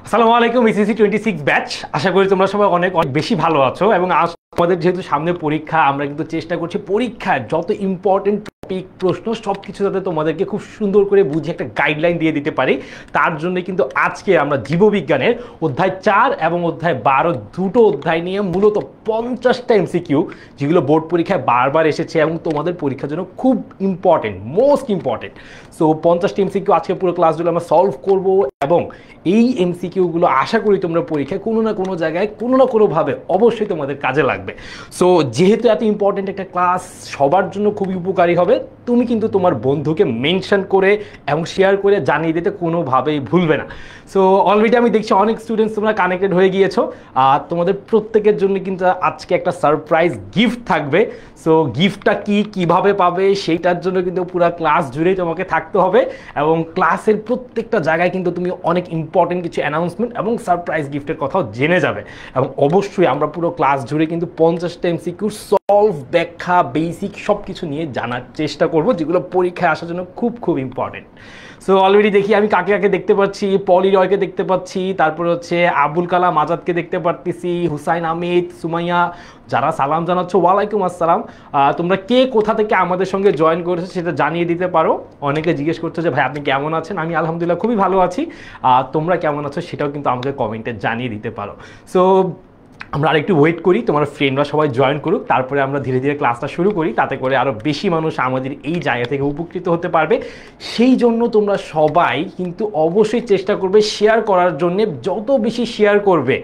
আসসালামু আলাইকুম SSC 26 batch. আশা করি তোমরা সবাই অনেক অনেক বেশি ভালো আছো এবং আজ আমাদের যেহেতু সামনে পরীক্ষা, আমরা কিন্তু চেষ্টা করছি পরীক্ষায় যত ইম্পর্টেন্ট টপিক প্রশ্ন সব কিছু যাতে তোমাদেরকে খুব সুন্দর করে বুঝে একটা গাইডলাইন দিয়ে দিতে পারি। তার জন্য কিন্তু আজকে আমরা জীববিজ্ঞানের অধ্যায় 4 এবং অধ্যায় 12 দুটো অধ্যায় নিয়ে মূলত 50টা এমসিকিউ, যেগুলো বোর্ড পরীক্ষায় বারবার এসেছে এবং তোমাদের পরীক্ষার জন্য খুব ইম্পর্টেন্ট, মোস্ট ইম্পর্টেন্ট। সো 50টা এমসিকিউ আজকে পুরো ক্লাসগুলো আমরা সলভ করব এবং এই এমসিকিউগুলো আশা করি তোমরা পরীক্ষায় কোনো না কোনো জায়গায় কোনো না কোনোভাবে অবশ্যই তোমাদের কাজে লাগবে। সো যেহেতু এত ইম্পর্টেন্ট একটা ক্লাস সবার জন্য খুবই উপকারী হবে, তুমি কিন্তু তোমার বন্ধুকে মেনশন করে এবং শেয়ার করে জানিয়ে দিতে কোনোভাবেই ভুলবে না। সো অলরেডি আমি দেখছি অনেক স্টুডেন্টস তোমরা কানেক্টেড হয়ে গিয়েছো, আর তোমাদের প্রত্যেকের জন্য কিন্তু আজকে একটা সারপ্রাইজ গিফট থাকবে। সো গিফটটা কিভাবে পাবে সেইটার জন্য কিন্তু পুরো ক্লাস জুড়েই তোমাকে থাকতে হবে এবং ক্লাসের প্রত্যেকটা জায়গায় কিন্তু তুমি অনেক ইম্পর্টেন্ট কিছু অ্যানাউন্সমেন্ট এবং সারপ্রাইজ গিফটের কথাও জেনে যাবে। এবং অবশ্যই আমরা পুরো ক্লাস জুড়ে কিন্তু 50টা এমসিকিউ সলভ, ব্যাখ্যা, বেসিক সব কিছু নিয়ে জানার চেষ্টা করব, যেগুলো পরীক্ষায় আসার জন্য খুব খুব ইম্পর্টেন্ট। সো অলরেডি দেখি আমি কাকে কাকে দেখতে পাচ্ছি, পলি রয়কে দেখতে পাচ্ছি, তারপরে হচ্ছে আবুল কালাম আজাদকে দেখতে পাচ্ছি, হুসাইন আহমেদ, সুমাইয়া, যারা সালাম জানাচ্ছ ওয়ালাইকুম আসসালাম। তোমরা কে কোথা থেকে আমাদের সঙ্গে জয়েন করেছো সেটা জানিয়ে দিতে পারো। অনেকে জিজ্ঞেস করছো যে ভাই আপনি কেমন আছেন। আমি আলহামদুলিল্লাহ খুবই ভালো আছি, তোমরা কেমন আছো সেটাও কিন্তু আমাকে কমেন্টে জানিয়ে দিতে পারো। সো আমরা আরেকটু ওয়েট করি, তোমার ফ্রেন্ডরা সবাই জয়েন করুক, তারপরে আমরা ধীরে ধীরে ক্লাসটা শুরু করি, তাতে করে আরও বেশি মানুষ আমাদের এই জায়গা থেকে উপকৃত হতে পারবে। সেই জন্য তোমরা সবাই কিন্তু অবশ্যই চেষ্টা করবে শেয়ার করার জন্যে। যত বেশি শেয়ার করবে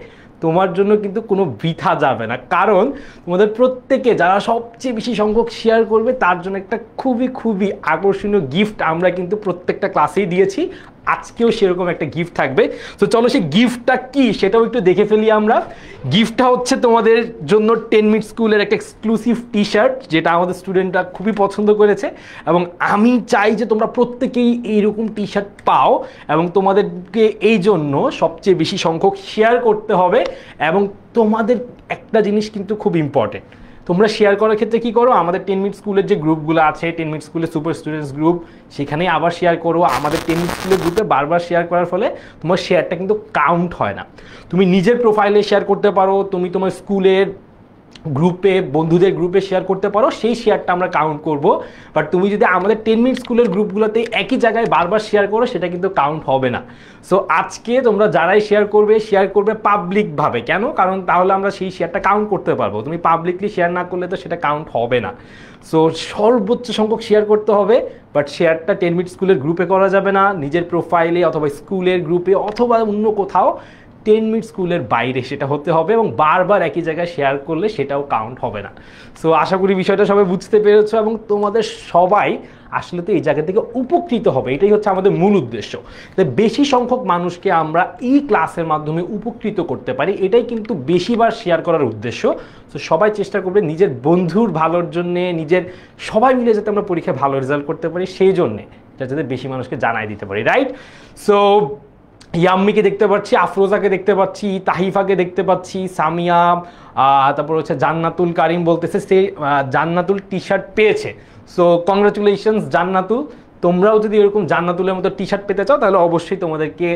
তোমার জন্য কিন্তু কোনো বৃথা যাবে না, কারণ তোমাদের প্রত্যেকে যারা সবচেয়ে বেশি সংখ্যক শেয়ার করবে তার জন্য একটা খুবই খুবই আকর্ষণীয় গিফট আমরা কিন্তু প্রত্যেকটা ক্লাসেই দিয়েছি। আজকেও সেরকম একটা গিফট থাকবে। তো চলো সেই গিফটটা কি সেটাও একটু দেখে ফেলি আমরা। গিফটটা হচ্ছে তোমাদের জন্য 10 মিনিট স্কুলের একটা এক্সক্লুসিভ টি শার্ট, যেটা আমাদের স্টুডেন্টরা খুবই পছন্দ করেছে এবং আমি চাই যে তোমরা প্রত্যেকেই এইরকম টি শার্ট পাও এবং তোমাদেরকে এই জন্য সবচেয়ে বেশি সংখ্যক শেয়ার করতে হবে। এবং তোমাদের একটা জিনিস কিন্তু খুব ইম্পর্টেন্ট, তোমরা শেয়ার করার ক্ষেত্রে কি করো, আমাদের 10 মিনিট স্কুলের যে গ্রুপগুলো আছে, 10 মিনিট স্কুলের সুপার স্টুডেন্টস গ্রুপ, সেখানে আবার শেয়ার করো। আমাদের 10 মিনিট স্কুলের গ্রুপে বারবার শেয়ার করার ফলে তোমার শেয়ারটা কিন্তু কাউন্ট হয় না। তুমি নিজের প্রোফাইলে শেয়ার করতে পারো, তুমি তোমার স্কুলের গ্রুপে, বন্ধুদের গ্রুপে শেয়ার করতে পারো, সেই শেয়ারটা আমরা কাউন্ট করব। বাট তুমি যদি আমাদের 10 মিনিট স্কুলের গ্রুপগুলোতে একই জায়গায় বারবার শেয়ার করো সেটা কিন্তু কাউন্ট হবে না। সো আজকে তোমরা যারাই শেয়ার করবে পাবলিকভাবে। কেন? কারণ তাহলে আমরা সেই শেয়ারটা কাউন্ট করতে পারবো। তুমি পাবলিকলি শেয়ার না করলে তো সেটা কাউন্ট হবে না। সো সর্বোচ্চ সংখ্যক শেয়ার করতে হবে, বাট শেয়ারটা 10 মিনিট স্কুলের গ্রুপে করা যাবে না, নিজের প্রোফাইলে অথবা স্কুলের গ্রুপে অথবা অন্য কোথাও 10 মিনিট স্কুলের বাইরে সেটা হতে হবে এবং বারবার একই জায়গায় শেয়ার করলে সেটাও কাউন্ট হবে না। সো আশা করি বিষয়টা সবাই বুঝতে পেরেছো এবং তোমাদের সবাই আসলে তো এই জায়গা থেকে উপকৃত হবে, এটাই হচ্ছে আমাদের মূল উদ্দেশ্য। বেশি সংখ্যক মানুষকে আমরা এই ক্লাসের মাধ্যমে উপকৃত করতে পারি, এটাই কিন্তু বেশিবার শেয়ার করার উদ্দেশ্য। তো সবাই চেষ্টা করবে নিজের বন্ধুর ভালোর জন্যে, নিজের সবাই মিলে যাতে আমরা পরীক্ষায় ভালো রেজাল্ট করতে পারি সেই জন্যে, এটা যাতে বেশি মানুষকে জানাই দিতে পারি, রাইট? সো ইয়াম্মিকে দেখতে পাচ্ছি, আফরোজাকে দেখতে পাচ্ছি, তাহিফাকে দেখতে পাচ্ছি, সামিয়া, তারপর হচ্ছে জান্নাতুল কারিম বলতেছে সে জান্নাতুল টি শার্ট পেয়েছে। সো কংগ্রাচুলেশনস জান্নাতুল, তোমরাও যদি এরকম জান্নাতুলের মতো টি শার্ট পেতে চাও তাহলে অবশ্যই তোমাদেরকে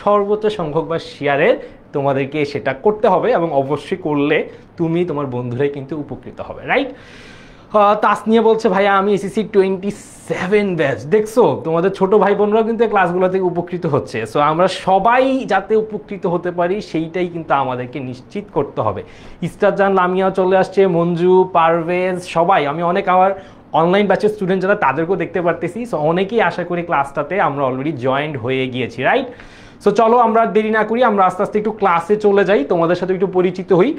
সর্বোচ্চ সংখ্যক বা শেয়ারের তোমাদেরকে সেটা করতে হবে এবং অবশ্যই করলে তুমি তোমার বন্ধুরাই কিন্তু উপকৃত হবে, রাইট? তাসনিয়া বলছে ভাইয়া আমি এসএসসি 27 ব্যাচ। দেখছো তোমাদের ছোট ভাই বোনরাও কিন্তু ক্লাসগুলো থেকে উপকৃত হচ্ছে। সো আমরা সবাই যাতে উপকৃত হতে পারি সেইটাই কিন্তু আমাদেরকে নিশ্চিত করতে হবে। ইস্তারজান, লামিয়া চলে আসছে, মঞ্জু, পারভেজ, সবাই, আমি অনেক আমার অনলাইন ব্যাচের স্টুডেন্ট যারা তাদেরকেও দেখতে পারতেছি। সো অনেকেই আশা করি ক্লাসটাতে আমরা অলরেডি জয়েন্ট হয়ে গিয়েছি, রাইট? সো চলো আমরা দেরি না করি, আমরা আস্তে আস্তে একটু ক্লাসে চলে যাই, তোমাদের সাথে একটু পরিচিত হই।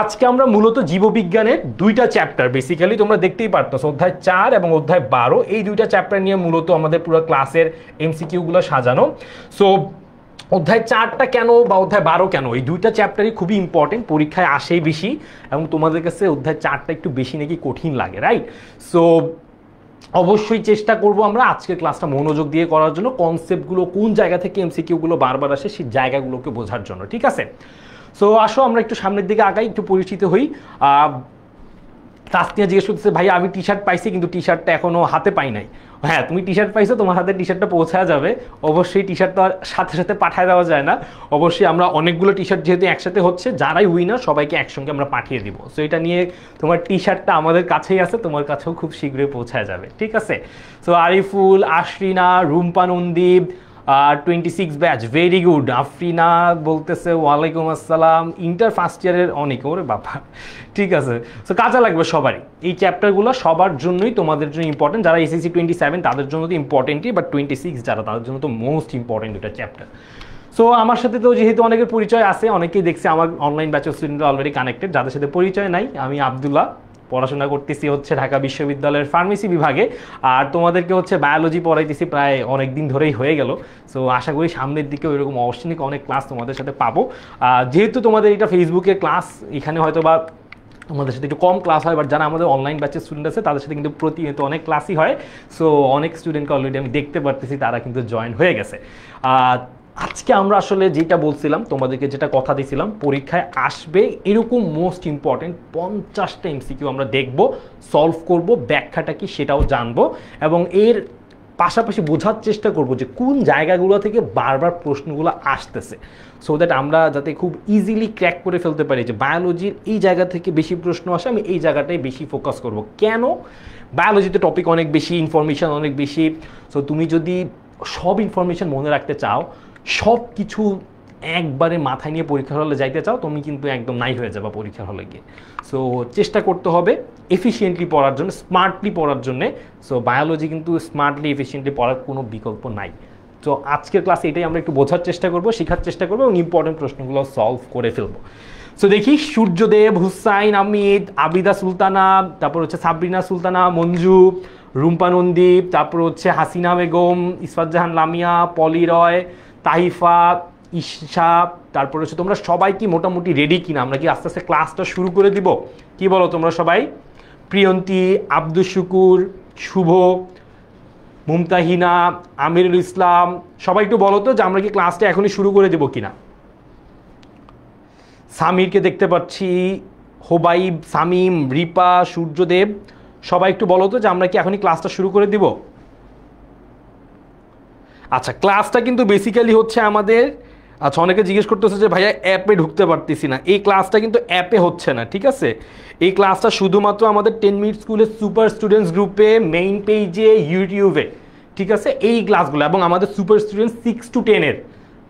আজকে আমরা মূলত জীববিজ্ঞানের দুইটা চ্যাপ্টার, বেসিক্যালি তোমরা দেখতেই পারতো অধ্যায় 4 এবং অধ্যায় 12, এই দুইটা চ্যাপ্টার নিয়ে মূলত আমাদের পুরো ক্লাসের এমসিকিউগুলো সাজানো। সো অধ্যায় 4টা কেন বা অধ্যায় 12 কেন, এই দুইটা চ্যাপ্টারই খুবই ইম্পর্টেন্ট, পরীক্ষায় আসেই বেশি এবং তোমাদের কাছে অধ্যায় 4টা একটু বেশি নাকি কঠিন লাগে, রাইট? সো অবশ্যই চেষ্টা করব আমরা আজকের ক্লাসটা মনোযোগ দিয়ে করার জন্য, কনসেপ্টগুলো কোন জায়গা থেকে এমসিকিউগুলো বারবার আসে সেই জায়গাগুলোকে বোঝার জন্য, ঠিক আছে? সো আসো আমরা একটু সামনের দিকে আগাই, একটু পরিচিত হই। তাসনিয়া জিজ্ঞেস করতেছে ভাই আমি টি শার্ট পাইছি কিন্তু টি শার্টটা এখনো হাতে পাই নাই। হ্যাঁ তুমি টি শার্ট পাইছো, তোমার হাতে টি শার্টটা পৌঁছায় যাবে। অবশ্যই টি শার্ট তো আর সাথে সাথে পাঠিয়ে দেওয়া যায় না, অবশ্যই আমরা অনেকগুলো টি শার্ট যেহেতু একসাথে হচ্ছে, যারাই উইনার সবাইকে একসঙ্গে আমরা পাঠিয়ে দিব। সো এটা নিয়ে তোমার টি শার্টটা আমাদের কাছেই আছে, তোমার কাছেও খুব শীঘ্রই পৌঁছায় যাবে, ঠিক আছে। So Ariful, Ashrina, Rumpa Nandip, 26 batch, very good. Afrina বলতেছে ওয়ালাইকুম আসসালাম, ইন্টার ফার্স্ট ইয়ারের অনেক, ওরে বাবা, ঠিক আছে। সো কাজে লাগবে সবারই, এই চ্যাপ্টারগুলো সবার জন্যই, তোমাদের জন্য ইম্পর্টেন্ট। যারা এসএসসি 27 তাদের জন্য তো ইম্পর্টেন্টই, বাট 26 যারা তাদের জন্য তো মোস্ট ইম্পর্টেন্ট এটা চ্যাপ্টার। সো আমার সাথে তো যেহেতু অনেকের পরিচয় আছে, অনেকেই দেখছে আমার অনলাইন ব্যাচের স্টুডেন্টরা অলরেডি কানেক্টেড, যাদের সাথে পরিচয় নাই, আমি আবদুল্লাহ, পড়াশোনা করতেছি হচ্ছে ঢাকা বিশ্ববিদ্যালয়ের ফার্মেসি বিভাগে, আর তোমাদেরকে হচ্ছে বায়োলজি পড়াইতেছি প্রায় অনেক দিন ধরেই হয়ে গেল। সো আশা করি সামনের দিকে ওইরকম অবশ্যই অনেক ক্লাস তোমাদের সাথে পাবো। যেহেতু তোমাদের এটা ফেসবুকের ক্লাস, এখানে হয়তো বা আমাদের সাথে একটু কম ক্লাস হয়, বাট যারা আমাদের অনলাইন ব্যাচের স্টুডেন্ট আছে তাদের সাথে কিন্তু প্রতিনিয়ত অনেক ক্লাসই হয়। সো অনেক স্টুডেন্টকে অলরেডি আমি দেখতে পারতেছি তারা কিন্তু জয়েন হয়ে গেছে। আজকে আমরা আসলে যেটা বলছিলাম তোমাদেরকে, যেটা কথা দিয়েছিলাম পরীক্ষায় আসবে এরকম মোস্ট ইম্পর্টেন্ট 50টা এমসিকিউ আমরা দেখব, সলভ করব, ব্যাখ্যাটা কি সেটাও জানবো, এবং এর পাশাপাশি বোঝার চেষ্টা করব যে কোন জায়গাগুলো থেকে বারবার প্রশ্নগুলো আসতেছে, সো দ্যাট আমরা যাতে খুব ইজিলি ক্র্যাক করে ফেলতে পারি যে বায়োলজির এই জায়গা থেকে বেশি প্রশ্ন আসে, আমি এই জায়গাটাই বেশি ফোকাস করব। কেন? বায়োলজিতে টপিক অনেক বেশি, ইনফরমেশান অনেক বেশি। সো তুমি যদি সব ইনফরমেশান মনে রাখতে চাও, সব কিছু একবারে মাথায় নিয়ে পরীক্ষার হলে যাইতে চাও, তুমি কিন্তু একদম নাই হয়ে যাবা পরীক্ষার হলে গিয়ে। সো চেষ্টা করতে হবে এফিশিয়েন্টলি পড়ার জন্য, স্মার্টলি পড়ার জন্যে। সো বায়োলজি কিন্তু স্মার্টলি এফিশিয়েন্টলি পড়ার কোনো বিকল্প নাই। তো আজকের ক্লাসে এটাই আমরা একটু বোঝার চেষ্টা করবো, শেখার চেষ্টা করবো এবং ইম্পর্টেন্ট প্রশ্নগুলো সলভ করে ফেলবো। সো দেখি, সূর্যদেব, হুসাইন আহমেদ, আবিদা সুলতানা, তারপর হচ্ছে সাবরিনা সুলতানা, মঞ্জু, রুম্পা নন্দীপ, তারপর হচ্ছে হাসিনা বেগম, ইসফাত জাহান লামিয়া, পলি রয়, তাহিফা, ঈশা, তারপর হচ্ছে তোমরা সবাই কি মোটামুটি রেডি কিনা? আমরা কি আস্তে আস্তে ক্লাসটা শুরু করে দিব? কি বলো তোমরা সবাই? প্রিয়ন্তী, আব্দুল শুকুর, শুভ, মুমতাহিনা, আমিরুল ইসলাম, সবাই একটু বলো তো যে আমরা কি ক্লাসটা এখনই শুরু করে দেবো কিনা। সামিরকে দেখতে পাচ্ছি, হোবাইব, সামিম, রিপা, সূর্যদেব, সবাই একটু বলো তো যে আমরা কি এখনই ক্লাসটা শুরু করে দিব। আচ্ছা, ক্লাসটা কিন্তু বেসিক্যালি হচ্ছে আমাদের, আচ্ছা অনেকে জিজ্ঞেস করতেছে যে ভাইয়া অ্যাপে ঢুকতে পারতেছি না, এই ক্লাসটা কিন্তু অ্যাপে হচ্ছে না, ঠিক আছে। এই ক্লাসটা শুধুমাত্র আমাদের 10 মিনিট স্কুলের সুপার স্টুডেন্টস গ্রুপে, মেইন পেজে, ইউটিউবে, ঠিক আছে, এই ক্লাসগুলো, এবং আমাদের সুপার স্টুডেন্টস 6 to 10-এর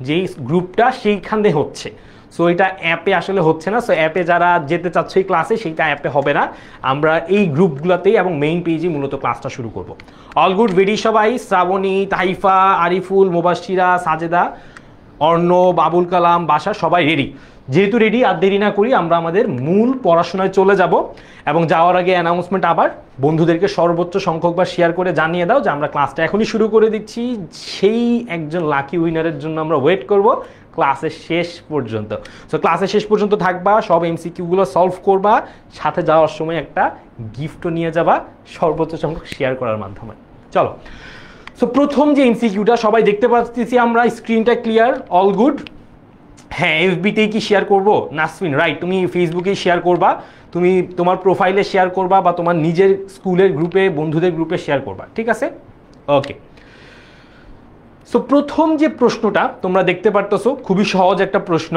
যেই গ্রুপটা সেইখানে হচ্ছে। সো এটা অ্যাপে আসলে হচ্ছে না। সো অ্যাপে যারা যেতে চাচ্ছে এই ক্লাসে, সেইটা অ্যাপে হবে না, আমরা এই গ্রুপগুলোতেই এবং মেইন পেজেই মূলত ক্লাসটা শুরু করব। অল গুড, রেডি সবাই? শ্রাবণী, তাইফা, আরিফুল, মুবাশিরা, সাজেদা, অর্ণব, আবুল কালাম, বাসা, সবাই রেডি? যেহেতু রেডি, আর দেরি না করি আমরা আমাদের মূল পড়াশোনায় চলে যাব। এবং যাওয়ার আগে অ্যানাউন্সমেন্ট, আবার বন্ধুদেরকে সর্বোচ্চ সংখ্যকবার শেয়ার করে জানিয়ে দাও যে আমরা ক্লাসটা এখনই শুরু করে দিচ্ছি। সেই একজন লাকি উইনারের জন্য আমরা ওয়েট করব ক্লাসের শেষ পর্যন্ত। সো ক্লাসের শেষ পর্যন্ত থাকবা, সব এমসিকিউগুলো সলভ করবা, সাথে যাওয়ার সময় একটা গিফটও নিয়ে যাবা সর্বোচ্চ সংখ্যক শেয়ার করার মাধ্যমে। চলো, সো প্রথম যে এমসিকিউটা সবাই দেখতে পাচ্ছি আমরা, স্ক্রিনটা ক্লিয়ার? All good? হ্যাঁ, এফবিতেই কি শেয়ার করব? নাসমিন, রাইট, তুমি ফেসবুকেই শেয়ার করবা, তুমি তোমার প্রোফাইলে শেয়ার করবা, বা তোমার নিজের স্কুলের গ্রুপে, বন্ধুদের গ্রুপে শেয়ার করবা, ঠিক আছে? ওকে। সো প্রথম যে প্রশ্নটা তোমরা দেখতে পারতেছো, খুবই সহজ একটা প্রশ্ন,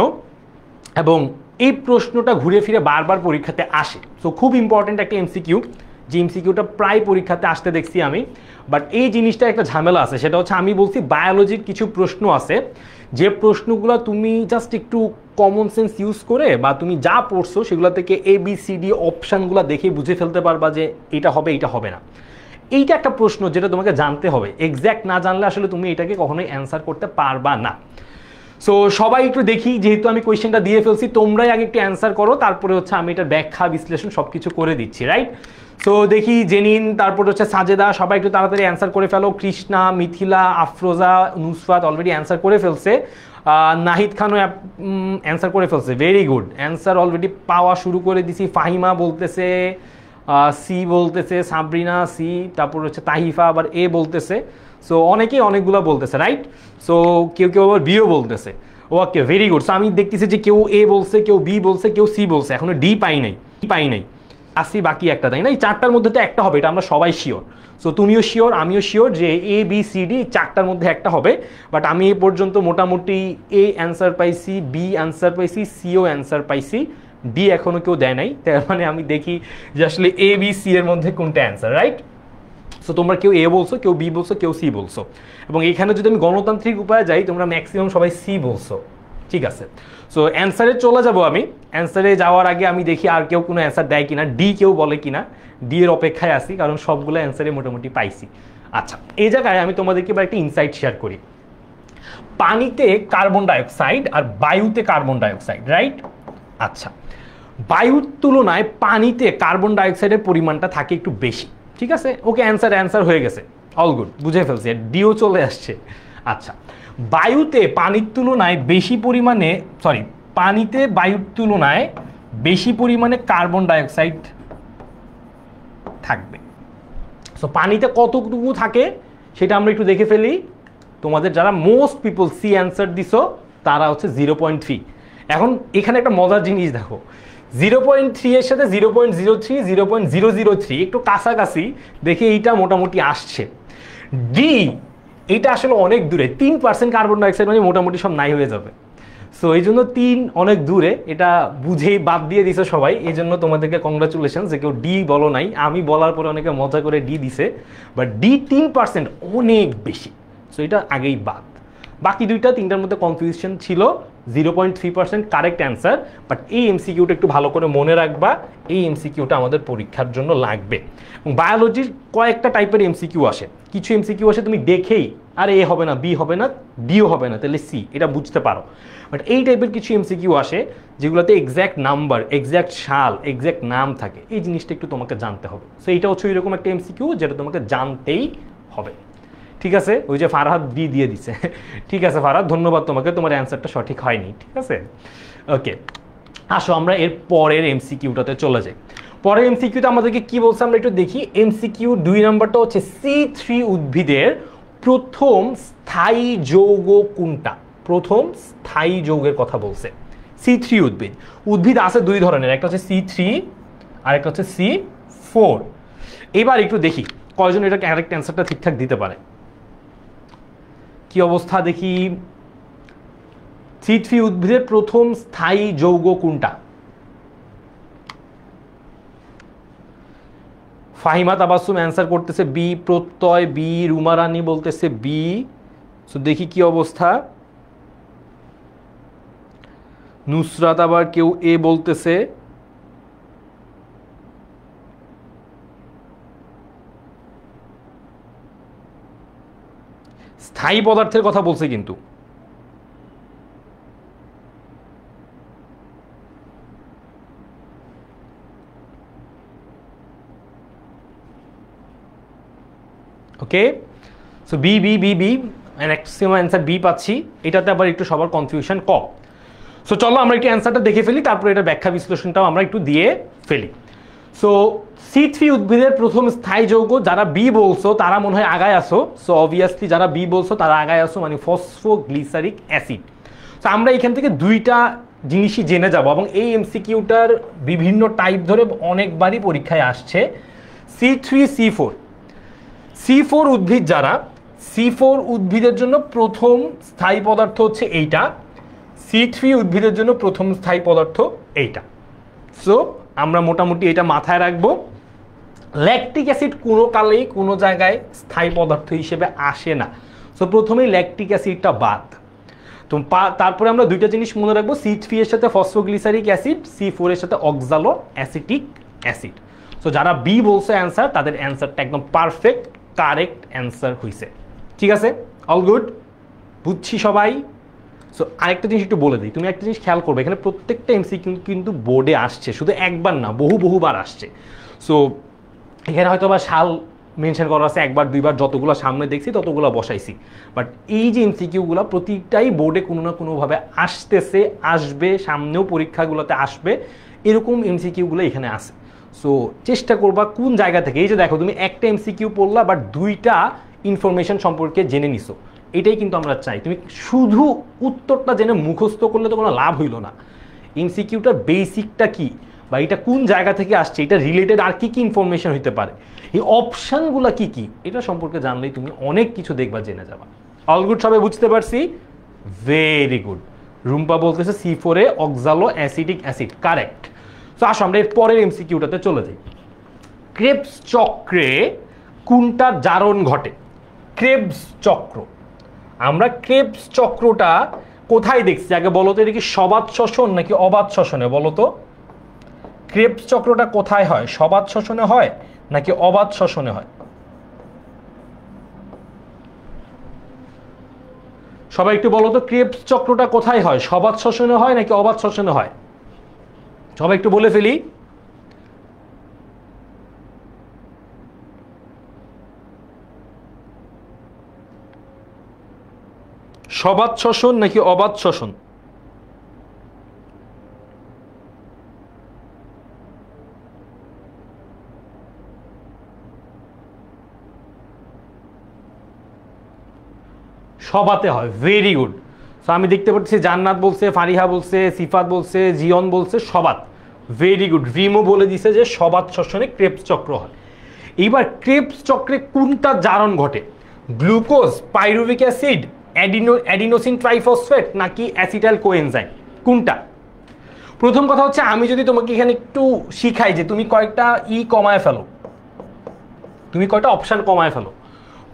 এবং এই প্রশ্নটা ঘুরে ফিরে বারবার পরীক্ষাতে আসে। সো খুব ইম্পর্টেন্ট একটা এমসিকিউ, যে এমসিকিউটা প্রায় পরীক্ষাতে আসতে দেখছি আমি। বাট এই জিনিসটা একটা ঝামেলা আছে, সেটা হচ্ছে আমি বলছি বায়োলজির কিছু প্রশ্ন আছে, যে প্রশ্নগুলো তুমি জাস্ট একটু কমন সেন্স ইউজ করে, বা তুমি যা পড়ছো সেগুলো থেকে ABCD অপশানগুলো দেখে বুঝে ফেলতে পারবা যে এটা হবে, এটা হবে না। এইটা একটা প্রশ্ন যেটা তোমাকে জানতে হবে, এক্স্যাক্ট না জানলে আসলে তুমি এটাকে কখনোই অ্যান্সার করতে পারবা না। সো সবাই একটু দেখি, যেহেতু আমি কোয়েশ্চেনটা দিয়ে ফেলছি, তোমরাই আগে একটু অ্যান্সার করো, তারপরে হচ্ছে আমি এটার ব্যাখ্যা, বিশ্লেষণ সব কিছু করে দিচ্ছি, রাইট? সো দেখি, জেনিন, তারপর হচ্ছে সাজেদা, সবাই একটু তাড়াতাড়ি অ্যান্সার করে ফেলো। কৃষ্ণা, মিথিলা, আফরোজা, নুসরাত অলরেডি অ্যান্সার করে ফেলছে। নাহিদ খানও অ্যান্সার করে ফেলছে, ভেরি গুড, অ্যান্সার অলরেডি পাওয়া শুরু করে দিছি। ফাহিমা বলতেছে সি, বলতেছে সাবরিনা সি, তারপর হচ্ছে তাহিফা আবার এ বলতেছে। সো অনেকেই অনেকগুলো বলতেছে, রাইট? সো কেউ কেউ আবার বিও বলতেছে। ওকে, ভেরি গুড। সো আমি দেখতেছি যে কেউ এ বলছে, কেউ বি বলছে, কেউ সি বলছে, এখনো ডি পাই নাই। আসি বাকি একটা, তাই না? এই চারটার মধ্যে তো একটা হবে, এটা আমরা সবাই শিওর। সো তুমিও শিওর, আমিও শিওর যে এ বি সি ডি চারটার মধ্যে একটা হবে। বাট আমি এ পর্যন্ত মোটামুটি এ অ্যান্সার পাইছি, বি অ্যান্সার পাইছি, সিও অ্যান্সার পাইছি, ডি এখনো কেউ দেয় নাই। তার মানে আমি দেখি যে আসলে এ বি সি এর মধ্যে কোনটা অ্যান্সার, রাইট? সো তোমরা কেউ এ বলছো, কেউ বি বলছো, কেউ সি বলছো, এবং এখানে যদি আমি গণতান্ত্রিক উপায়ে যাই তোমরা ম্যাক্সিমাম সবাই সি বলছো। ঠিক আছে, সো অ্যান্সারে চলে যাব আমি। অ্যান্সারে যাওয়ার আগে আমি দেখি আর কেউ কোনো অ্যান্সার দেয় কিনা, ডি কেউ বলে কিনা। ডি এর অপেক্ষায় আছি, কারণ সবগুলো অ্যান্সারে মোটামুটি পাইছি। আচ্ছা, এই জায়গায় আমি তোমাদেরকে এবার একটা ইনসাইট শেয়ার করি। পানিতে কার্বন ডাইঅক্সাইড আর বায়ুতে কার্বন ডাইঅক্সাইড, রাইট? আচ্ছা, বায়ুর তুলনায় পানিতে কার্বন ডাইঅক্সাইডের পরিমাণটা থাকে একটু বেশি। ঠিক আছে, ওকে, অ্যান্সার হয়ে গেছে, অল গুড, বুঝে ফেলছি, ডিও চলে আসছে। আচ্ছা, বায়ুতে পানির তুলনায় বেশি পরিমাণে, পানিতে বায়ুর তুলনায় বেশি পরিমাণে কার্বন ডাইঅক্সাইড থাকবে। সো পানিতে কতটুকু থাকে সেটা আমরা একটু দেখে ফেলি। তোমাদের যারা মোস্ট পিপল সি অ্যান্সার দিছো তারা হচ্ছে 0.3। এখন এখানে একটা মজার জিনিস দেখো, 0.3 এর সাথে 0.03, 0.003 একটু কাছাকাছি দেখে এইটা মোটামুটি আসছে। ডি, এটা আসলে অনেক দূরে, 3% কার্বন ডাইঅক্সাইড মানে মোটামুটি সব নাই হয়ে যাবে। সো এই জন্য 3 অনেক দূরে, এটা বুঝেই বাদ দিয়ে দিছে সবাই। এই জন্য তোমাদেরকে কংগ্রাচুলেশন যে কেউ ডি বলো নাই। আমি বলার পরে অনেকে মজা করে ডি দিছে, বাট ডি 3% অনেক বেশি। সো এটা আগেই বাদ। বাকি তিনটার মধ্যে কনফিউশন ছিল। 0.3% কারেক্ট অ্যান্সার, বাট এই এমসিকিউটা একটু ভালো করে মনে রাখবা, এই এমসিকিউটা আমাদের পরীক্ষার জন্য লাগবে। এবং বায়োলজির কয়েকটা টাইপের এমসিকিউ আসে। কিছু এমসিকিউ আসে তুমি দেখেই আর এ হবে না, বি হবে না, ডিও হবে না, তাহলে সি, এটা বুঝতে পারো। বাট এই টাইপের কিছু এমসিকিউ আসে যেগুলোতে এক্স্যাক্ট নাম্বার, এক্স্যাক্ট সাল, এক্স্যাক্ট নাম থাকে। এই জিনিসটা একটু তোমাকে জানতে হবে। সো এইটা হচ্ছে এরকম একটা এমসিকিউ যেটা তোমাকে জানতেই হবে। ঠিক আছে, ওই যে ফারহাদ ডি দিয়ে দিছে। ঠিক আছে ফারহাদ, ধন্যবাদ তোমাকে, তোমার অ্যান্সারটা সঠিক হয়নি। ঠিক আছে, ওকে, আসো আমরা এর পরের এমসিকিউটাতে চলে যাই। পরের এমসিকিউতে আমাদেরকে কি বলছে আমরা একটু দেখি। এমসিকিউ 2 নম্বরটা হচ্ছে C3 উদ্ভিদের প্রথম স্থায়ী যৌগ কোনটা? প্রথম স্থায়ী যৌগের কথা বলছে। C3 উদ্ভিদ আছে 2 ধরনের, একটা হচ্ছে C3 আর একটা হচ্ছে C4। এবার একটু দেখি কয়জন এটা কারেক্ট অ্যান্সারটা ঠিকঠাক দিতে পারে। কি অবস্থা দেখি। C3 উদ্ভিদের প্রথম স্থায়ী যৌগ কোনটা? ফাহিমা তাবাসসুম অ্যান্সার করতেছে বি। প্রত্যয় বি। রুমা রানী বলতেছে বি। সো দেখি কি অবস্থা। নুসরাত আবার কেউ এ বলতেছে। স্থায়ী পদার্থের কথা বলছে কিন্তু। Okay, so B B B B maximum answer B পাচ্ছি। এটাতে আবার একটু সবার কনফিউশন কম। সো চলো আমরা একটু অ্যান্সারটা দেখে ফেলি, তারপরে এটা ব্যাখ্যা বিশ্লেষণটাও আমরা একটু দিয়ে ফেলি। সো C3 উদ্ভিদের প্রথম স্থায়ী যৌগ, যারা বি বলছো তারা মনে হয় আগায় আসো। সো অবভিয়াসলি যারা বি বলছো তারা আগায় আসো, মানে ফসফোগ্লিসারিক অ্যাসিড। সো আমরা এখান থেকে 2টা জিনিসই জেনে যাব, এবং এই এমসিকিউটার বিভিন্ন টাইপ ধরে অনেকবারই পরীক্ষায় আসছে। C3 C4 উদ্ভিদ যারা, C4 উদ্ভিদের জন্য প্রথম স্থায়ী পদার্থ হচ্ছে এইটা, C3 উদ্ভিদের জন্য প্রথম স্থায়ী পদার্থ এইটা। সো আমরা মোটামুটি এটা মাথায় রাখবো। ল্যাকটিক অ্যাসিড কোনো কালেই কোনো জায়গায় স্থায়ী পদার্থ হিসেবে আসে না। সো প্রথমেই ল্যাকটিক অ্যাসিডটা বাদ। তো তারপরে আমরা 2টা জিনিস মনে রাখবো, C3 এর সাথে ফসফোগ্লিসারিক অ্যাসিড, C4 এর সাথে অক্সালো অ্যাসিটিক অ্যাসিড। সো যারা বি বলছে অ্যান্সার, তাদের অ্যান্সারটা একদম পারফেক্ট কারেক্ট অ্যান্সার হয়েছে। ঠিক আছে, অল গুড, বুঝছি সবাই। সো আরেকটা জিনিস একটু বলে দিই, তুমি একটা জিনিস খেয়াল করবে, এখানে প্রত্যেকটা এমসিকিউ কিন্তু বোর্ডে আসছে, শুধু একবার না, বহুবার আসছে। সো এখানে হয়তো বা সাল মেনশন করা আছে 1বার 2বার, যতগুলো সামনে দেখছি ততগুলো বসাইছি। বাট এই যে এমসিকিউগুলো প্রতিটাই বোর্ডে কোনো না কোনোভাবে আসতেছে, আসবে, সামনেও পরীক্ষাগুলোতে আসবে, এরকম এমসিকিউগুলো এখানে আছে। সো চেষ্টা করবা কোন জায়গা থেকে, এই যে দেখো তুমি একটা এমসিকিউ পড়লা বাট 2টা ইনফরমেশন সম্পর্কে জেনে নিছো, এটাই কিন্তু আমরা চাই। তুমি শুধু উত্তরটা জেনে মুখস্থ করলে তো কোনো লাভ হইল না। এমসিকিউটার বেসিকটা কি, বা এটা কোন জায়গা থেকে আসছে, এটা রিলেটেড আর কি কি ইনফরমেশন হতে পারে, এই অপশনগুলো কি কি, এটা সম্পর্কে জানলেই তুমি অনেক কিছু দেখবা, জেনে যাবা। অল গুড, সবাই বুঝতে পারছি? Very good. রুম্পা বলতেছে C4 অক্সালো অ্যাসিটিক অ্যাসিড, কারেক্ট। তো আসো আমরা এর পরের এমসিকিউটাতে চলে যাই। ক্রেবস চক্রে কোনটার জারণ ঘটে? ক্রেবস চক্র, আমরা ক্রেবস চক্রটা কোথায় দেখছি আগে বলো তো? এটা কি সবাত শ্বসন নাকি অবাত শ্বসনে বলো তো? ক্রেবস চক্রটা কোথায় হয়? সবাত শ্বসনে হয় নাকি অবাত শ্বসনে হয়? সবাই একটু বলো তো, ক্রেবস চক্রটা কোথায় হয়? সবাত শ্বসনে হয় নাকি অবাত শ্বসনে হয়? সবাই একটু বলে ফেলি। সবাত শ্বসন নাকি অবাত শ্বসন? সবাতে হয়, ভেরি গুড। সো আমি দেখতে পাচ্ছি জান্নাত বলছে, ফারিহা বলছে, সিফাত বলছে, জিয়ন বলছে সবাত, ভেরি গুড। রিমো বলে দিছে যে সবাত শ্বসনে ক্রেবস চক্র হয়। এইবার ক্রেবস চক্রে কোনটা জারণ ঘটে? Glucose, pyruvic acid, adenosine triphosphate নাকি অ্যাসিটাইল কোএনজাইম, কোনটা? প্রথম কথা হচ্ছে আমি যদি তোমাকে এখানে একটু শিখাই যে তুমি কয়েকটা কমায় ফেলো, তুমি কয়টা অপশন কমায় ফেলো।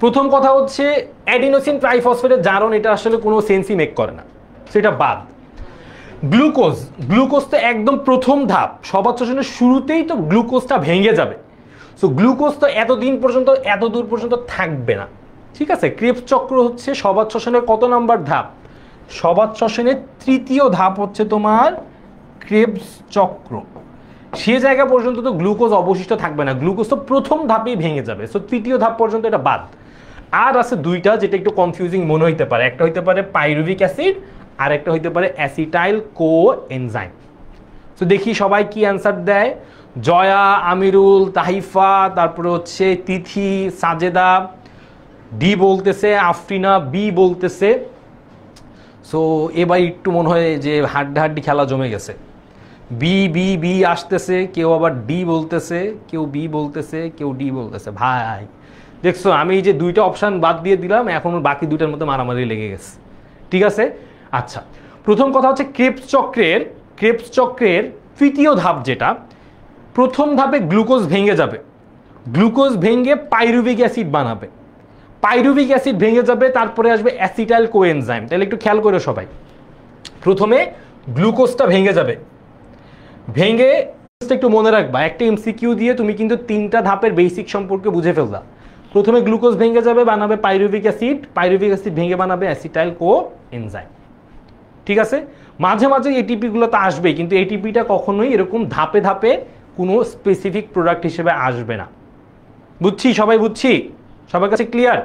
প্রথম কথা হচ্ছে অ্যাডিনোসিন ট্রাইফসফেটের জারণ, এটা আসলে কোনো সেন্সই মেক করে না, সেটা বাদ। গ্লুকোজ, গ্লুকোজ তো একদম প্রথম ধাপ, সবাত শ্বসনের শুরুতেই তো গ্লুকোজটা ভেঙে যাবে। সো গ্লুকোজ তো এতদিন পর্যন্ত, এত দূর পর্যন্ত থাকবে না, ঠিক আছে? ক্রেবস চক্র হচ্ছে সবাত শ্বসনের কত নাম্বার ধাপ? সবাত শ্বসনের তৃতীয় ধাপ হচ্ছে তোমার ক্রেবস চক্র। সে জায়গা পর্যন্ত তো গ্লুকোজ অবশিষ্ট থাকবে না, গ্লুকোজ তো প্রথম ধাপেই ভেঙে যাবে। সো তৃতীয় ধাপ পর্যন্ত এটা বাদ। আর আছে দুইটা যেটা একটু কনফিউজিং মনে হইতে পারে, একটা হইতে পারে পাইরুভিক অ্যাসিড আর একটা হইতে পারে অ্যাসিটাইল কোএনজাইম। তো দেখি সবাই কি অ্যান্সার দেয়। জয়া, আমিরুল, তাহিফা, তারপরে হচ্ছে তিথি, সাজেদা ডি বলতেছে, আফরিনা বি বলতেছে। সো এবার একটু মনে হয় যে হাড্ডাহাড্ডি খেলা জমে গেছে। বি বি বি আসতেছে, কেউ আবার ডি বলতেছে, কেউ বি বলতেছে, কেউ ডি বলতেছে। ভাই দেখছো, আমি যে দুইটা অপশান বাদ দিয়ে দিলাম, এখন বাকি দুইটার মধ্যে মারামারি লেগে গেছে, ঠিক আছে? আচ্ছা, প্রথম কথা হচ্ছে ক্রেবস চক্রের তৃতীয় ধাপ যেটা, প্রথম ধাপে গ্লুকোজ ভেঙে যাবে, গ্লুকোজ ভেঙে পাইরুভিক অ্যাসিড বানাবে, পাইরুভিক অ্যাসিড ভেঙে যাবে, তারপরে আসবে অ্যাসিটাইল কোএনজাইম। তাহলে একটু খেয়াল করো সবাই, প্রথমে গ্লুকোজটা ভেঙে যাবে, ভেঙে একটু মনে রাখবা, একটা এমসিকিউ দিয়ে তুমি কিন্তু তিনটা ধাপের বেসিক সম্পর্কে বুঝে ফেলবা। প্রথমে গ্লুকোজ ভেঙে যাবে, বানাবে পাইরুভিক অ্যাসিড, পাইরুভিক অ্যাসিড ভেঙে বানাবে অ্যাসিটাইল কোএনজাইম, ঠিক আছে? মাঝে মাঝে এটিপিগুলো তো আসবেই, কিন্তু এটিপিটা কখনোই এরকম ধাপে ধাপে কোনো স্পেসিফিক প্রোডাক্ট হিসেবে আসবে না। বুঝছি সবাই? বুঝছি সবার কাছে ক্লিয়ার?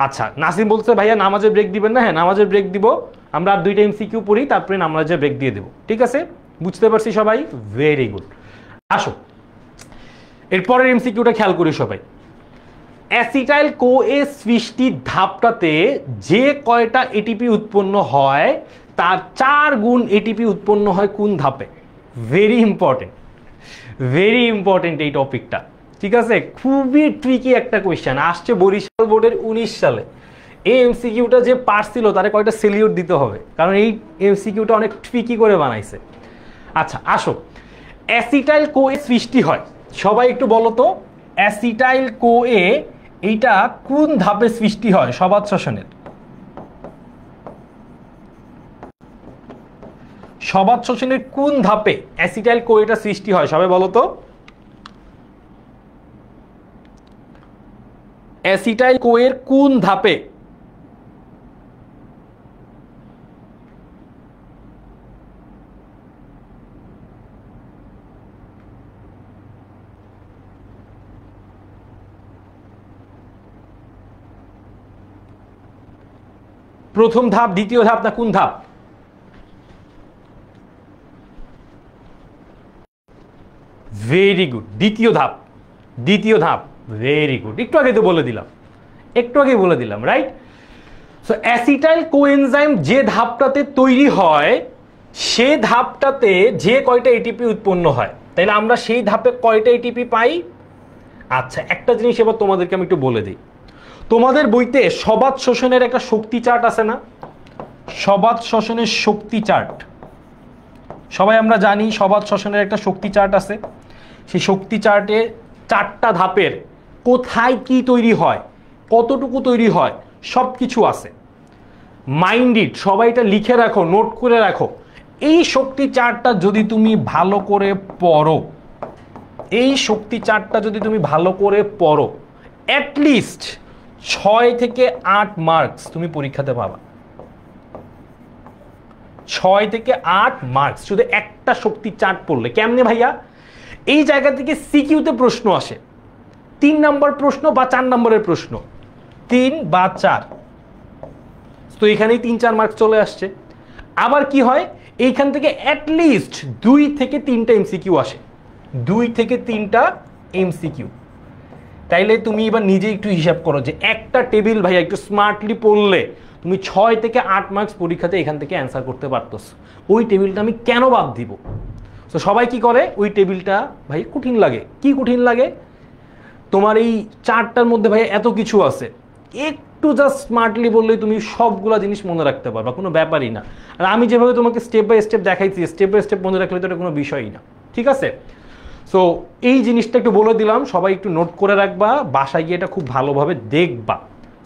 আচ্ছা, নাসিম বলছে ভাইয়া নামাজের ব্রেক দিবেন না? হ্যাঁ, নামাজের ব্রেক দিব, আমরা আর দুইটা এমসিকিউ পড়ি, তারপরে নামাজের ব্রেক দিয়ে দেবো, ঠিক আছে? বুঝতে পারছি সবাই? Very good. আসো এরপরের এমসিকিউটা খেয়াল করি সবাই। অ্যাসিটাইল কোএ সৃষ্টির ধাপটাতে যে কয়টা এটিপি উৎপন্ন হয় তার 4 গুণ এটিপি উৎপন্ন হয় কোন ধাপে? ভেরি ইম্পর্টেন্ট, ভেরি ইম্পর্টেন্ট এই টপিকটা, ঠিক আছে? খুবই ট্রিকি একটা কোয়েশ্চেন, আসছে বরিশাল বোর্ডের 19 সালে। এই এমসিকিউটা যে পারছিল তারে কয়টা সেলিউট দিতে হবে, কারণ এই এমসিকিউটা অনেক ট্রিকি করে বানাইছে। আচ্ছা আসো, অ্যাসিটাইল কোএ সৃষ্টি হয়, সবাই একটু বলো তো অ্যাসিটাইল কোএ এইটা কোন ধাপে সৃষ্টি হয় সবাত শ্বসনের? সবাত শ্বসনের কোন ধাপে অ্যাসিটাইল কোএটা সৃষ্টি হয় সবাই বলো তো? অ্যাসিটাইল কোএর কোন ধাপে? প্রথম ধাপ, দ্বিতীয় ধাপ না কোন ধাপ? ভেরি গুড, দ্বিতীয় ধাপ, দ্বিতীয় ধাপ, ভেরি গুড। একটু আগে তো বলে দিলাম, একটু আগে বলে দিলাম, রাইট? সো অ্যাসিটাইল কোএনজাইম যে ধাপটাতে তৈরি হয় সে ধাপটাতে যে কয়টা এটিপি উৎপন্ন হয় তাইলে আমরা সেই ধাপে কয়টা এটিপি পাই? আচ্ছা, একটা জিনিস এবার তোমাদেরকে আমি একটু বলে দিই। তোমাদের বইতে সবাত শোষণের একটা শক্তি চার্ট আছে না? সবাত শোষণের শক্তি চার্ট সবাই আমরা জানি, সবাত শোষণের একটা শক্তি চার্ট আছে। সেই শক্তি চার্টে 4টা ধাপের কোথায় কি তৈরি হয়, কতটুকু তৈরি হয়, সব কিছু আছে। মাইন্ড ইট, সবাই এটা লিখে রাখো, নোট করে রাখো। এই শক্তি চার্টটা যদি তুমি ভালো করে পড়ো, এই শক্তি চার্টটা যদি তুমি ভালো করে পড়ো, অ্যাটলিস্ট 6 থেকে 8 মার্কস তুমি পরীক্ষাতে পাবা। 6 থেকে 8 মার্কস শুধু একটা শক্তি চার্ট পড়লে। কেমনে ভাইয়া? এই জায়গা থেকে সিকিউতে প্রশ্ন আসে, 3 নম্বর প্রশ্ন বা 4 নম্বরের প্রশ্ন, 3 বা 4, তো এখানেই 3-4 মার্কস চলে আসছে। আবার কি হয়, এইখান থেকে অ্যাটলিস্ট 2 থেকে 3টা এমসিকিউ আসে, 2 থেকে 3টা এমসিকিউ। তাইলে তুমি এবার নিজে একটু হিসাব করো যে একটা টেবিল ভাইয়া একটু স্মার্টলি পড়লে তুমি 6 থেকে 8 মার্কস পরীক্ষাতে এখান থেকে অ্যান্সার করতে পারতোস। ওই টেবিলটা আমি কেন বাদ দিব? তো সবাই কি করে, ওই টেবিলটা ভাই কঠিন লাগে। কি কঠিন লাগে? তোমার এই চারটার মধ্যে ভাই এত কিছু আছে, একটু জাস্ট স্মার্টলি বললেই তুমি সবগুলা জিনিস মনে রাখতে পারবা, কোনো ব্যাপারই না। আর আমি যেভাবে তোমাকে স্টেপ বাই স্টেপ দেখাইছি, স্টেপ বাই স্টেপ মনে রাখলে তো এটা কোনো বিষয়ই না, ঠিক আছে? সো এই জিনিসটা একটু বলে দিলাম, সবাই একটু নোট করে রাখবা, বাসায় গিয়ে এটা খুব ভালোভাবে দেখবা।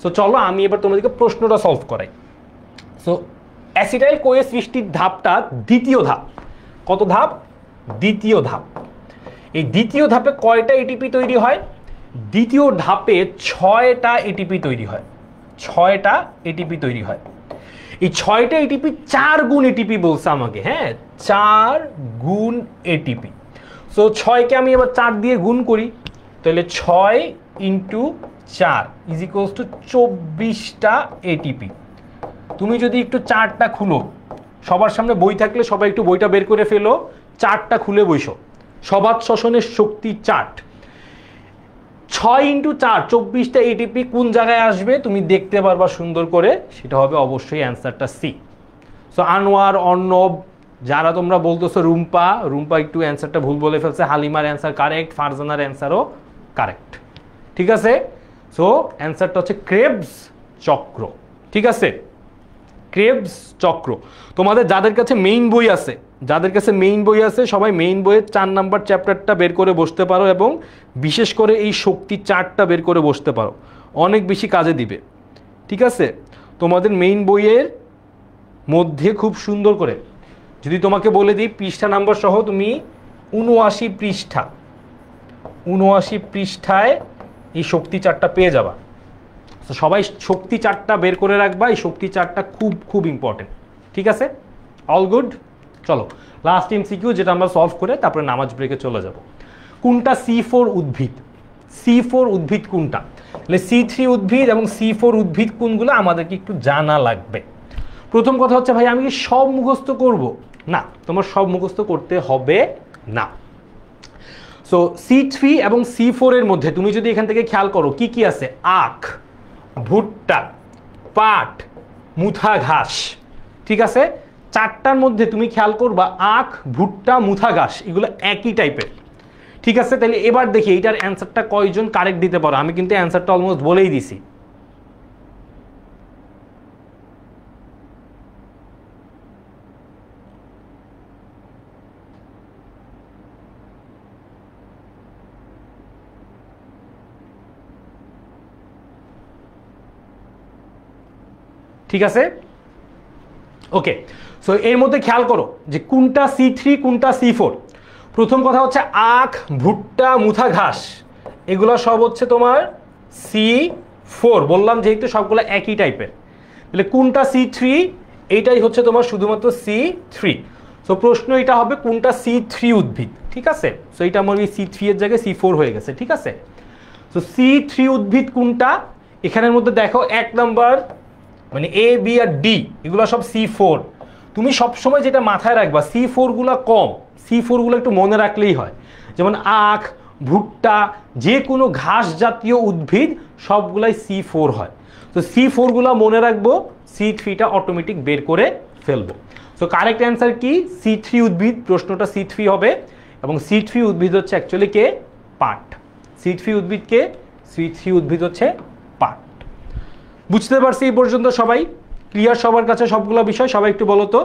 সো চলো আমি এবার তোমাদেরকে প্রশ্নটা সলভ করাই। সো অ্যাসিটাইল কোয়ে সৃষ্টির ধাপটা দ্বিতীয় ধাপ। কত ধাপ? দ্বিতীয় ধাপ। এই দ্বিতীয় ধাপে কয়টা এটিপি তৈরি হয়? দ্বিতীয় ধাপে 6টা এটিপি তৈরি হয়। 6টা এটিপি তৈরি হয়। এই 6টা এটিপি 4 গুণ এটিপি বলছে আমাকে, হ্যাঁ 4 গুণ এটিপি। সো 6কে আমি এবার 4 দিয়ে গুণ করি, তাহলে 6 ইন্টু 4 ইজ ইকুয়ালস টু 24টা এটিপি। তুমি যদি একটু চার্টটা খুলো, সবার সামনে বই থাকলে সবাই একটু বইটা বের করে ফেলো, চার্টটা খুলে বইসো, সবাত শোষণের শক্তি চার্ট। 6 ইন্টু 4 24টা এটিপি কোন জায়গায় আসবে তুমি দেখতে পারবা সুন্দর করে, সেটা হবে অবশ্যই অ্যান্সারটা সি। সো আনোয়ার, অর্ণব, যারা তোমরা বলতেছো, রুম্পা একটু অ্যান্সারটা ভুল বলে ফেলছে, হালিমার অ্যান্সার কারেক্ট, ফারজানার অ্যান্সারও কারেক্ট, ঠিক আছে? সো অ্যান্সারটা হচ্ছে ক্রেবস চক্র, ঠিক আছে? ক্রেবস চক্র। তোমাদের যাদের কাছে মেইন বই আছে, সবাই মেইন বইয়ের 4 নাম্বার চ্যাপ্টারটা বের করে বসতে পারো এবং বিশেষ করে এই শক্তি চার্টটা বের করে বসতে পারো, অনেক বেশি কাজে দিবে, ঠিক আছে? তোমাদের মেইন বইয়ের মধ্যে খুব সুন্দর করে যদি তোমাকে বলে দিই পৃষ্ঠা নাম্বার সহ, তুমি 79 পৃষ্ঠায় এই শক্তি চার্টটা পেয়ে যাবা। তো সবাই শক্তি চার্টটা বের করে রাখবা, এই শক্তি চার্টটা খুব খুব ইম্পর্টেন্ট, ঠিক আছে? All good. চলো লাস্ট এমসিকিউ, যেটা আমরা সলভ করে তারপরে নামাজ ব্রেকে চলে যাব। কোনটা C4 উদ্ভিদ? C4 উদ্ভিদ কোনটা? তাহলে C3 উদ্ভিদ এবং C4 উদ্ভিদ কোনগুলো আমাদেরকে একটু জানা লাগবে। প্রথম কথা হচ্ছে ভাই আমি কি সব মুখস্থ করব? না, তোমার সব মুখস্থ করতে হবে না। সো C3 এবং C4 এর মধ্যে তুমি যদি এখান থেকে খেয়াল করো কি কি আছে, আখ, ভুট্টা, পাট, মুথা ঘাস, ঠিক আছে? 4টার মধ্যে তুমি খেয়াল করবা আখ, ভুট্টা, মুথা ঘাস এগুলো একই টাইপের, ঠিক আছে? তাহলে এবার দেখি এটার অ্যান্সারটা কয়জন কারেক্ট দিতে পারো। আমি কিন্তু অ্যান্সারটা অলমোস্ট বলেই দিছি। ঠিক আছে, ওকে। সো এর মধ্যে খেয়াল করো যে কোনটা C3 কোনটা C4। প্রথম কথা হচ্ছে আখ, ভুট্টা, মুথা ঘাস এগুলো সব হচ্ছে তোমার C4, বললাম যেহেতু সবগুলো একই টাইপের। তাহলে কোনটা C3? এইটাই হচ্ছে তোমার শুধুমাত্র C3। সো প্রশ্ন এটা হবে কোনটা C3 উদ্ভিদ, ঠিক আছে? সো এটা আমার এই C3 এর জায়গায় C4 হয়ে গেছে, ঠিক আছে? সো C3 উদ্ভিদ কোনটা? এখানের মধ্যে দেখো 1 নাম্বার মানে A, B আর D এগুলো সব C4। তুমি সবসময় যেটা মাথায় রাখবা C4 গুলা কম, C4 গুলো একটু মনে রাখলেই হয়। যেমন আখ, ভুট্টা, যে কোনো ঘাস জাতীয় উদ্ভিদ সবগুলাই C4 হয়। তো C4 গুলা মনে রাখবো, C3টা অটোমেটিক বের করে ফেলবো। সো কারেক্ট অ্যান্সার কি? C3 উদ্ভিদ, প্রশ্নটা C3 হবে। এবং সিড ফ্রি উদ্ভিদ হচ্ছে অ্যাকচুয়ালি কে? পাট। সিড ফ্রি উদ্ভিদ কে? সিড ফ্রি উদ্ভিদ হচ্ছে পাট। বুঝতে পারছি এই পর্যন্ত সবাই? ক্লিয়ার সবার কাছে সবগুলো বিষয়? সবাই একটু বলো তো,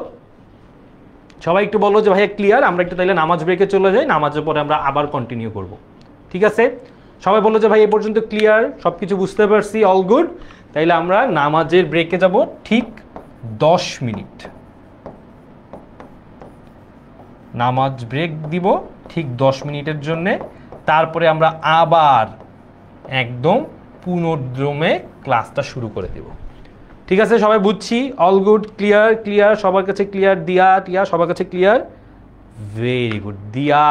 সবাই একটু বলো যে ভাইয়া ক্লিয়ার। আমরা একটু তাইলে নামাজ ব্রেকে চলে যাই, নামাজের পরে আমরা আবার কন্টিনিউ করব। ঠিক আছে, সবাই বলো যে ভাই এই পর্যন্ত ক্লিয়ার, সব কিছু বুঝতে পারছি, অল গুড। তাইলে আমরা নামাজের ব্রেকে যাব ঠিক 10 মিনিট। নামাজ ব্রেক দিব ঠিক 10 মিনিটের জন্যে। তারপরে আমরা আবার একদম পুনর্দ্রমে ক্লাসটা শুরু করে দেব। ঠিক আছে, সবাই বুঝছি, অল গুড, ক্লিয়ার ক্লিয়ার সবার কাছে ক্লিয়ার? দিয়া টিয়া সবার কাছে ক্লিয়ার? Very good. দিয়া,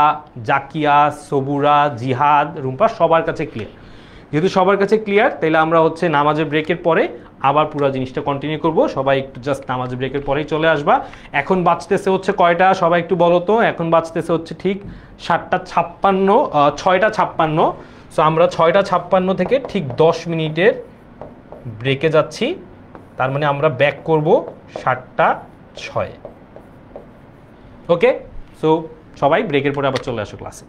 জাকিয়া, সবুরা, জিহাদ, রুম্পা সবার কাছে ক্লিয়ার। যেহেতু সবার কাছে ক্লিয়ার, তাইলে আমরা হচ্ছে নামাজের ব্রেকের পরে আবার পুরো জিনিসটা কন্টিনিউ করব। সবাই একটু জাস্ট নামাজের ব্রেকের পরেই চলে আসবা। এখন বাজতেছে হচ্ছে কয়টা সবাই একটু বলো তো? এখন বাজতেছে হচ্ছে ঠিক 7:56, 6:56। সো আমরা 6:56 থেকে ঠিক 10 মিনিটের ব্রেকে যাচ্ছি। তার মানে আমরা ব্যাক করব 7:06। ওকে, সো সবাই ব্রেকের পরে আবার চলে আসো ক্লাসে।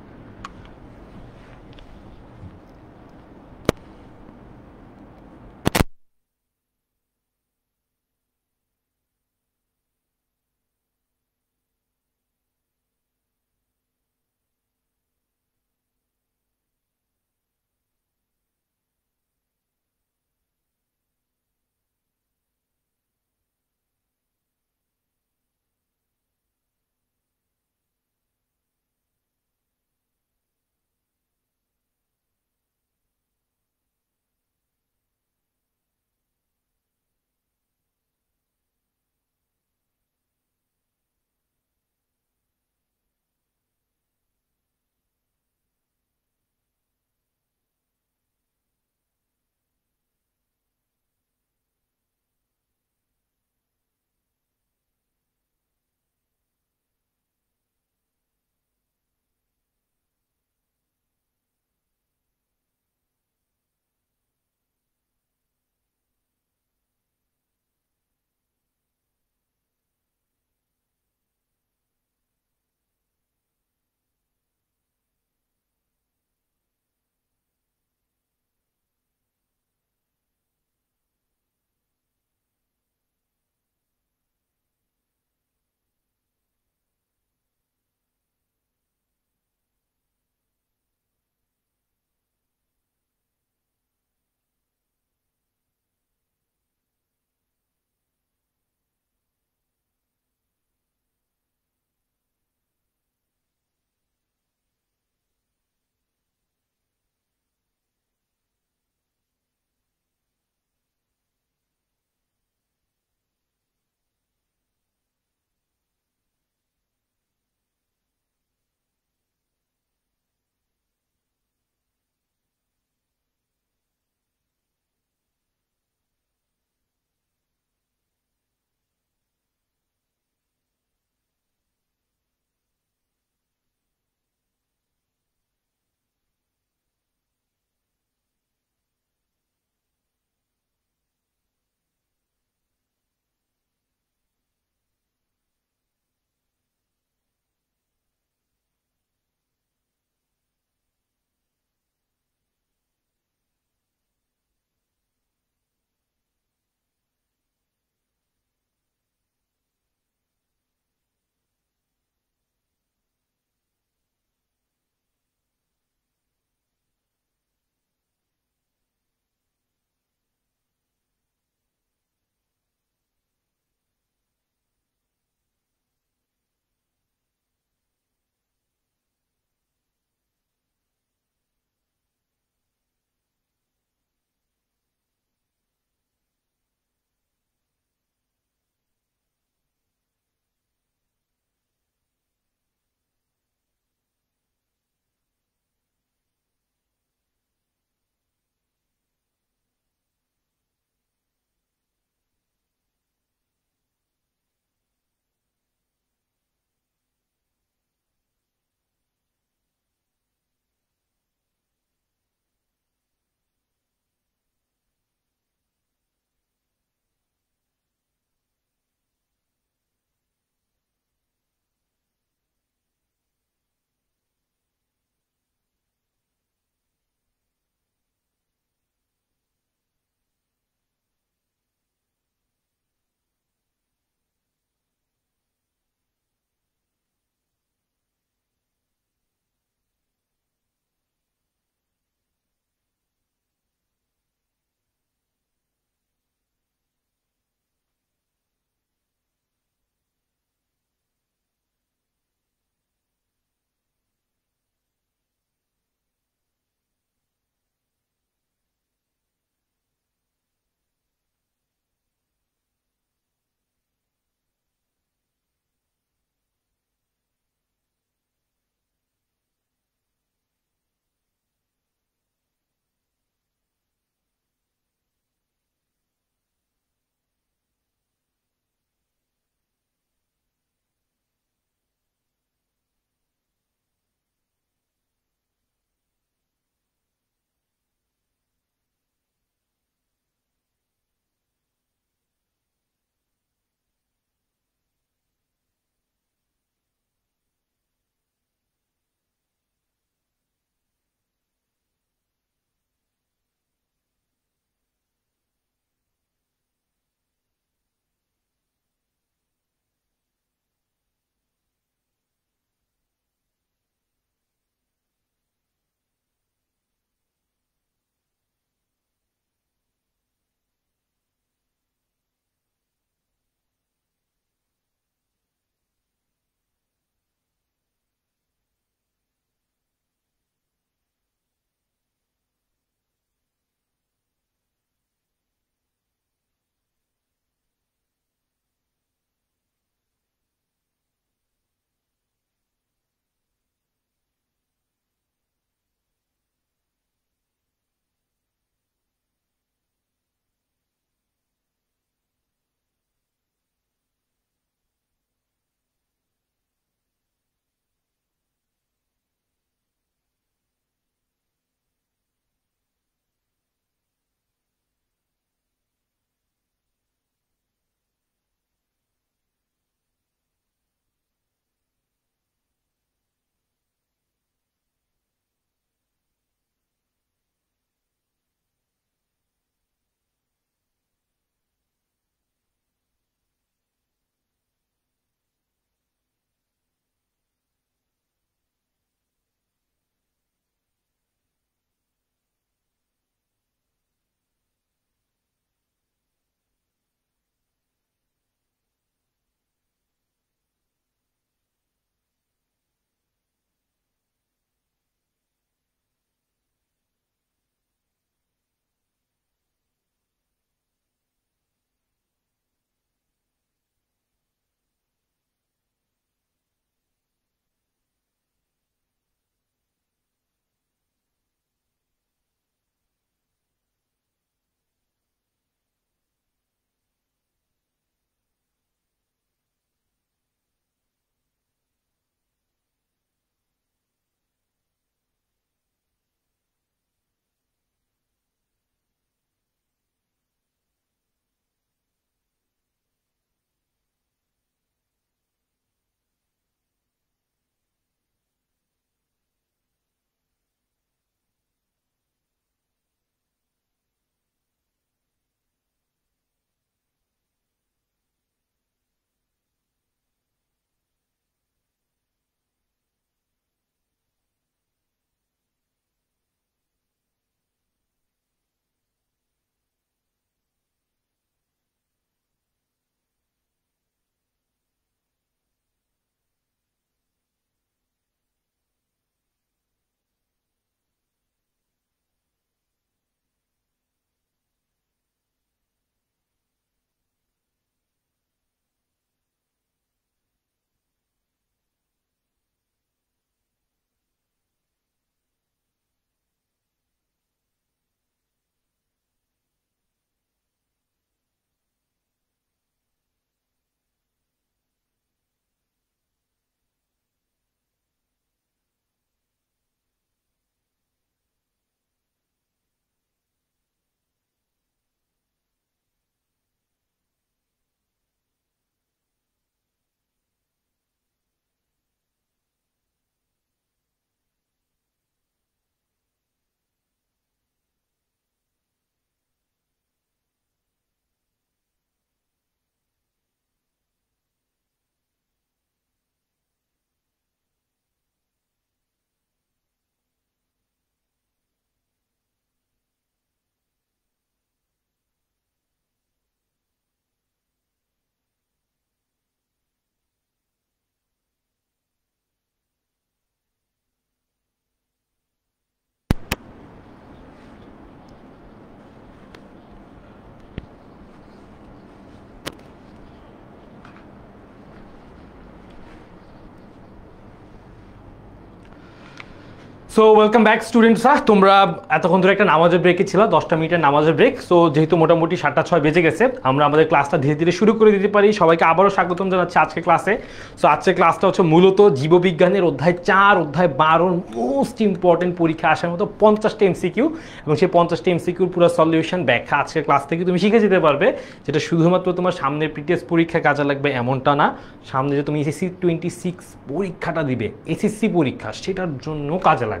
সো ওয়েলকাম ব্যাক স্টুডেন্টসরা, তোমরা এতক্ষণ ধরে একটা নামাজের ব্রেকে ছিল, 10টা মিনিটের নামাজের ব্রেক। সো যেহেতু মোটামুটি 7:06 বেজে গেছে, আমরা আমাদের ক্লাসটা ধীরে ধীরে শুরু করে দিতে পারি। সবাইকে আবারও স্বাগতম জানাচ্ছি আজকে ক্লাসে। সো আজকের ক্লাসটা হচ্ছে মূলত জীববিজ্ঞানের অধ্যায় 4, অধ্যায় 12 মোস্ট ইম্পর্টেন্ট পরীক্ষা আসার মতো 50টা এমসিকিউ, এবং সেই 50টা এমসিকিউর পুরো সলিউশন ব্যাখ্যা আজকের ক্লাস থেকে তুমি শিখে যেতে পারবে। যেটা শুধুমাত্র তোমার সামনের প্রিটেস্ট পরীক্ষায় কাজে লাগবে এমনটা না, সামনে যে তুমি এসএসসি 26 পরীক্ষাটা দিবে, এসএসসি পরীক্ষা, সেটার জন্য কাজে লাগবে।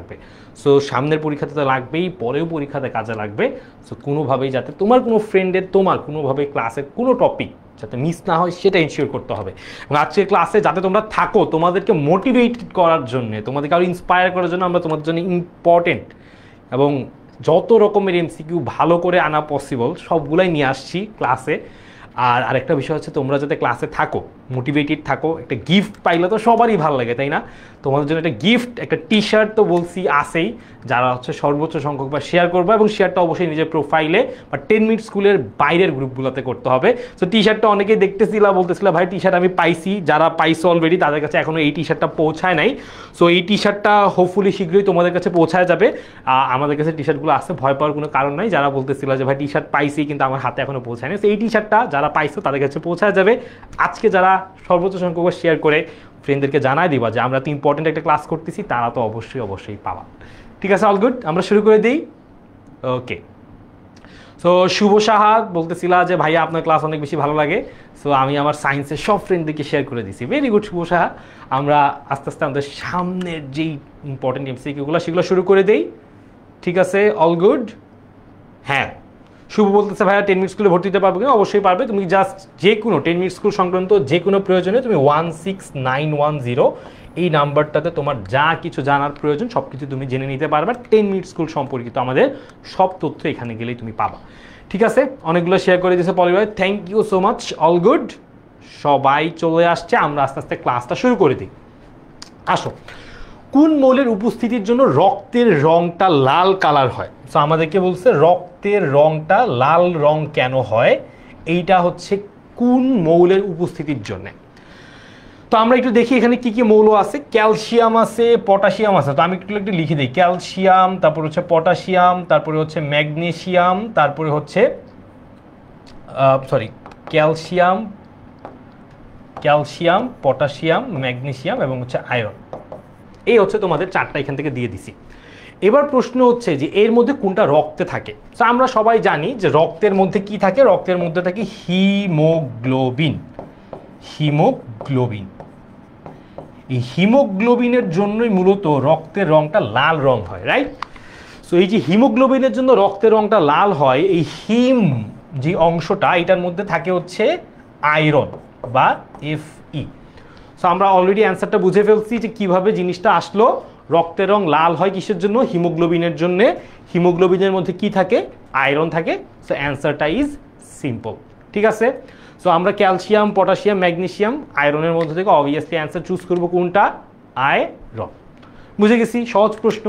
সো সামনের পরীক্ষাতে তো লাগবেই, পরেও পরীক্ষাতে কাজে লাগবে। সো কোনোভাবেই যাতে তোমার কোনো ফ্রেন্ডের তোমার কোনোভাবে ক্লাসের কোনো টপিক যাতে মিস না হয় সেটা ইনশিওর করতে হবে। এবং আজকের ক্লাসে যাতে তোমরা থাকো, তোমাদেরকে মোটিভেটেড করার জন্য, তোমাদেরকে আরও ইন্সপায়ার করার জন্য আমরা তোমাদের জন্য ইম্পর্টেন্ট এবং যত রকমের এমসিকিউ ভালো করে আনা পসিবল সবগুলাই নিয়ে আসছি ক্লাসে। আর আরেকটা বিষয় হচ্ছে, তোমরা যাতে ক্লাসে থাকো, মোটিভেটেড থাকো, একটা গিফট পাইলে তো সবারই ভালো লাগে, তাই না? তোমাদের জন্য একটা গিফট, একটা টি শার্ট তো বলছি আসেই, যারা হচ্ছে সর্বোচ্চ সংখ্যক বা শেয়ার করবে, এবং শেয়ারটা অবশ্যই নিজের প্রোফাইলে বা 10 মিনিট স্কুলের বাইরের গ্রুপগুলোতে করতে হবে। সো টি শার্টটা অনেকেই বলতেছিল ভাই টি শার্ট আমি পাইছি, যারা পাইছো অলরেডি তাদের কাছে এখনও এই টি শার্টটা পৌঁছায় নাই। সো এই টি শার্টটা হোপফুলি শীঘ্রই তোমাদের কাছে পৌঁছায় যাবে। আমাদের কাছে টি শার্টগুলো আসছে, ভয় পাওয়ার কোনো কারণ নাই। যারা বলতেছিল যে ভাই টি শার্ট পাইছি কিন্তু আমার হাতে এখনও পৌঁছায় না, তো এই টি শার্টটা যারা পাইছো তাদের কাছে পৌঁছায় যাবে। আজকে যারা সর্বোচ্চ সংখ্যক শেয়ার করে ফ্রেন্ডদেরকে জানাই দিবা যে আমরা তো ইম্পর্টেন্ট একটা ক্লাস করতেছি, তারা তো অবশ্যই পাবা। ঠিক আছে, অল গুড, আমরা শুরু করে দিই। ওকে, সো শুভ সাহা বলতেছিল যে ভাইয়া আপনার ক্লাস অনেক বেশি ভালো লাগে। সো আমি আমার সায়েন্সের সব ফ্রেন্ডদেরকে শেয়ার করে দিছি। ভেরি গুড শুভ সাহা। আমরা আস্তে আস্তে আমাদের সামনের যেই ইম্পর্টেন্ট এমসিকিউগুলো সেগুলো শুরু করে দেই। ঠিক আছে, অল গুড। হ্যাঁ, শুভ বলতেছে ভাইয়া 10 মিনিট স্কুলে ভর্তি হতে পারবে কিনা? অবশ্যই পারবে। তুমি জাস্ট যে কোনো 10 মিনিট স্কুল সংক্রান্ত যে কোনো প্রয়োজনে তুমি 16910 এই নাম্বারটাতে তোমার যা কিছু জানার প্রয়োজন সব কিছু তুমি জেনে নিতে পারবে। 10 মিনিট স্কুল সম্পর্কিত আমাদের সব তথ্য এখানে গেলেই তুমি পাবা। ঠিক আছে, অনেকগুলো শেয়ার করে দিয়েছে পলি ভাই, thank you so much. All good, সবাই চলে আসছে, আমরা আস্তে আস্তে ক্লাসটা শুরু করে দিই। আসো, কোন মৌলের উপস্থিতির জন্য রক্তের রংটা লাল কালার হয়? সো আমাদেরকে বলছে রক্তের রংটা লাল রং কেন হয়, এইটা হচ্ছে কোন মৌলের উপস্থিতির জন্য। তো আমরা একটু দেখি এখানে কি কি মৌল আছে। ক্যালসিয়াম আছে, পটাশিয়াম আছে। তো আমি একটু লিখে দিই, ক্যালসিয়াম, তারপর হচ্ছে পটাশিয়াম, তারপরে হচ্ছে ম্যাগনেসিয়াম, তারপরে হচ্ছে ক্যালসিয়াম, পটাশিয়াম, ম্যাগনেসিয়াম এবং হচ্ছে আয়রন। এই হচ্ছে তোমাদের 4টা এখান থেকে দিয়ে দিছি। এবার প্রশ্ন হচ্ছে যে এর মধ্যে কোনটা রক্তে থাকে। তো আমরা সবাই জানি যে রক্তের মধ্যে কি থাকে, রক্তের মধ্যে থাকে হিমোগ্লোবিন। এই হিমোগ্লোবিনের জন্যই মূলত রক্তের রংটা লাল রং হয়, রাইট? সো এই যে হিমোগ্লোবিনের জন্য রক্তের রংটা লাল হয়, এই হিম যে অংশটা, এটার মধ্যে থাকে হচ্ছে আয়রন বা Fe। সো আমরা অলরেডি অ্যান্সারটা বুঝে ফেলছি যে কিভাবে জিনিসটা আসলো। রক্তের রং লাল হয় কিসের জন্য? হিমোগ্লোবিনের জন্য। হিমোগ্লোবিনের মধ্যে কি থাকে? আয়রন থাকে। সো অ্যান্সারটা ইজ সিম্পল। ঠিক আছে, সো আমরা ক্যালসিয়াম, পটাশিয়াম, ম্যাগনেসিয়াম, আয়রনের মধ্যে থেকে অবভিয়াসলি অ্যান্সার চুজ করবো কোনটা? আয়রন। বুঝে গেছি, সহজ প্রশ্ন।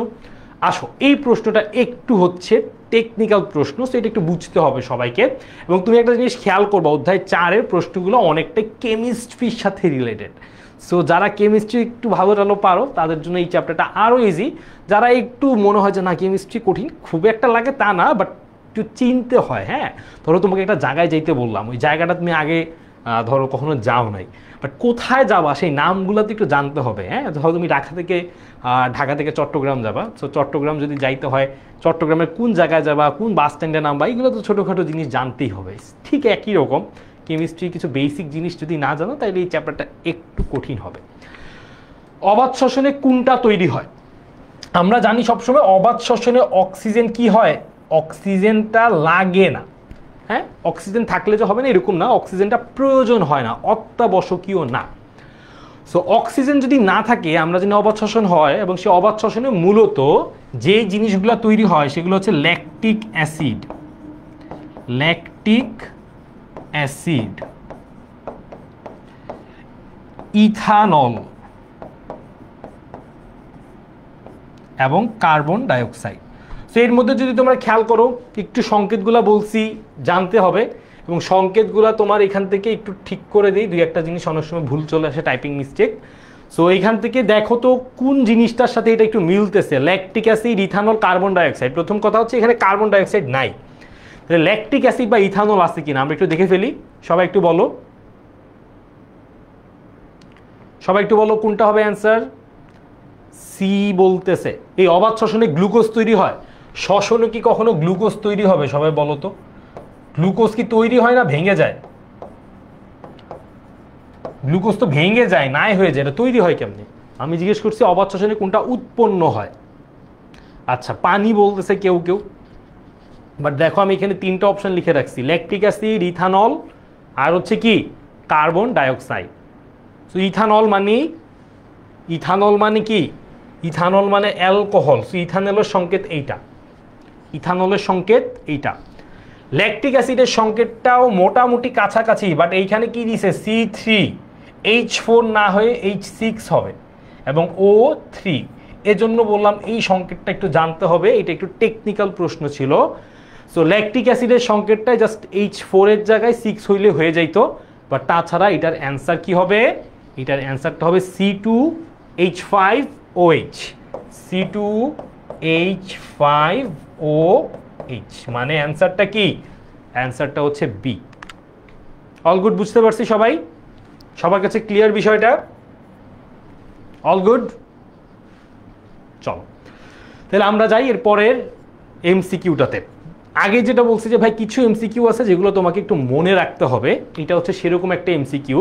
আসো, এই প্রশ্নটা একটু হচ্ছে টেকনিক্যাল প্রশ্ন, সো এটা একটু বুঝতে হবে সবাইকে। এবং তুমি একটা জিনিস খেয়াল করবা, অধ্যায় 4-এর প্রশ্নগুলো অনেকটাই কেমিস্ট্রির সাথে রিলেটেড। সো যারা কেমিস্ট্রি একটু ভালো পারো তাদের জন্য এই চ্যাপ্টারটা আরও ইজি। যারা একটু মনে হয় যে না কেমিস্ট্রি কঠিন, খুব একটা লাগে তা না, বাট একটু চিনতে হয়। হ্যাঁ, ধরো তোমাকে একটা জায়গায় যাইতে বললাম, ওই জায়গাটা তুমি আগে ধরো কখনো যাও নাই, বাট কোথায় যাবা সেই নামগুলো তো একটু জানতে হবে। হ্যাঁ, ধরো তুমি ঢাকা থেকে চট্টগ্রাম যাবা। সো চট্টগ্রাম যদি যাইতে হয়, চট্টগ্রামের কোন জায়গায় যাবা, কোন বাস স্ট্যান্ডে নামবা, এগুলো তো ছোটোখাটো জিনিস জানতেই হবে। ঠিক একই রকম কেমিস্ট্রি কিছু বেসিক জিনিস যদি না জানো তাহলে এই চ্যাপ্টারটা একটু কঠিন হবে। অবাধ শ্বসনে কোনটা তৈরি হয়? আমরা জানি সবসময় অবাধ শ্বসনে অক্সিজেন কি হয়? অক্সিজেনটা লাগে না। হ্যাঁ, অক্সিজেন থাকলে যে হবে না এরকম না, অক্সিজেনটা প্রয়োজন হয় না, অত্যাবশ্যকীয় না। সো অক্সিজেন যদি না থাকে, আমরা জানি অবাধ শ্বসন হয়, এবং সেই অবাধ শ্বসনে মূলত যে জিনিসগুলো তৈরি হয় সেগুলো হচ্ছে ল্যাকটিক অ্যাসিড, ইথানল এবং কার্বন ডাইঅক্সাইড। সো এর মধ্যে যদি তোমরা খেয়াল করো, একটু সংকেতগুলো বলছি জানতে হবে, এবং সংকেতগুলো তোমার এখান থেকে একটু ঠিক করে দিই। 2-1টা জিনিস অনেক সময় ভুল চলে আসে, টাইপিং মিস্টেক। সো এইখান থেকে দেখো তো কোন জিনিসটার সাথে এটা একটু মিলতেছে, lactic acid, ethanol, carbon dioxide. প্রথম কথা হচ্ছে এখানে কার্বন ডাইঅক্সাইড নাই, তাহলে ল্যাকটিক অ্যাসিড বা ইথানল আছে কিনা আমরা একটু দেখে ফেলি। সবাই একটু বলো, সবাই একটু বলো কোনটা হবে অ্যান্সার। সি বলতেছে। এই অবাধ শ্বসনে গ্লুকোজ তৈরি হয়, শ্বসনে কি কখনো গ্লুকোজ তৈরি হবে? সবাই বলো তো, গ্লুকোজ কি তৈরি হয় না ভেঙে যায়? গ্লুকোজ তো ভেঙে যায়, নাই হয়ে যায়, এটা তৈরি হয় কেমনি? আমি জিজ্ঞেস করছি অবাধ শ্বসনে কোনটা উৎপন্ন হয়। আচ্ছা, পানি বলতেছে কেউ কেউ, বাট দেখো আমি এখানে তিনটা অপশন লিখে রাখছি, ল্যাকটিক অ্যাসিড, ইথানল আর হচ্ছে কি কার্বন ডাইঅক্সাইড। সো ইথানল মানে কি? ইথানল মানে অ্যালকোহল। সো ইথানলের সংকেত এইটা, ইথানলের সংকেত এইটা। ল্যাকটিক অ্যাসিডের সংকেতটাও মোটামুটি কাছাকাছি, বাট এইখানে কি দিছে C3H4 না হয়ে H6 হবে এবং O3, এজন্য বললাম এই সংকেতটা একটু জানতে হবে, এটা একটু টেকনিক্যাল প্রশ্ন ছিল। সো ল্যাকটিক অ্যাসিডের সংকেতটা জাস্ট H4 এর জায়গায় 6 হইলে হয়ে যাইতো, বাট তাছাড়া এটার অ্যান্সার কি হবে? এটার অ্যান্সারটা হবে C2H5OH, C2H5OH, মানে অ্যান্সারটা কি? অ্যান্সারটা হচ্ছে বি। অল গুড, বুঝতে পারছি সবাই? সবার কাছে ক্লিয়ার বিষয়টা? অল গুড, চলো তাহলে আমরা যাই এর পরের এমসিকিউটাতে। আগে যেটা বলছি যে ভাই কিছু এমসিকিউ আছে যেগুলো তোমাকে একটু মনে রাখতে হবে, এটা হচ্ছে সেরকম একটা এমসিকিউ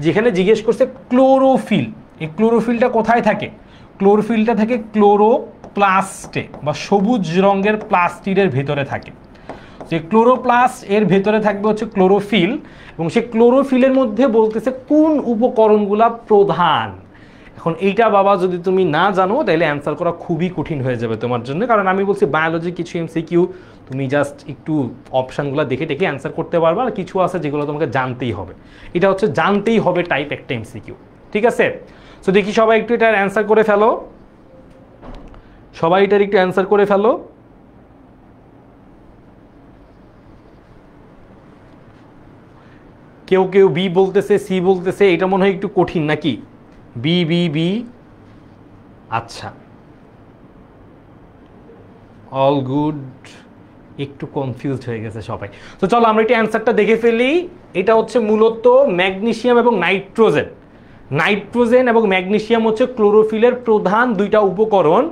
যেখানে জিজ্ঞেস করছে ক্লোরোফিল। এই ক্লোরোফিলটা কোথায় থাকে? ক্লোরোফিলটা থাকে ক্লোরোপ্লাস্টে বা সবুজ রঙের প্লাস্টিডের ভেতরে থাকে। যে ক্লোরোপ্লাস্ট এর ভেতরে থাকবে হচ্ছে ক্লোরোফিল, এবং সেই ক্লোরোফিলের মধ্যে বলতেছে কোন উপকরণগুলা প্রধান। এখন এইটা বাবা যদি তুমি না জানো তাহলে অ্যান্সার করা খুবই কঠিন হয়ে যাবে তোমার জন্য, কারণ আমি বলছি বায়োলজি কিছু এমসিকিউ তুমি জাস্ট একটু অপশানগুলো দেখে দেখে অ্যান্সার করতে পারবা, আর কিছু আছে যেগুলো তোমাকে জানতেই হবে। এটা হচ্ছে জানতেই হবে টাইপ একটা এমসিকিউ, ঠিক আছে? সো দেখি সবাই একটু এটার অ্যান্সার করে ফেলো, সবাই এটার একটু অ্যান্সার করে ফেলো। কেউ কেউ বি বলতেছে, সি বলতেছে, এটা মনে হয় একটু কঠিন নাকি? বি বি বি, আচ্ছা অল গুড, একটু কনফিউজড হয়ে গেছে সবাই। তো চলো আমরা এটা অ্যান্সারটা দেখে ফেলি। এটা হচ্ছে মূলত ম্যাগনেসিয়াম এবং নাইট্রোজেন। নাইট্রোজেন এবং ম্যাগনেসিয়াম হচ্ছে ক্লোরোফিলের প্রধান দুইটা উপকরণ।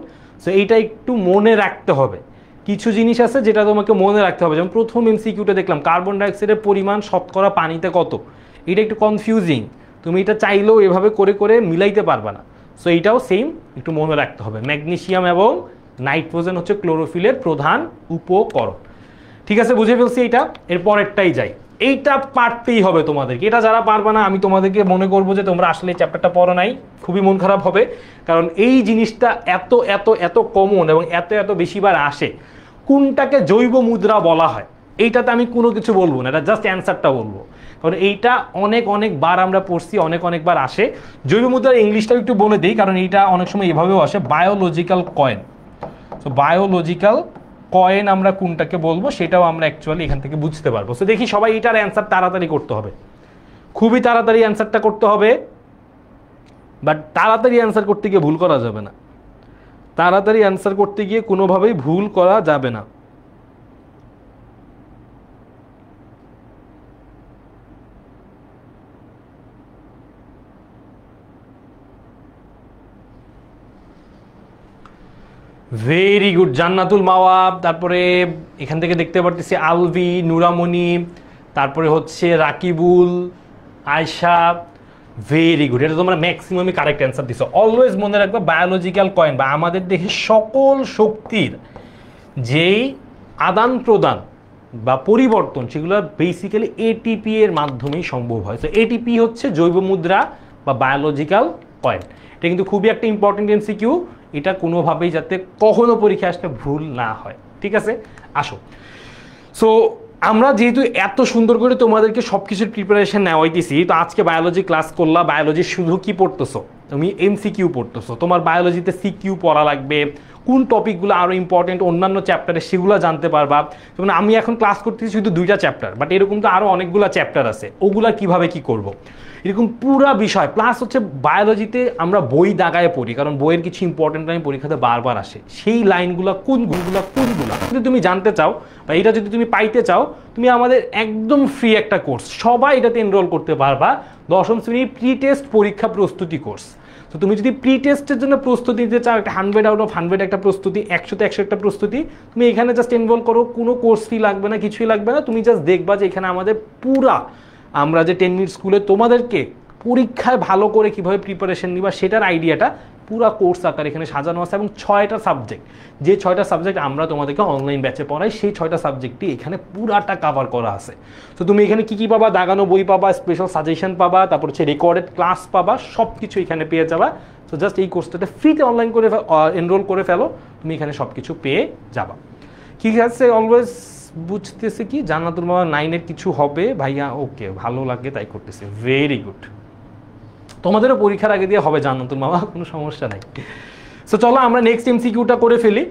সো এইটা একটু মনে রাখতে হবে। কিছু জিনিস আছে যেটা তোমাকে মনে রাখতে হবে, যেমন প্রথম এমসিকিউটা দেখলাম কার্বন ডাইঅক্সাইডের পরিমাণ শতকরা পানিতে কত, এটা একটু কনফিউজিং, তুমি এটা চাইলেও এভাবে করে করে মিলাইতে পারবা না। সো এইটাও সেম একটু মনে রাখতে হবে, ম্যাগনেসিয়াম এবং নাইট্রোজেন হচ্ছে ক্লোরোফিলের প্রধান উপকরণ। ঠিক আছে, বুঝে ফেলছি এইটা। এর পরেরটাই যাই, এইটা পারতেই হবে তোমাদেরকে। এটা যারা পারবা না আমি তোমাদেরকে মনে করবো যে তোমরা আসলে চ্যাপ্টারটা পড়ো নাই, খুবই মন খারাপ হবে, কারণ এই জিনিসটা এত এত এত কমন এবং এত এত বেশিবার আসে। কোনটাকে জৈব মুদ্রা বলা হয় এইটাতে আমি কোনো কিছু বলবো না, এটা জাস্ট অ্যান্সারটা বলবো, কারণ এইটা অনেক অনেকবার আমরা পড়ছি, অনেক অনেকবার আসে। জৈব মুদ্রার ইংলিশটা একটু বলে দিই, কারণ এইটা অনেক সময় এভাবেও আসে, biological coin. So biological coin আমরা কোনটাকে বলবো সেটাও আমরা অ্যাকচুয়ালি এখান থেকে বুঝতে পারবো। সো দেখি সবাই এটার অ্যান্সার তাড়াতাড়ি করতে হবে, খুবই তাড়াতাড়ি অ্যান্সারটা করতে হবে, বাট তাড়াতাড়ি অ্যান্সার করতে গিয়ে ভুল করা যাবে না, তাড়াতাড়ি অ্যান্সার করতে গিয়ে কোনোভাবেই ভুল করা যাবে না। ভেরি গুড, জান্নাতুল মাওয়াব, তারপরে এখান থেকে দেখতে পারতেছি আলভি, নুরামণি, তারপরে হচ্ছে রাকিবুল, আয়শা, ভেরি গুড, এটা তোমরা ম্যাক্সিমামই কারেক্ট অ্যান্সার দিছো। অলওয়েজ মনে রাখবে বায়োলজিক্যাল কয়েন বা আমাদের দেহের সকল শক্তির যেই আদান প্রদান বা পরিবর্তন সেগুলো বেসিক্যালি এটিপি এর মাধ্যমেই সম্ভব হয়। তো এটিপি হচ্ছে জৈব মুদ্রা বা বায়োলজিক্যাল কয়েন। এটা কিন্তু খুবই একটা ইম্পর্টেন্ট এমসিকিউ, এটা কোনোভাবেই যাতে কখনো পরীক্ষা আসলে ভুল না হয়, ঠিক আছে? আসো, সো আমরা যেহেতু এত সুন্দর করে তোমাদেরকে সব কিছুর প্রিপারেশন নেওয়াইতেছি, তো আজকে বায়োলজি ক্লাস করলা, বায়োলজি শুধু কি পড়তেছো? তুমি এমসিকিউ পড়তেছো, তোমার বায়োলজিতে সিকিউ পড়া লাগবে, কোন টপিকগুলো আরও ইম্পর্টেন্ট অন্যান্য চ্যাপ্টারে সেগুলো জানতে পারবা। যেমন আমি এখন ক্লাস করতেছি শুধু 2টা চ্যাপ্টার, বাট এরকম তো আরও অনেকগুলো চ্যাপ্টার আছে, ওগুলা কিভাবে কি করব। এরকম পুরা বিষয় প্লাস হচ্ছে বায়োলজিতে আমরা বই দাগায় পড়ি, কারণ বইয়ের কিছু ইম্পর্টেন্ট লাইন পরীক্ষাতে বারবার আসে, সেই লাইনগুলো কোনগুলো যদি তুমি জানতে চাও বা এটা যদি তুমি পাইতে চাও, তুমি আমাদের একদম ফ্রি একটা কোর্স, সবাই এটাতে এনরোল করতে পারবা, দশম শ্রেণীর প্রি টেস্ট পরীক্ষা প্রস্তুতি কোর্স। তো তুমি যদি প্রি টেস্টের জন্য প্রস্তুতি নিতে চাও, একটা 100 out of 100 একটা প্রস্তুতি, 100-তে 100 একটা প্রস্তুতি, তুমি এখানে জাস্ট এনরোল করো, কোনো কোর্স ফি লাগবে না, কিছুই লাগবে না, তুমি জাস্ট দেখবা যে এখানে আমাদের পুরা আমরা যে 10 মিনিট স্কুলে তোমাদেরকে পরীক্ষায় ভালো করে কীভাবে প্রিপারেশন নিবা সেটার আইডিয়াটা পুরা কোর্স আকার এখানে সাজানো আছে, এবং 6টা সাবজেক্ট, যে 6টা সাবজেক্ট আমরা তোমাদেরকে অনলাইন ব্যাচে পড়াই, সেই 6টা সাবজেক্টই এখানে পুরাটা কভার করা আছে। তো তুমি এখানে কী কী পাবা, দাগানো বই পাবা, স্পেশাল সাজেশন পাবা, তারপর হচ্ছে রেকর্ডেড ক্লাস পাবা, সব কিছু এখানে পেয়ে যাবা। তো জাস্ট এই কোর্সটাতে ফ্রিতে অনলাইন করে এনরোল করে ফেলো, তুমি এখানে সব কিছু পেয়ে যাবা। ঠিক আছে, অলওয়েজ বুঝতেছে কি জান্নাতুল মামা 9-এর কিছু হবে ভাইয়া, ওকে ভালো লাগে তাই করতেছে, ভেরি গুড। তোমাদেরও পরীক্ষার আগে দিয়ে হবে জান্নাতুল মামা, কোনো সমস্যা নাই। সো চলো আমরা নেক্সট এমসিকিউটা করে ফেলি।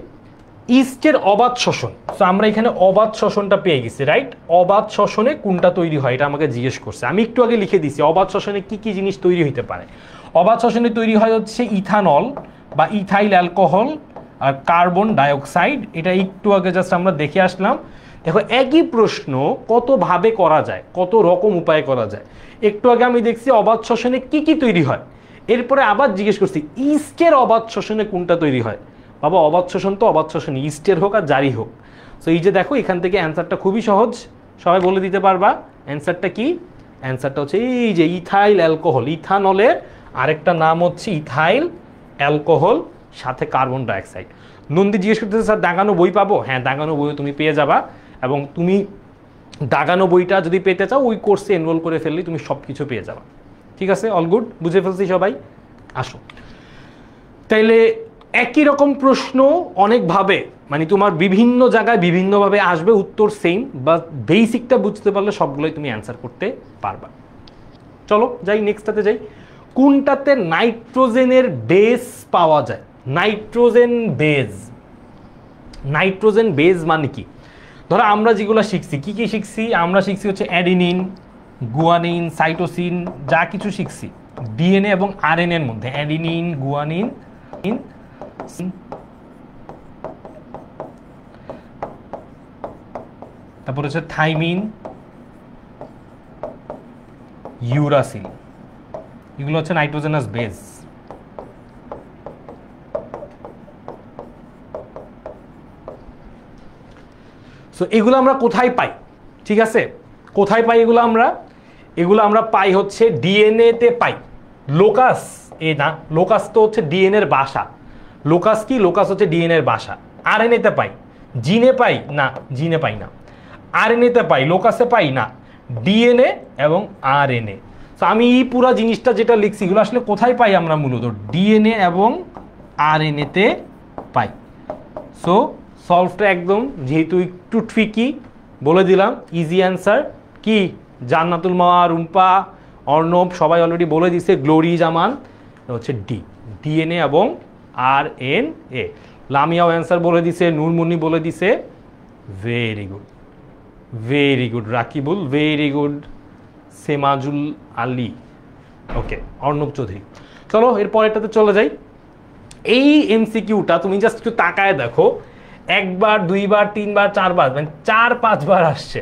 ইস্টের অবাধ শ্বসন, সো আমরা এখানে অবাধ শ্বসনটা পেয়ে গেছি, রাইট? অবাধ শ্বসনে কোনটা তৈরি হয় এটা আমাকে জিজ্ঞেস করছে, আমি একটু আগে লিখে দিছি অবাধ শ্বসনে কি কি জিনিস তৈরি হতে পারে। অবাধ শ্বসনে তৈরি হয় হচ্ছে ইথানল বা ইথাইল অ্যালকোহল আর কার্বন ডাইঅক্সাইড, এটা একটু আগে জাস্ট আমরা দেখে আসলাম। দেখো একই প্রশ্ন কতভাবে করা যায়, কত রকম উপায়ে করা যায়। একটু আগে আমি দেখছি অবাধ শ্বসনে কি কি তৈরি হয়, এরপরে আবার জিজ্ঞেস করছি ইস্টের অবাধ শ্বসনে কোনটা তৈরি হয়। বাবা অবাধ শ্বসন তো অবাধ শ্বসন, ইস্টের হোক আর জারি হোক। সো এই যে দেখো এখান থেকে অ্যান্সারটা খুবই সহজ, সবাই বলে দিতে পারবা অ্যান্সারটা কি? অ্যান্সারটা হচ্ছে এই যে ইথাইল অ্যালকোহল, ইথানলের আরেকটা নাম হচ্ছে ইথাইল অ্যালকোহল, সাথে কার্বন ডাইঅক্সাইড। নন্দী জিজ্ঞেস করতেছে স্যার দাগানো বই পাবো? হ্যাঁ দাগানো বইও তুমি পেয়ে যাবা, এবং তুমি দাগানো বইটা যদি পেতে চাও ওই কোর্সে এনরোল করে ফেললেই তুমি সব কিছু পেয়ে যাবা। ঠিক আছে, অল গুড, বুঝে ফেলছি সবাই? আসো তাইলে একই রকম প্রশ্ন অনেকভাবে, মানে তোমার বিভিন্ন জায়গায় বিভিন্নভাবে আসবে, উত্তর সেম, বা বেসিকটা বুঝতে পারলে সবগুলোই তুমি অ্যান্সার করতে পারবা। চলো যাই নেক্সটটাতে যাই। কোনটাতে নাইট্রোজেনের বেস পাওয়া যায়? নাইট্রোজেন বেজ, নাইট্রোজেন বেজ মানে কি? ধরো আমরা যেগুলো শিখছি, কি কি শিখছি আমরা? শিখছি হচ্ছে অ্যাডিনিন, গুয়ানিন, সাইটোসিন, যা কিছু শিখছি ডিএনএ এবং আরএনএ এর মধ্যে, অ্যাডিনিন, গুয়ানিন, তারপর হচ্ছে থাইমিন, ইউরাসিল, এগুলো হচ্ছে নাইট্রোজেনাস বেস। সো এগুলো আমরা কোথায় পাই? ঠিক আছে, কোথায় পাই এগুলো? আমরা পাই হচ্ছে ডিএনএতে পাই। লোকাস এ না, লোকাস তো হচ্ছে ডিএনএর বাসা। লোকাস কি? লোকাস হচ্ছে ডিএনএর বাসা। আরএনএতে পাই, জিনে পাই না, জিনে পাই না। আরএনএতে পাই, লোকাসে পাই না, ডিএনএ এবং আরএনএ। তো আমি এই পুরো জিনিসটা যেটা লিখছি এগুলো আসলে কোথায় পাই আমরা? মূলত ডিএনএ এবং আরএনএতে পাই। সো সলভটা একদম যেহেতু একটু ট্রিকি বলে দিলাম, ইজি অ্যান্সার কি? জান্নাতুল মাওয়া, রুম্পা, অর্ণব সবাই অলরেডি বলে দিছে, গ্লোরি জামান হচ্ছে ডি, ডিএনএ এবং আরএনএ। লামিয়াও অ্যান্সার বলে দিছে, নূরমুন্নি বলে দিছে, very good, very good. Rakibul, very good. Semajul Ali, okay. Arnab Chowdhury. চলো এরপরেরটাতে চলে যাই। এই এমসিকিউটা তুমি জাস্ট একটু তাকায় দেখো, একবার, দুইবার, তিনবার, চারবার, মানে 4-5 বার আসছে।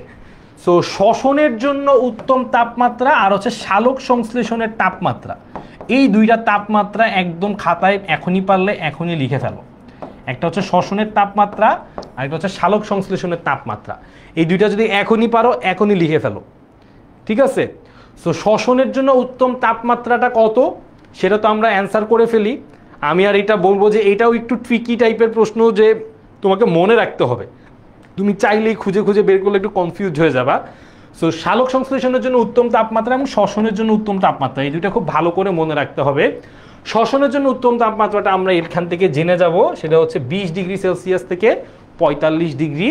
সো শ্বসনের জন্য উত্তম তাপমাত্রা আর হচ্ছে সালোক সংশ্লেষণের তাপমাত্রা, এই দুইটা তাপমাত্রা একদম খাতায় এখনই পারলে এখনই লিখে ফেলো। একটা হচ্ছে শ্বসনের তাপমাত্রা আর একটা হচ্ছে সালোক সংশ্লেষণের তাপমাত্রা, এই দুইটা যদি এখনই পারো এখনই লিখে ফেলো। ঠিক আছে, সো শ্বসনের জন্য উত্তম তাপমাত্রাটা কত সেটা তো আমরা অ্যান্সার করে ফেলি। আমি আর এটা বলবো যে এটাও একটু ট্রিকি টাইপের প্রশ্ন, যে তোমাকে মনে রাখতে হবে, তুমি চাইলেই খুঁজে খুঁজে বের করলে একটু কনফিউজ হয়ে যাবা। সো সালোক সংশ্লেষণের জন্য উত্তম তাপমাত্রা এবং শ্বসনের জন্য উত্তম তাপমাত্রা, এই দুটো খুব ভালো করে মনে রাখতে হবে। শ্বসনের জন্য উত্তম তাপমাত্রাটা আমরা এখান থেকে জেনে যাব, সেটা হচ্ছে 20 ডিগ্রি সেলসিয়াস থেকে 45 ডিগ্রি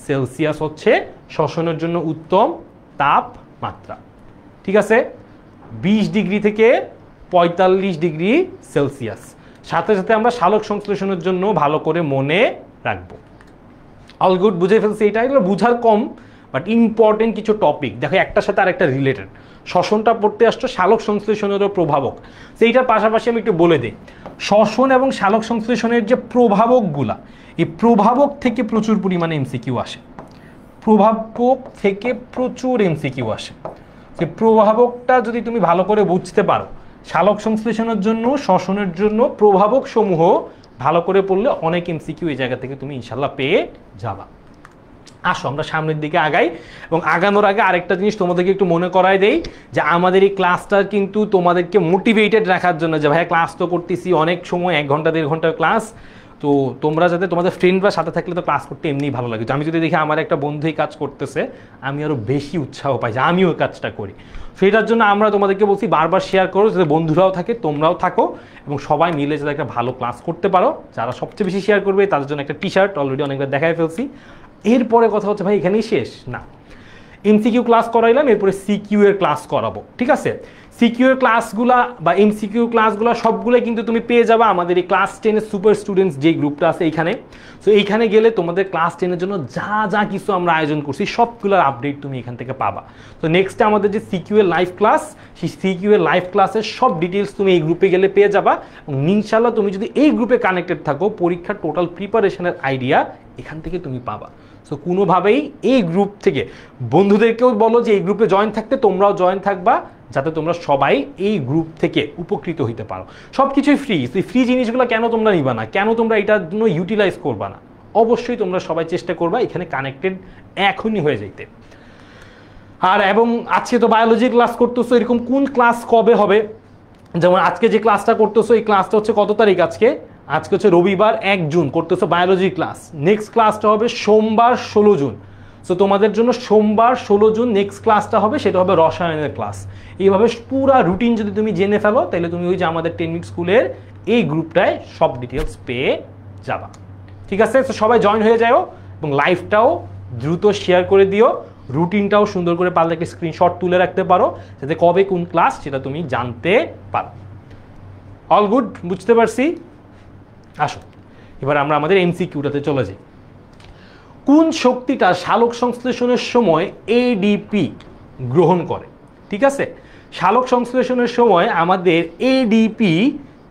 সেলসিয়াস হচ্ছে শ্বসনের জন্য উত্তম তাপমাত্রা। ঠিক আছে, 20 ডিগ্রি থেকে 45 ডিগ্রি সেলসিয়াস। সাথে সাথে আমরা সালোক সংশ্লেষণের জন্য ভালো করে মনে রাখবো। অল গুড, বুঝে ফেলছি। এটা এগুলো বুঝার কম, বাট ইম্পর্টেন্ট কিছু টপিক দেখো একটার সাথে আরেকটা রিলেটেড। শ্বসনটা পড়তে আসছো, সালোক সংশ্লেষণেরও প্রভাবক, সেইটার পাশাপাশি আমি একটু বলে দিই শ্বসন এবং সালোক সংশ্লেষণের যে প্রভাবকগুলা, এই প্রভাবক থেকে প্রচুর পরিমাণে এমসিকিউ আসে, প্রভাবক থেকে প্রচুর এমসিকিউ আসে। যে প্রভাবকটা যদি তুমি ভালো করে বুঝতে পারো, সালোক সংশ্লেষণের জন্য শ্বসনের জন্য প্রভাবক সমূহ ভালো করে পড়লে অনেক এমসিকিউ এই জায়গা থেকে তুমি ইনশাল্লাহ পেয়ে যাবা। আসো আমরা সামনের দিকে আগাই, এবং আগানোর আগে আরেকটা জিনিস তোমাদেরকে একটু মনে করাই দেই যে আমাদের এই ক্লাসটা কিন্তু তোমাদেরকে মোটিভেটেড রাখার জন্য, যে ভাইয়া ক্লাস তো করতেছি অনেক সময়, 1 ঘন্টা 1.5 ঘন্টার ক্লাস, তো তোমরা যাতে তোমাদের ফ্রেন্ডরা সাথে থাকলে তো ক্লাস করতে এমনি ভালো লাগে। আমি যদি দেখি আমার একটা বন্ধুই কাজ করতেছে, আমি আরও বেশি উৎসাহ পাই যে আমিও কাজটা করি। সেটার জন্য আমরা তোমাদেরকে বলছি বারবার শেয়ার করো, যাতে বন্ধুরাও থাকে, তোমরাও থাকো, এবং সবাই মিলে যাতে একটা ভালো ক্লাস করতে পারো। যারা সবচেয়ে বেশি শেয়ার করবে তাদের জন্য একটা টি শার্ট অলরেডি অনেকবার দেখাই ফেলছি। এরপরে কথা হচ্ছে ভাই এখানেই শেষ না, এমসিকিউ ক্লাস করাইলাম, এরপরে সিকিউ এর ক্লাস করাবো, ঠিক আছে? সিকিউ এর ক্লাসগুলা বা এমসিকিউ ক্লাসগুলো সবগুলো কিন্তু তুমি পেয়ে যাবে আমাদের এই ক্লাস 10-এর সুপার স্টুডেন্টস যে গ্রুপটা আছে এইখানে। সো এইখানে গেলে তোমাদের ক্লাস 10-এর জন্য যা যা কিছু আমরা আয়োজন করছি সবগুলোর আপডেট তুমি এখান থেকে পাবা। তো নেক্সটে আমাদের যে সিকিউ এর লাইভ ক্লাস, সেই সিকিউ এর লাইভ ক্লাসের সব ডিটেলস তুমি এই গ্রুপে গেলে পেয়ে যাবা, এবং ইনশাল্লাহ তুমি যদি এই গ্রুপে কানেক্টেড থাকো, পরীক্ষার টোটাল প্রিপারেশনের আইডিয়া এখান থেকে তুমি পাবা। সো কোনোভাবেই এই গ্রুপ থেকে বন্ধুদেরকেও বলো যে এই গ্রুপে জয়েন থাকতে, তোমরাও জয়েন থাকবা, যাতে তোমরা সবাই এই গ্রুপ থেকে উপকৃত হইতে পারো। সব কিছুই ফ্রি। সেই ফ্রি জিনিসগুলো কেন তোমরা নিবা না, কেন তোমরা এটার জন্য ইউটিলাইজ করবা না? অবশ্যই তোমরা সবাই চেষ্টা করবা এখানে কানেক্টেড এখনই হয়ে যাইতে। আর এবং আজকে তো বায়োলজি ক্লাস করতেছো, এরকম কোন ক্লাস কবে হবে? যেমন আজকে যে ক্লাসটা করতেছো, এই ক্লাসটা হচ্ছে কত তারিখ? আজকে হচ্ছে রবিবার 1 জুন করতেছো বায়োলজি ক্লাস। নেক্সট ক্লাসটা হবে সোমবার 16 জুন। সো তোমাদের জন্য সোমবার 16 জুন নেক্সট ক্লাসটা হবে, সেটা হবে রসায়নের ক্লাস। এইভাবে পুরো রুটিন যদি তুমি জেনে ফেলো, তাহলে তুমি ওই যে আমাদের 10 মিনিট স্কুলের এই গ্রুপটায় সব ডিটেলস পেয়ে যাবা, ঠিক আছে? তো সবাই জয়েন হয়ে যাও, এবং লাইভটাও দ্রুত শেয়ার করে দিও, রুটিনটাও সুন্দর করে পারলে একটা স্ক্রিনশট তুলে রাখতে পারো, যাতে কবে কোন ক্লাস সেটা তুমি জানতে পারো। অল গুড, বুঝতে পারছি। আসো এবার আমরা আমাদের এমসিকিউটাতে চলে যাই। কোন শক্তিটা সালোক সংশ্লেষণের সময় এডিপি গ্রহণ করে? ঠিক আছে, সালোক সংশ্লেষণের সময় আমাদের এডিপি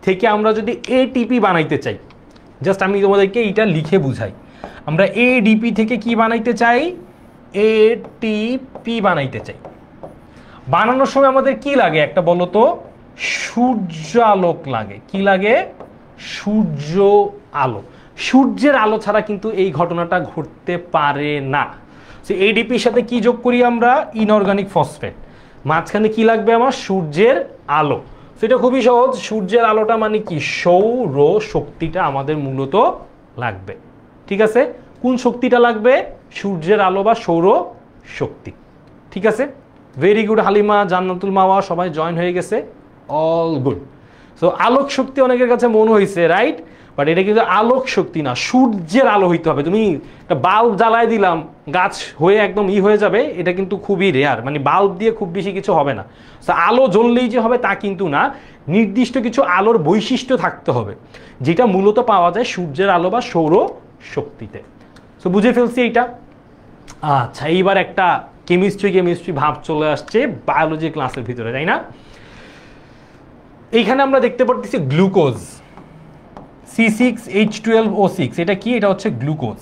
থেকে আমরা যদি এটিপি বানাইতে চাই, জাস্ট আমি তোমাদেরকে এইটা লিখে বুঝাই। আমরা এডিপি থেকে কি বানাইতে চাই? এটিপি বানাইতে চাই। বানানোর সময় আমাদের কি লাগে একটা বলো তো? সূর্য আলোক লাগে। কি লাগে? সূর্য আলো। সূর্যের আলো ছাড়া কিন্তু এই ঘটনাটা ঘটতে পারে না। সো এডিপির সাথে কি যোগ করি আমরা? Inorganic phosphate. মাঝখানে কি লাগবে আমার? সূর্যের আলো। সেটা খুবই সহজ, সূর্যের আলোটা মানে কি? সৌর শক্তিটা আমাদের মূলত লাগবে, ঠিক আছে? কোন শক্তিটা লাগবে? সূর্যের আলো বা সৌর শক্তি, ঠিক আছে? ভেরি গুড হালিমা, জান্নাতুল মাওয়া সবাই জয়েন হয়ে গেছে, অল গুড। সো আলোক শক্তি অনেকের কাছে মনে হয়েছে, রাইট? বাট এটা কিন্তু আলোক শক্তি না, সূর্যের আলো হইতে হবে। তুমি একটা বাল্ব জ্বালায় দিলাম, গাছ হয়ে একদম হয়ে যাবে, এটা কিন্তু খুবই রেয়ার। মানে বাল্ব দিয়ে খুব বেশি কিছু হবে না। সো আলো জ্বললেই যে হবে তা কিন্তু না, নির্দিষ্ট কিছু আলোর বৈশিষ্ট্য থাকতে হবে, যেটা মূলত পাওয়া যায় সূর্যের আলো বা সৌর শক্তিতে। সো বুঝে ফেলছি এইটা। আচ্ছা, এইবার একটা কেমিস্ট্রি ভাব চলে আসছে বায়োলজি ক্লাসের ভিতরে, তাই না? এইখানে আমরা দেখতে পাচ্ছি গ্লুকোজ, C6H12O6, এটা কি? এটা হচ্ছে গ্লুকোজ।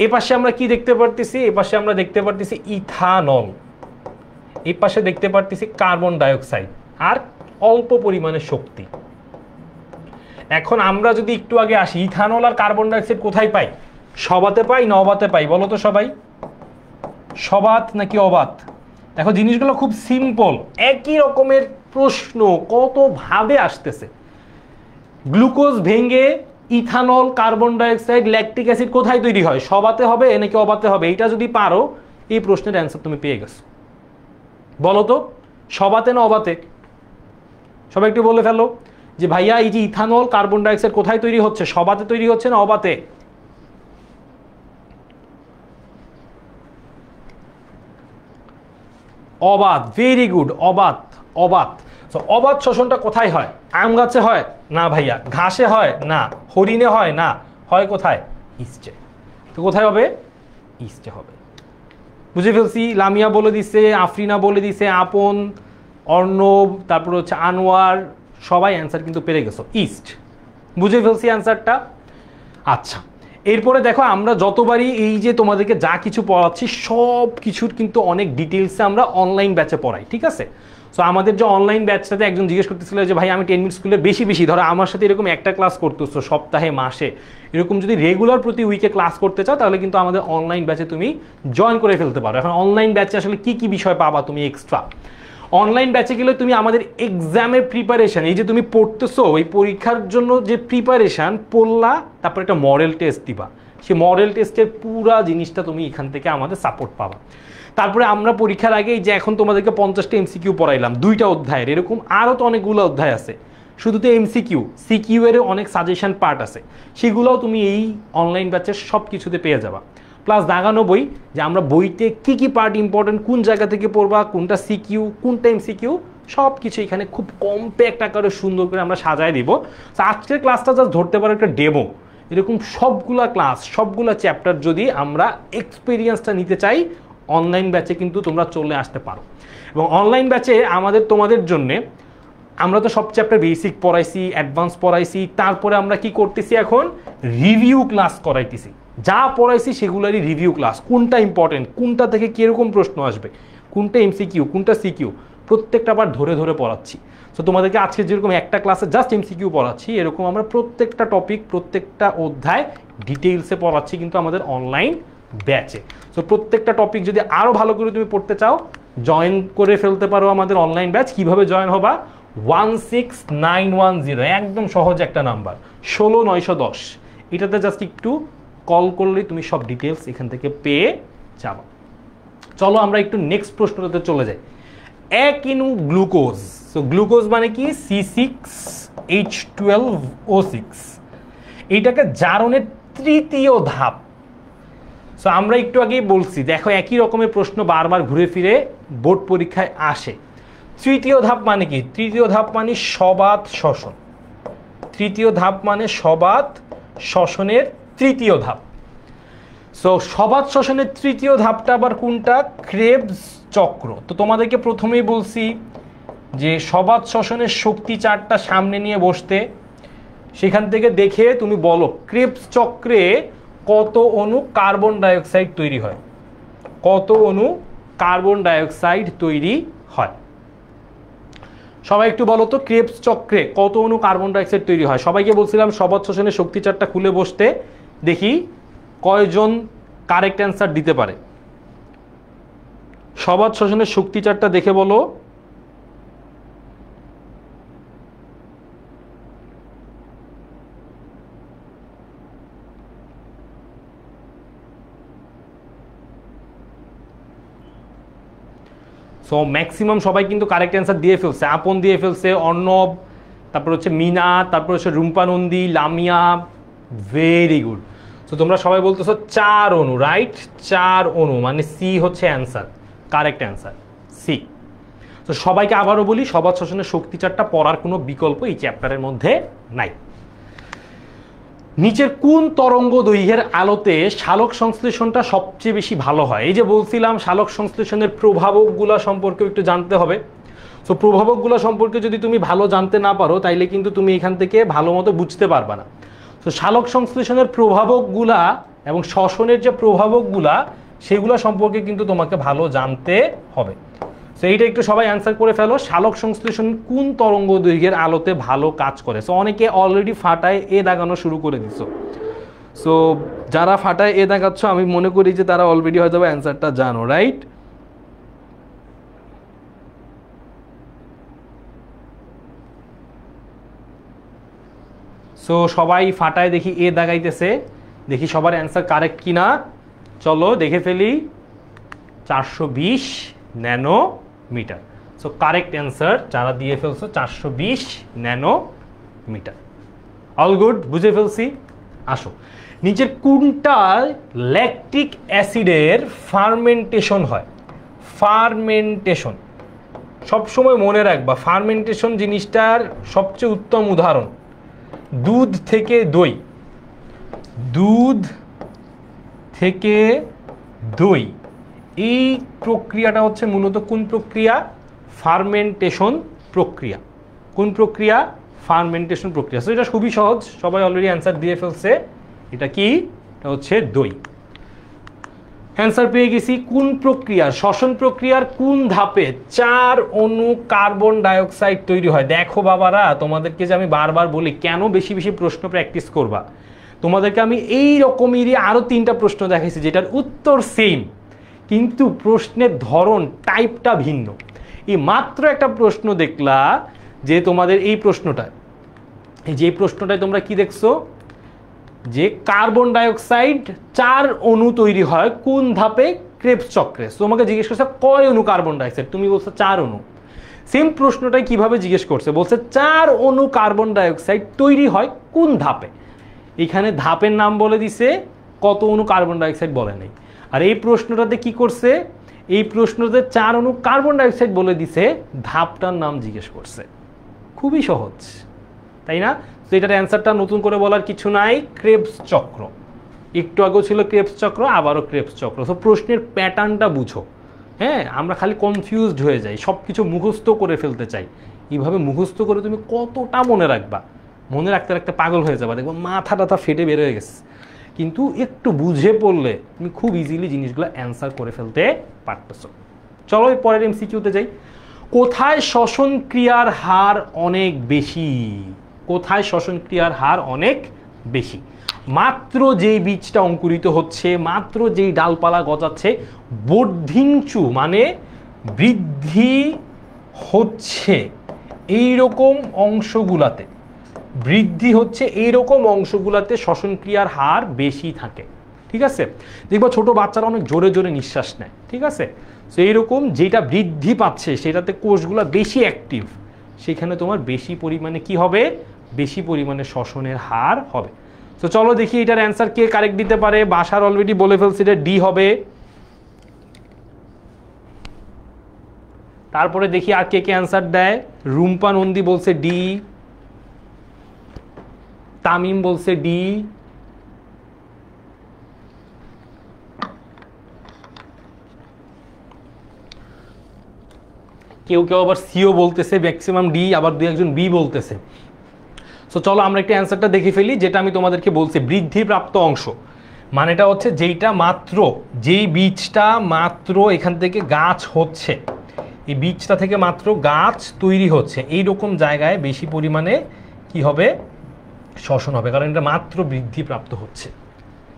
এ পাশে আমরা কি দেখতে পারতেছি? এ পাশে আমরা দেখতে পারতেছি ইথানল, এই পাশে দেখতে পারতেছি কার্বন ডাইঅক্সাইড, আর অল্প পরিমাণে শক্তি। এখন আমরা যদি একটু আগে আসি, ইথানল আর কার্বন ডাইঅক্সাইড কোথায় পাই? সবাতে পাই না অবাতে পাই? বলো তো সবাই, সবাত নাকি অবাত? দেখো জিনিসগুলো খুব সিম্পল, একই রকমের প্রশ্ন কত ভাবে আসতেছে। গ্লুকোজ ভেঙে ethanol, carbon dioxide, lactic acid কোথায় তৈরি হয়? সবাতে হবে নাকি অবাতে হবে? এইটা যদি পারো, এই প্রশ্নের অ্যান্সার তুমি পেয়ে গেছো। বলো তো, সবাতে না অবাতে? সবাই একটু বলে ফেলো যে ভাইয়া এই যে ইথানল, কার্বন ডাইঅক্সাইড কোথায় তৈরি হচ্ছে? সবাতে তৈরি হচ্ছে না অবাতে? অবাত। ভেরি গুড, অবাত। অবাত। সো অবাত শ্বসনটা কোথায় হয়? আম গাছে হয় না ভাইয়া, ঘাসে হয় না, হরিণে হয় না, হয় কোথায়? ইস্টে। তো কোথায় হবে? ইস্টে হবে। বুঝে ফেলছি। লামিয়া বলে দিছে, আফরিনা বলে দিছে, আপন, অর্ণব, তারপর হচ্ছে আনোয়ার, সবাই অ্যান্সার কিন্তু পেরে গেছো ইস্ট। বুঝে ফেলছি অ্যান্সারটা। আচ্ছা, এরপরে দেখো আমরা যতবারই এই যে তোমাদেরকে যা কিছু পড়াচ্ছি সব কিছুর কিন্তু অনেক ডিটেলসে আমরা অনলাইন ব্যাচে পড়াই, ঠিক আছে? সো আমাদের যে অনলাইন ব্যাচটাতে একজন জিজ্ঞেস করতেছিল যে ভাই আমি 10 মিনিট স্কুলে বেশি ধরো আমার সাথে এরকম একটা ক্লাস করতেছো সপ্তাহে, মাসে, এরকম যদি রেগুলার প্রতি উইকে ক্লাস করতে চাও তাহলে কিন্তু আমাদের অনলাইন ব্যাচে তুমি জয়েন করে ফেলতে পারো। এখন অনলাইন ব্যাচে আসলে কি কি বিষয় পাবা তুমি এক্সট্রা? অনলাইন ব্যাচে গেলে তুমি আমাদের এক্সামের প্রিপারেশান, এই যে তুমি পড়তেছো ওই পরীক্ষার জন্য যে প্রিপারেশান পড়লা, তারপর একটা মডেল টেস্ট দিবা, সেই মডেল টেস্টের পুরা জিনিসটা তুমি এখান থেকে আমাদের সাপোর্ট পাবা। তারপরে আমরা পরীক্ষার আগে যে এখন তোমাদেরকে 50টা এমসিকিউ পড়াইলাম 2টা অধ্যায়ের, এরকম আরও তো অনেকগুলো অধ্যায় আছে। শুধু তো এমসিকিউ, সিকিউ এর অনেক সাজেশন পার্ট আছে, সেগুলোও তুমি এই অনলাইন ব্যাচের সব কিছুতে পেয়ে যাবা। প্লাস দাগানো বই, যে আমরা বইতে কি কি পার্ট ইম্পর্টেন্ট, কোন জায়গা থেকে পড়বা, কোনটা সিকিউ, কোনটা এমসিকিউ, সব কিছু এখানে খুব কম্প্যাক্ট আকারে সুন্দর করে আমরা সাজায় দিব। তো আজকের ক্লাসটা জাস্ট ধরতে পারো একটা ডেমো। এরকম সবগুলা ক্লাস, সবগুলা চ্যাপ্টার যদি আমরা এক্সপিরিয়েন্সটা নিতে চাই, অনলাইন ব্যাচে কিন্তু তোমরা চলে আসতে পারো। এবং অনলাইন ব্যাচে আমাদের তোমাদের জন্যে আমরা তো সব চ্যাপ্টার বেসিক পড়াইছি, অ্যাডভান্স পড়াইছি, তারপরে আমরা কি করতেছি এখন রিভিউ ক্লাস করাইতেছি। যা পড়াইছি সেগুলোরই রিভিউ ক্লাস, কোনটা ইম্পর্টেন্ট, কোনটা থেকে কীরকম প্রশ্ন আসবে, কোনটা এমসিকিউ, কোনটা সিকিউ, প্রত্যেকটা আবার ধরে ধরে পড়াচ্ছি। তো তোমাদেরকে আজকে যেরকম একটা ক্লাসে জাস্ট এমসিকিউ পড়াচ্ছি, এরকম আমরা প্রত্যেকটা টপিক, প্রত্যেকটা অধ্যায় ডিটেইলসে পড়াচ্ছি কিন্তু আমাদের অনলাইন ব্যাচে। তো প্রত্যেকটা টপিক যদি আরও ভালো করে তুমি পড়তে চাও, জয়েন করে ফেলতে পারো আমাদের অনলাইন ব্যাচ। কীভাবে জয়েন হবা? 16910, একদম সহজ একটা নাম্বার, 16910, এটাতে জাস্ট একটু কল করলেই তুমি সব ডিটেলস এখান থেকে পেয়ে যাবো। চলো আমরা একটু নেক্সট প্রশ্নটাতে চলে যাই। এক ইনু গ্লুকোজ, সো গ্লুকোজ মানে কি? C6H12O6, এইটাকে জারণের তৃতীয় ধাপ। সো আমরা একটু আগেই বলছি, দেখো একই রকমের প্রশ্ন বারবার ঘুরে ফিরে বোর্ড পরীক্ষায় আসে। তৃতীয় ধাপ মানে কি? তৃতীয় ধাপ মানে সবাত শ্বসন। তৃতীয় ধাপ মানে সবাত শ্বসনের তৃতীয় ধাপ। সো সবাত শ্বসনের তৃতীয় ধাপটা আবার কোনটা? ক্রেবস চক্র। তো তোমাদেরকে প্রথমেই বলছি যে সবাত শ্বসনের শক্তি চার্টটা সামনে নিয়ে বসতে, সেখান থেকে দেখে তুমি বলো ক্রেবস চক্রে কত অণু কার্বন ডাইঅক্সাইড তৈরি হয়, কত অণু কার্বন ডাইঅক্সাইড তৈরি হয়। সবাই একটু বলো তো ক্রেবস চক্রে কত অণু কার্বন ডাইঅক্সাইড তৈরি হয়। সবাইকে বলছিলাম সবাত শ্বসনের শক্তি চার্টটা খুলে বসতে, দেখি কয়জন কারেক্ট অ্যান্সার দিতে পারে। সবাত শ্বসনের শক্তি চার্টটা দেখে বলো। সো ম্যাক্সিমাম সবাই কিন্তু কারেক্ট অ্যান্সার দিয়ে ফেলছে। আপন দিয়ে ফেলছে, অর্ণব, তারপর হচ্ছে মিনা, তারপর হচ্ছে রুম্পানন্দী, লামিয়া, ভেরি গুড। সো তোমরা সবাই বলতেছো 4 অণু, রাইট? 4 অণু মানে সি হচ্ছে অ্যান্সার, কারেক্ট অ্যান্সার সি। তো সবাইকে আবারও বলি, সবাত শ্বসনের শক্তি চার্টটা পড়ার কোনো বিকল্প এই চ্যাপ্টারের মধ্যে নাই। নিচের কোন তরঙ্গ দৈর্ঘ্যের আলোতে সালোক সংশ্লেষণটা সবচেয়ে বেশি ভালো হয়? এই যে বলছিলাম সালোক সংশ্লেষণের প্রভাবকগুলো সম্পর্কে একটু জানতে হবে। সো প্রভাবকগুলো সম্পর্কে যদি তুমি ভালো জানতে না পারো তাইলে কিন্তু তুমি এখান থেকে ভালো মতো বুঝতে পারবে না। তো সালোক সংশ্লেষণের প্রভাবকগুলা এবং শ্বসনের যে প্রভাবকগুলা সেগুলো সম্পর্কে কিন্তু তোমাকে ভালো জানতে হবে। সো এইটা একটু সবাই অ্যান্সার করে ফেলো। সালোক সংশ্লেষণ কোন তরঙ্গ দৈর্ঘ্যের আলোতে ভালো কাজ করে? সো অনেকে অলরেডি ফাটায় এ দাগানো শুরু করে দিছো। সো যারা ফাটায় এ দাগাচ্ছ আমি মনে করি যে তারা অলরেডি হয়তো অ্যান্সারটা জানো, রাইট? সো সবাই ফাটায় দেখি এ দাগাইতেছে, দেখি সবার অ্যান্সার কারেক্ট কিনা। চলো দেখে ফেলি। 420 ন্যানোমিটার। সো কারেক্ট অ্যান্সার যারা দিয়ে ফেলছো 420 ন্যানোমিটার। অল গুড, বুঝে ফেলছি। আসো, নিচের কোনটায় ল্যাকটিক অ্যাসিডের ফার্মেন্টেশন হয়? ফার্মেন্টেশন সবসময় মনে রাখবা, ফার্মেন্টেশন জিনিসটার সবচেয়ে উত্তম উদাহরণ দুধ থেকে দই। দুধ থেকে দই এই প্রক্রিয়াটা হচ্ছে মূলত কোন প্রক্রিয়া? ফার্মেন্টেশন প্রক্রিয়া। কোন প্রক্রিয়া? ফার্মেন্টেশন প্রক্রিয়া। সো এটা খুবই সহজ, সবাই অলরেডি অ্যান্সার দিয়ে ফেলছে। এটা কি? এটা হচ্ছে দই। অ্যান্সার পেয়ে গেছি। কোন প্রক্রিয়ার, শ্বসন প্রক্রিয়ার কোন ধাপে 4 অণু কার্বন ডাইঅক্সাইড তৈরি হয়? দেখো বাবারা, তোমাদেরকে যে আমি বারবার বলি কেন বেশি বেশি প্রশ্ন প্র্যাকটিস করবা, তোমাদেরকে আমি এই রকমেরই আরও 3টা প্রশ্ন দেখাইছি যেটার উত্তর সেম, কিন্তু প্রশ্নের ধরন টাইপটা ভিন্ন। এই মাত্র একটা প্রশ্ন দেখলা যে তোমাদের এই প্রশ্নটা, এই যে প্রশ্নটায় তোমরা কি দেখছো যে কার্বন ডাইঅক্সাইড 4 অণু তৈরি হয় কোন ধাপে? ক্রেবস চক্রে। তোমাকে জিজ্ঞেস করছে কয় অণু কার্বন ডাইঅক্সাইড, তুমি বলছো 4 অণু। সেম প্রশ্নটাই কিভাবে জিজ্ঞেস করছে, বলছে 4 অণু কার্বন ডাইঅক্সাইড তৈরি হয় কোন ধাপে। এখানে ধাপের নাম বলে দিছে, কত অণু কার্বন ডাইঅক্সাইড বলে নেই। আর এই প্রশ্নটাতে কি করছে, এই প্রশ্নতে 4 অণু কার্বন ডাইঅক্সাইড বলে দিছে, ধাপটার নাম জিজ্ঞেস করছে। খুবই সহজ, তাই না? তো এটার অ্যান্সারটা নতুন করে বলার কিছু নাই, ক্রেবস চক্র। একটু আগেও ছিল ক্রেবস চক্র, আবারও ক্রেবস চক্র। তো প্রশ্নের প্যাটার্নটা বুঝো। হ্যাঁ, আমরা খালি কনফিউজড হয়ে যাই, সব কিছু মুখস্থ করে ফেলতে চাই। এইভাবে মুখস্থ করে তুমি কতটা মনে রাখবা? মনে রাখতে রাখতে পাগল হয়ে যাবা, দেখবো মাথা টাথা ফেটে বের হয়ে গেছে। কিন্তু একটু বুঝে পড়লে তুমি খুব ইজিলি জিনিসগুলো অ্যান্সার করে ফেলতে পারতেছো। চলো এই পরের এমসিকিউতে যাই। কোথায় শ্বসন ক্রিয়ার হার অনেক বেশি? কোথায় শ্বসন ক্রিয়ার হার অনেক বেশি? মাত্র যেই বীজটা অঙ্কুরিত হচ্ছে, মাত্র যেই ডালপালা গজাচ্ছে, বর্ধিঞ্চু মানে বৃদ্ধি হচ্ছে এইরকম অংশগুলাতে, বৃদ্ধি হচ্ছে এইরকম অংশগুলাতে শ্বসন ক্রিয়ার হার বেশি থাকে। ঠিক আছে? দেখবা ছোট বাচ্চারা অনেক জোরে জোরে নিঃশ্বাস নেয়। ঠিক আছে? তো এইরকম যেটা বৃদ্ধি পাচ্ছে সেটাতে কোষগুলো বেশি অ্যাক্টিভ, সেখানে তোমার বেশি পরিমাণে কি হবে? বেশি পরিমাণে শ্বসনের হার হবে। তো চলো দেখি এটার অ্যান্সার কে কারেক্ট দিতে পারে। বাসার অলরেডি বলে ফেলছে এটা ডি হবে। তারপরে দেখি আর কে কে অ্যান্সার দেয়। রুম্পা নন্দী বলছে ডি, তামিম বলছে ডি, কেউ কেউ আবার সিও বলতেছে, ম্যাক্সিমাম ডি, আবার 2-1 বি বলতেছে। সো চলো আমরা একটা অ্যান্সারটা দেখে ফেলি। যেটা আমি তোমাদেরকে বলছি বৃদ্ধিপ্রাপ্ত অংশ মানেটা হচ্ছে যেইটা মাত্র, যেই বীজটা মাত্র এখান থেকে গাছ হচ্ছে, এই বীজটা থেকে মাত্র গাছ তৈরি হচ্ছে, এইরকম জায়গায় বেশি পরিমাণে কি হবে? শ্বসন হবে, কারণ এটা মাত্র বৃদ্ধিপ্রাপ্ত হচ্ছে।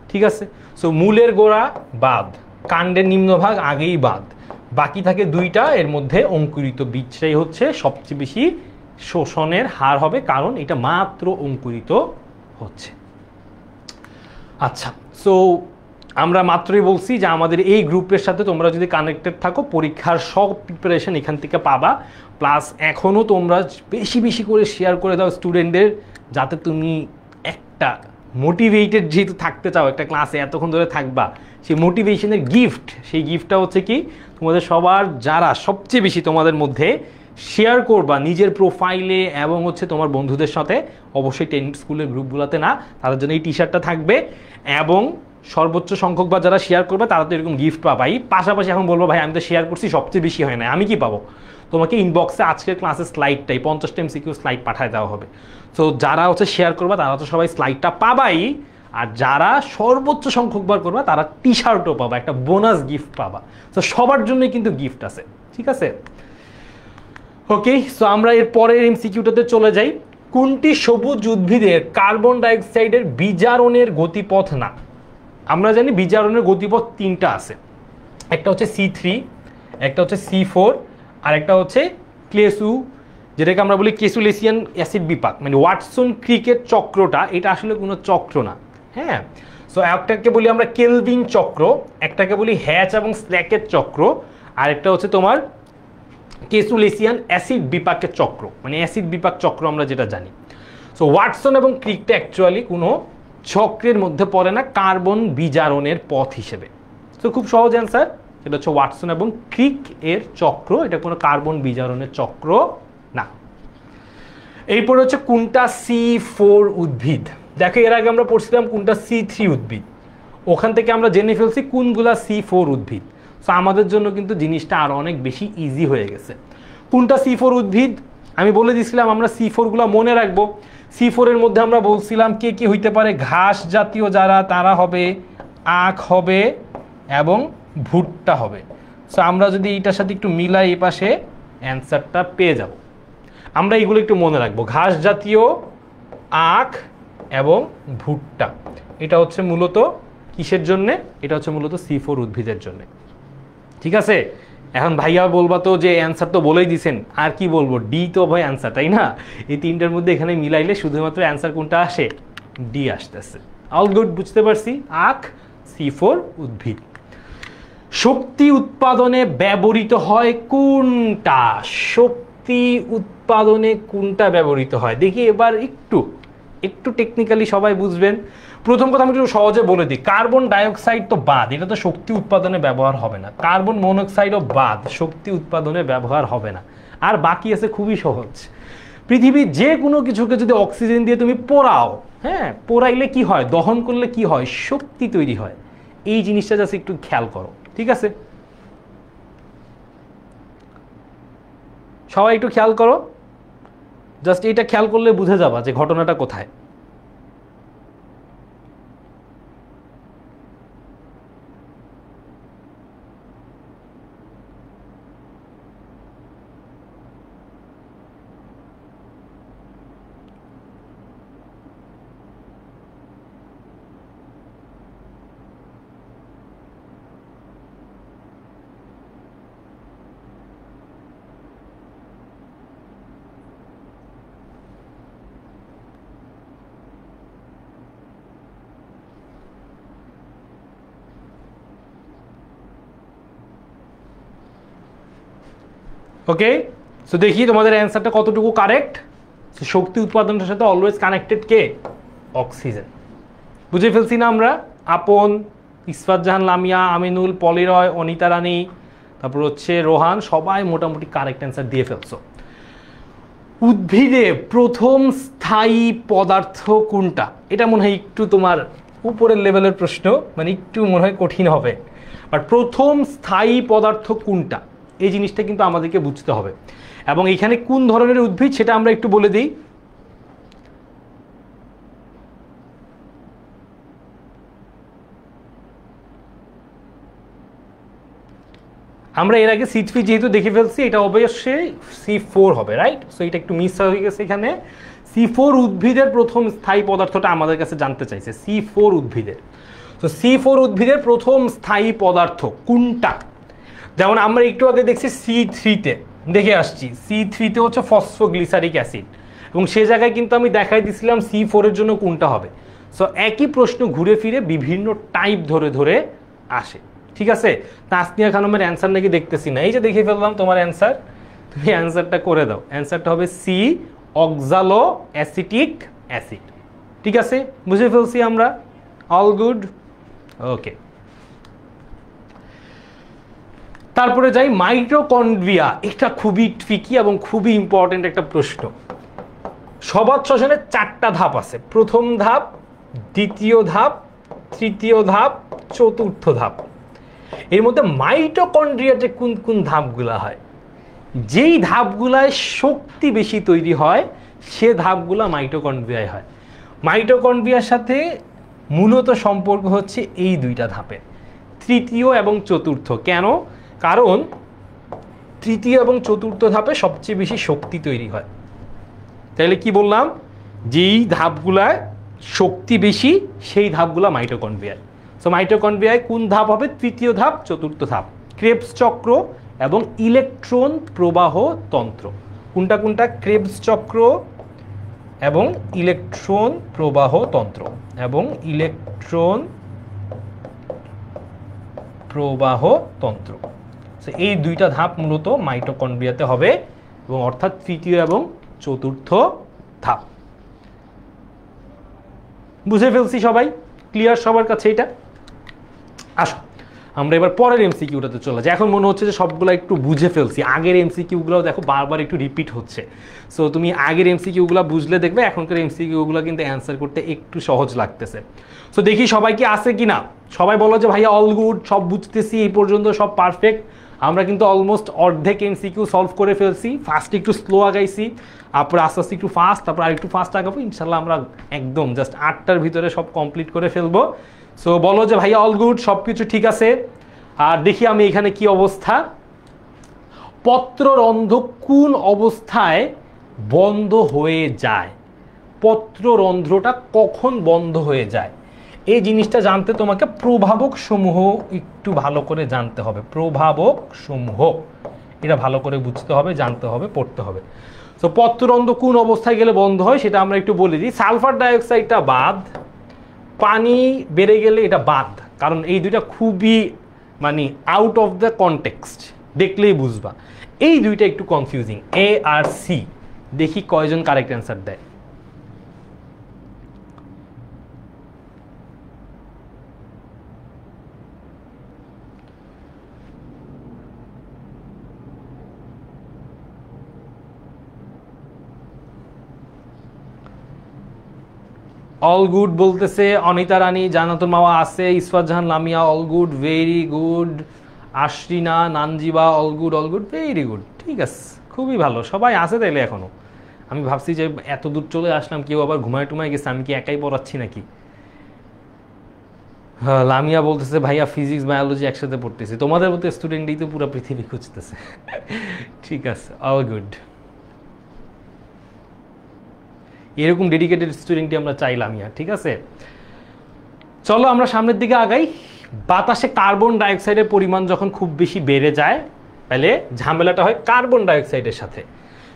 ঠিক আছে? সো মূলের গোড়া বাদ, কাণ্ডের নিম্নভাগ আগেই বাদ, বাকি থাকে 2টা, এর মধ্যে অঙ্কুরিত বীজটাই হচ্ছে সবচেয়ে বেশি শোষণের হার হবে, কারণ এটা মাত্র অঙ্কুরিত হচ্ছে। আচ্ছা, সো আমরা মাত্রই বলছি যে আমাদের এই গ্রুপের সাথে তোমরা যদি কানেক্টেড থাকো, পরীক্ষার সব প্রিপারেশন এখান থেকে পাবা। প্লাস এখনও তোমরা বেশি বেশি করে শেয়ার করে দাও স্টুডেন্টদের, যাতে তুমি একটা মোটিভেটেড যেহেতু থাকতে চাও, একটা ক্লাসে এতক্ষণ ধরে থাকবা, সেই মোটিভেশনের গিফট, সেই গিফটটা হচ্ছে কি তোমাদের সবার যারা সবচেয়ে বেশি তোমাদের মধ্যে শেয়ার করবা নিজের প্রোফাইলে এবং হচ্ছে তোমার বন্ধুদের সাথে, অবশ্যই 10 স্কুলের গ্রুপগুলোতে না, তাদের জন্য এই টি শার্টটা থাকবে। এবং সর্বোচ্চ সংখ্যক বা যারা শেয়ার করবে তারা তো এরকম গিফট পাবাই। পাশাপাশি এখন বলবো ভাই আমি তো শেয়ার করছি সবচেয়ে বেশি হয় না, আমি কি পাবো? তোমাকে ইনবক্সে আজকের ক্লাসের স্লাইডটাই 50টা এমসিকিউ স্লাইড পাঠায় দেওয়া হবে। তো যারা হচ্ছে শেয়ার করবা তারা তো সবাই স্লাইডটা পাবাই, আর যারা সর্বোচ্চ সংখ্যকবার করবা তারা টি শার্টও পাবা, একটা বোনাস গিফট পাবা। তো সবার জন্যই কিন্তু গিফট আছে। ঠিক আছে? ওকে, সো আমরা এর পরের এমসিকিউটাতে চলে যাই। কোনটি সবুজ উদ্ভিদের কার্বন ডাইঅক্সাইডের বিজারণের গতিপথ না? আমরা জানি বিজারণের গতিপথ 3টা আছে, একটা হচ্ছে C3, একটা হচ্ছে C4, আর একটা হচ্ছে ক্লেসু, যেটাকে আমরা বলি ক্যাসুলেসিয়ান অ্যাসিড বিপাক, মানে ওয়াটসন ক্রিকের চক্রটা, এটা আসলে কোনো চক্র না। হ্যাঁ, সো একটাকে বলি আমরা কেলভিন চক্র, একটাকে বলি হ্যাচ এবং স্ল্যাকের চক্র, আর একটা হচ্ছে তোমার ক্যাসুলেসিয়ান অ্যাসিড বিপাকের চক্র, মানে অ্যাসিড বিপাক চক্র আমরা যেটা জানি। সো ওয়াটসন এবং ক্রিকটা অ্যাকচুয়ালি কোনো চক্রের মধ্যে পড়ে না কার্বন বিজারণের পথ হিসেবে। তো খুব সহজ অ্যান্সার, এটা হচ্ছে ওয়াটসন এবং ক্রিক এর চক্র, এটা কোনো কার্বন বিজারণের চক্র না। এরপরে হচ্ছে কোনটা C4 উদ্ভিদ? দেখো এর আগে আমরা পড়ছিলাম কোনটা C3 উদ্ভিদ, ওখান থেকে আমরা জেনে ফেলছি কোনগুলা C4 উদ্ভিদ। সো আমাদের জন্য কিন্তু জিনিসটা আরও অনেক বেশি ইজি হয়ে গেছে। কোনটা C4 উদ্ভিদ আমি বলে দিছিলাম, আমরা C4 গুলো মনে রাখবো। C4 এর মধ্যে আমরা বলছিলাম কে কে হইতে পারে, ঘাস জাতীয় যারা তারা হবে, আখ হবে এবং ভুট্টা হবে। সো আমরা যদি এইটার সাথে একটু মিলাই এই পাশে অ্যান্সারটা পেয়ে যাব। আমরা এইগুলো একটু মনে রাখবো, ঘাস জাতীয়, আখ এবং ভুট্টা। এটা হচ্ছে মূলত কিসের জন্যে? এটা হচ্ছে মূলত C4 উদ্ভিদের জন্য। ঠিক আছে, এখন ভাইয়া বলবা তো যে অ্যান্সার তো বলেই দিছেন, আর কি বলবো, ডি তো ভাই অ্যান্সার, তাই না? এই তিনটার মধ্যে এখানে মিলাইলে শুধুমাত্র অ্যান্সার কোনটা আসে? ডি আসতেছে। অল গুড, বুঝতে পারছি। আখ C4 উদ্ভিদ। শক্তি উৎপাদনে ব্যবহৃত হয় কোনটা? শক্তি উৎপাদনে কোনটা ব্যবহৃত হয় দেখি এবার একটু টেকনিক্যালি সবাই বুঝবেন। প্রথম কথা আমি একটু সহজে বলে দিই, কার্বন ডাইঅক্সাইড তো বাদ, এটা তো শক্তি উৎপাদনে ব্যবহার হবে না। কার্বন মনোক্সাইডও বাদ, শক্তি উৎপাদনে ব্যবহার হবে না। আর বাকি আছে খুবই সহজ, পৃথিবীর যে কোনো কিছুকে যদি অক্সিজেন দিয়ে তুমি পোড়াও, হ্যাঁ, পোড়াইলে কি হয়, দহন করলে কি হয়, শক্তি তৈরি হয়। এই জিনিসটা জাস্ট একটু খেয়াল করো, ঠিক আছে? সবাই একটু খেয়াল করো, জাস্ট এটা খেয়াল করলে বুঝে যাবা যে ঘটনাটা কোথায়। ওকে, সো দেখি তোমাদের অ্যান্সারটা কতটুকু কারেক্ট। শক্তি উৎপাদনের সাথে অলওয়েজ কানেক্টেড কে? অক্সিজেন। বুঝে ফেলছি না আমরা? আপন, ইসফাত জাহান লামিয়া, আমিনুল, পলিরয়, অনিতা রানী, তারপর হচ্ছে রোহান, সবাই মোটামুটি কারেক্ট অ্যান্সার দিয়ে ফেলছো। উদ্ভিদে প্রথম স্থায়ী পদার্থ কোনটা? এটা মনে হয় একটু তোমার উপরের লেভেলের প্রশ্ন, মানে একটু মনে হয় কঠিন হবে, বাট প্রথম স্থায়ী পদার্থ কোনটা এই জিনিসটা কিন্তু আমাদেরকে বুঝতে হবে। এবং এখানে কোন ধরনের উদ্ভিদ সেটা আমরা একটু বলে দিই। আমরা এর আগে C3 যেহেতু দেখে ফেলছি, এটা অবশ্যই C4 হবে, রাইট? সো এটা একটু মিস হয়ে গেছে এখানে। C4 উদ্ভিদের প্রথম স্থায়ী পদার্থটা আমাদের কাছে জানতে চাইছে, C4 উদ্ভিদের। তো C4 উদ্ভিদের প্রথম স্থায়ী পদার্থ কোনটা? যেমন আমরা একটু আগে দেখছি C3-তে দেখে আসছি, C3-তে হচ্ছে ফসফোগ্লিসারিক অ্যাসিড, এবং সে জায়গায় কিন্তু আমি দেখাই দিছিলাম C4-এর জন্য কোনটা হবে। সো একই প্রশ্ন ঘুরে ফিরে বিভিন্ন টাইপ ধরে ধরে আসে, ঠিক আছে? তাসনিয়া খানমের অ্যান্সার নাকি দেখতেছি না, এই যে দেখে ফেললাম তোমার অ্যান্সার, তুমি অ্যান্সারটা করে দাও। অ্যান্সারটা হবে সি, অক্সালো অ্যাসিটিক অ্যাসিড। ঠিক আছে, বুঝে ফেলছি আমরা। অল গুড, ওকে। তারপরে যাই মাইটোকন্ড্রিয়া। এটা খুবই ট্রিকি এবং খুবই ইম্পর্টেন্ট একটা প্রশ্ন। সবাত শ্বসনের 4টা ধাপ আছে, প্রথম ধাপ, দ্বিতীয় ধাপ, তৃতীয় ধাপ, চতুর্থ ধাপ। এর মধ্যে মাইটোকন্ড্রিয়াতে কোন কোন ধাপগুলা হয়? যেই ধাপগুলায় শক্তি বেশি তৈরি হয় সে ধাপগুলা মাইটোকন্ড্রিয়ায় হয়। মাইটোকন্ড্রিয়ার সাথে মূলত সম্পর্ক হচ্ছে এই 2টা ধাপের, তৃতীয় এবং চতুর্থ। কেন? কারণ তৃতীয় এবং চতুর্থ ধাপে সবচেয়ে বেশি শক্তি তৈরি হয়। তাহলে কি বললাম? যেই ধাপগুলায় শক্তি বেশি সেই ধাপগুলা মাইটোকন্ড্রিয়ায়। সো মাইটোকন্ড্রিয়ায় কোন ধাপ হবে? তৃতীয় ধাপ, চতুর্থ ধাপ। ক্রেবস চক্র এবং ইলেকট্রন প্রবাহ তন্ত্র। কোনটা কোনটা? ক্রেবস চক্র এবং ইলেকট্রন প্রবাহ তন্ত্র এবং ইলেকট্রন প্রবাহ তন্ত্র। সো এই 2টা ধাপ মূলত মাইটোকন্ড্রিয়াতে হবে, এবং অর্থাৎ তৃতীয় এবং চতুর্থ ধাপ। বুঝে ফেলছি সবাই? ক্লিয়ার সবার কাছে এটা? আসো আমরা এবার পরের এমসিকিউটাতে চলে যাই। এখন মনে হচ্ছে যে সবগুলো একটু বুঝে ফেলছি, আগের এমসিকিউগুলো দেখো বারবার একটু রিপিট হচ্ছে। সো তুমি আগের এমসিকিউগুলো বুঝলে দেখবে এখনকার এমসিকিউগুলো কিন্তু অ্যান্সার করতে একটু সহজ লাগতেছে। সো দেখি সবাই কি আছে কি না। সবাই বলো যে ভাইয়া অল গুড, সব বুঝতেছি, এই পর্যন্ত সব পারফেক্ট। আমরা কিন্তু অলমোস্ট অর্ধেক এমসিকিউ সলভ করে ফেলছি। ফার্স্ট একটু স্লো আগাইছি, তারপর আস্তে আস্তে একটু ফাস্ট, তারপর আরেকটু ফাস্ট আগাবো। ইনশাল্লাহ আমরা একদম জাস্ট 8টার ভিতরে সব কমপ্লিট করে ফেলবো। সো বলো যে ভাইয়া অল গুড, সব কিছু ঠিক আছে। আর দেখি আমি এখানে কি অবস্থা। পত্ররন্ধ্র কোন অবস্থায় বন্ধ হয়ে যায়? পত্ররন্ধ্রটা কখন বন্ধ হয়ে যায় এই জিনিসটা জানতে তোমাকে প্রভাবক সমূহ একটু ভালো করে জানতে হবে। প্রভাবক সমূহ এটা ভালো করে বুঝতে হবে, জানতে হবে, পড়তে হবে। তো পত্ররন্ধ্র কোন অবস্থায় গেলে বন্ধ হয় সেটা আমরা একটু বলে দিই। সালফার ডাইঅক্সাইডটা বাদ, পানি বেড়ে গেলে এটা বাদ, কারণ এই দুইটা খুবই মানে আউট অফ দ্য কনটেক্সট, দেখলেই বুঝবা। এই দুইটা একটু কনফিউজিং, এ আর সি। দেখি কয়জন কারেক্ট অ্যান্সার দেয়। অল গুড বলতেছে অনিতা রানী, জান্নাতুল মাওয়া আছে, Isfat Jahan Lamia all good, very good. Ashrina Nanjiba all good, all good, very good. ঠিক আছে, খুবই ভালো, সবাই আছে তাইলে এখনো। আমি ভাবছি যে এত দূর চলে আসলাম, কেউ আবার ঘুমায় টুমায় গেছে, আমি কি একাই পড়াচ্ছি নাকি। হ্যাঁ, লামিয়া বলতেছে ভাইয়া ফিজিক্স বায়োলজি একসাথে পড়তেছি। তোমাদের মতো স্টুডেন্টই তো পুরো পৃথিবী খুঁজতেছে। ঠিক আছে, অল গুড। এরকম ডেডিকেটেড স্টুডেন্টই আমরা চাইলাম। ঠিক আছে, চলো আমরা সামনের দিকে আগাই। বাতাসে কার্বন ডাইঅক্সাইডের পরিমাণ যখন খুব বেশি বেড়ে যায় তাহলে ঝামেলাটা হয় কার্বন ডাইঅক্সাইডের সাথে।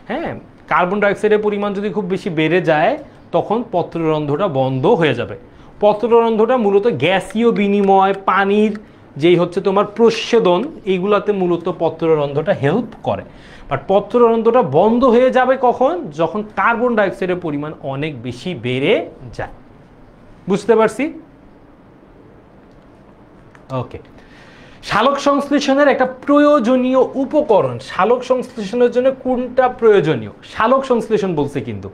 হ্যাঁ, কার্বন ডাইঅক্সাইডের পরিমাণ যদি খুব বেশি বেড়ে যায় তখন পত্ররন্ধ্রটা বন্ধ হয়ে যাবে। পত্ররন্ধ্রটা মূলত গ্যাসীয় বিনিময়, পানির যেই হচ্ছে তোমার প্রস্বেদন, এইগুলাতে মূলত পত্ররন্ধ্রটা হেল্প করে। বাট পত্ররন্ধ্রটা বন্ধ হয়ে যাবে কখন? যখন কার্বন ডাইঅক্সাইডের পরিমাণ অনেক বেশি বেড়ে যায়। বুঝতে পারছি? ওকে। সালোক সংশ্লেষণের একটা প্রয়োজনীয় উপকরণ, সালোক সংশ্লেষণের জন্য কোনটা প্রয়োজনীয়? সালোক সংশ্লেষণ বলছে, কিন্তু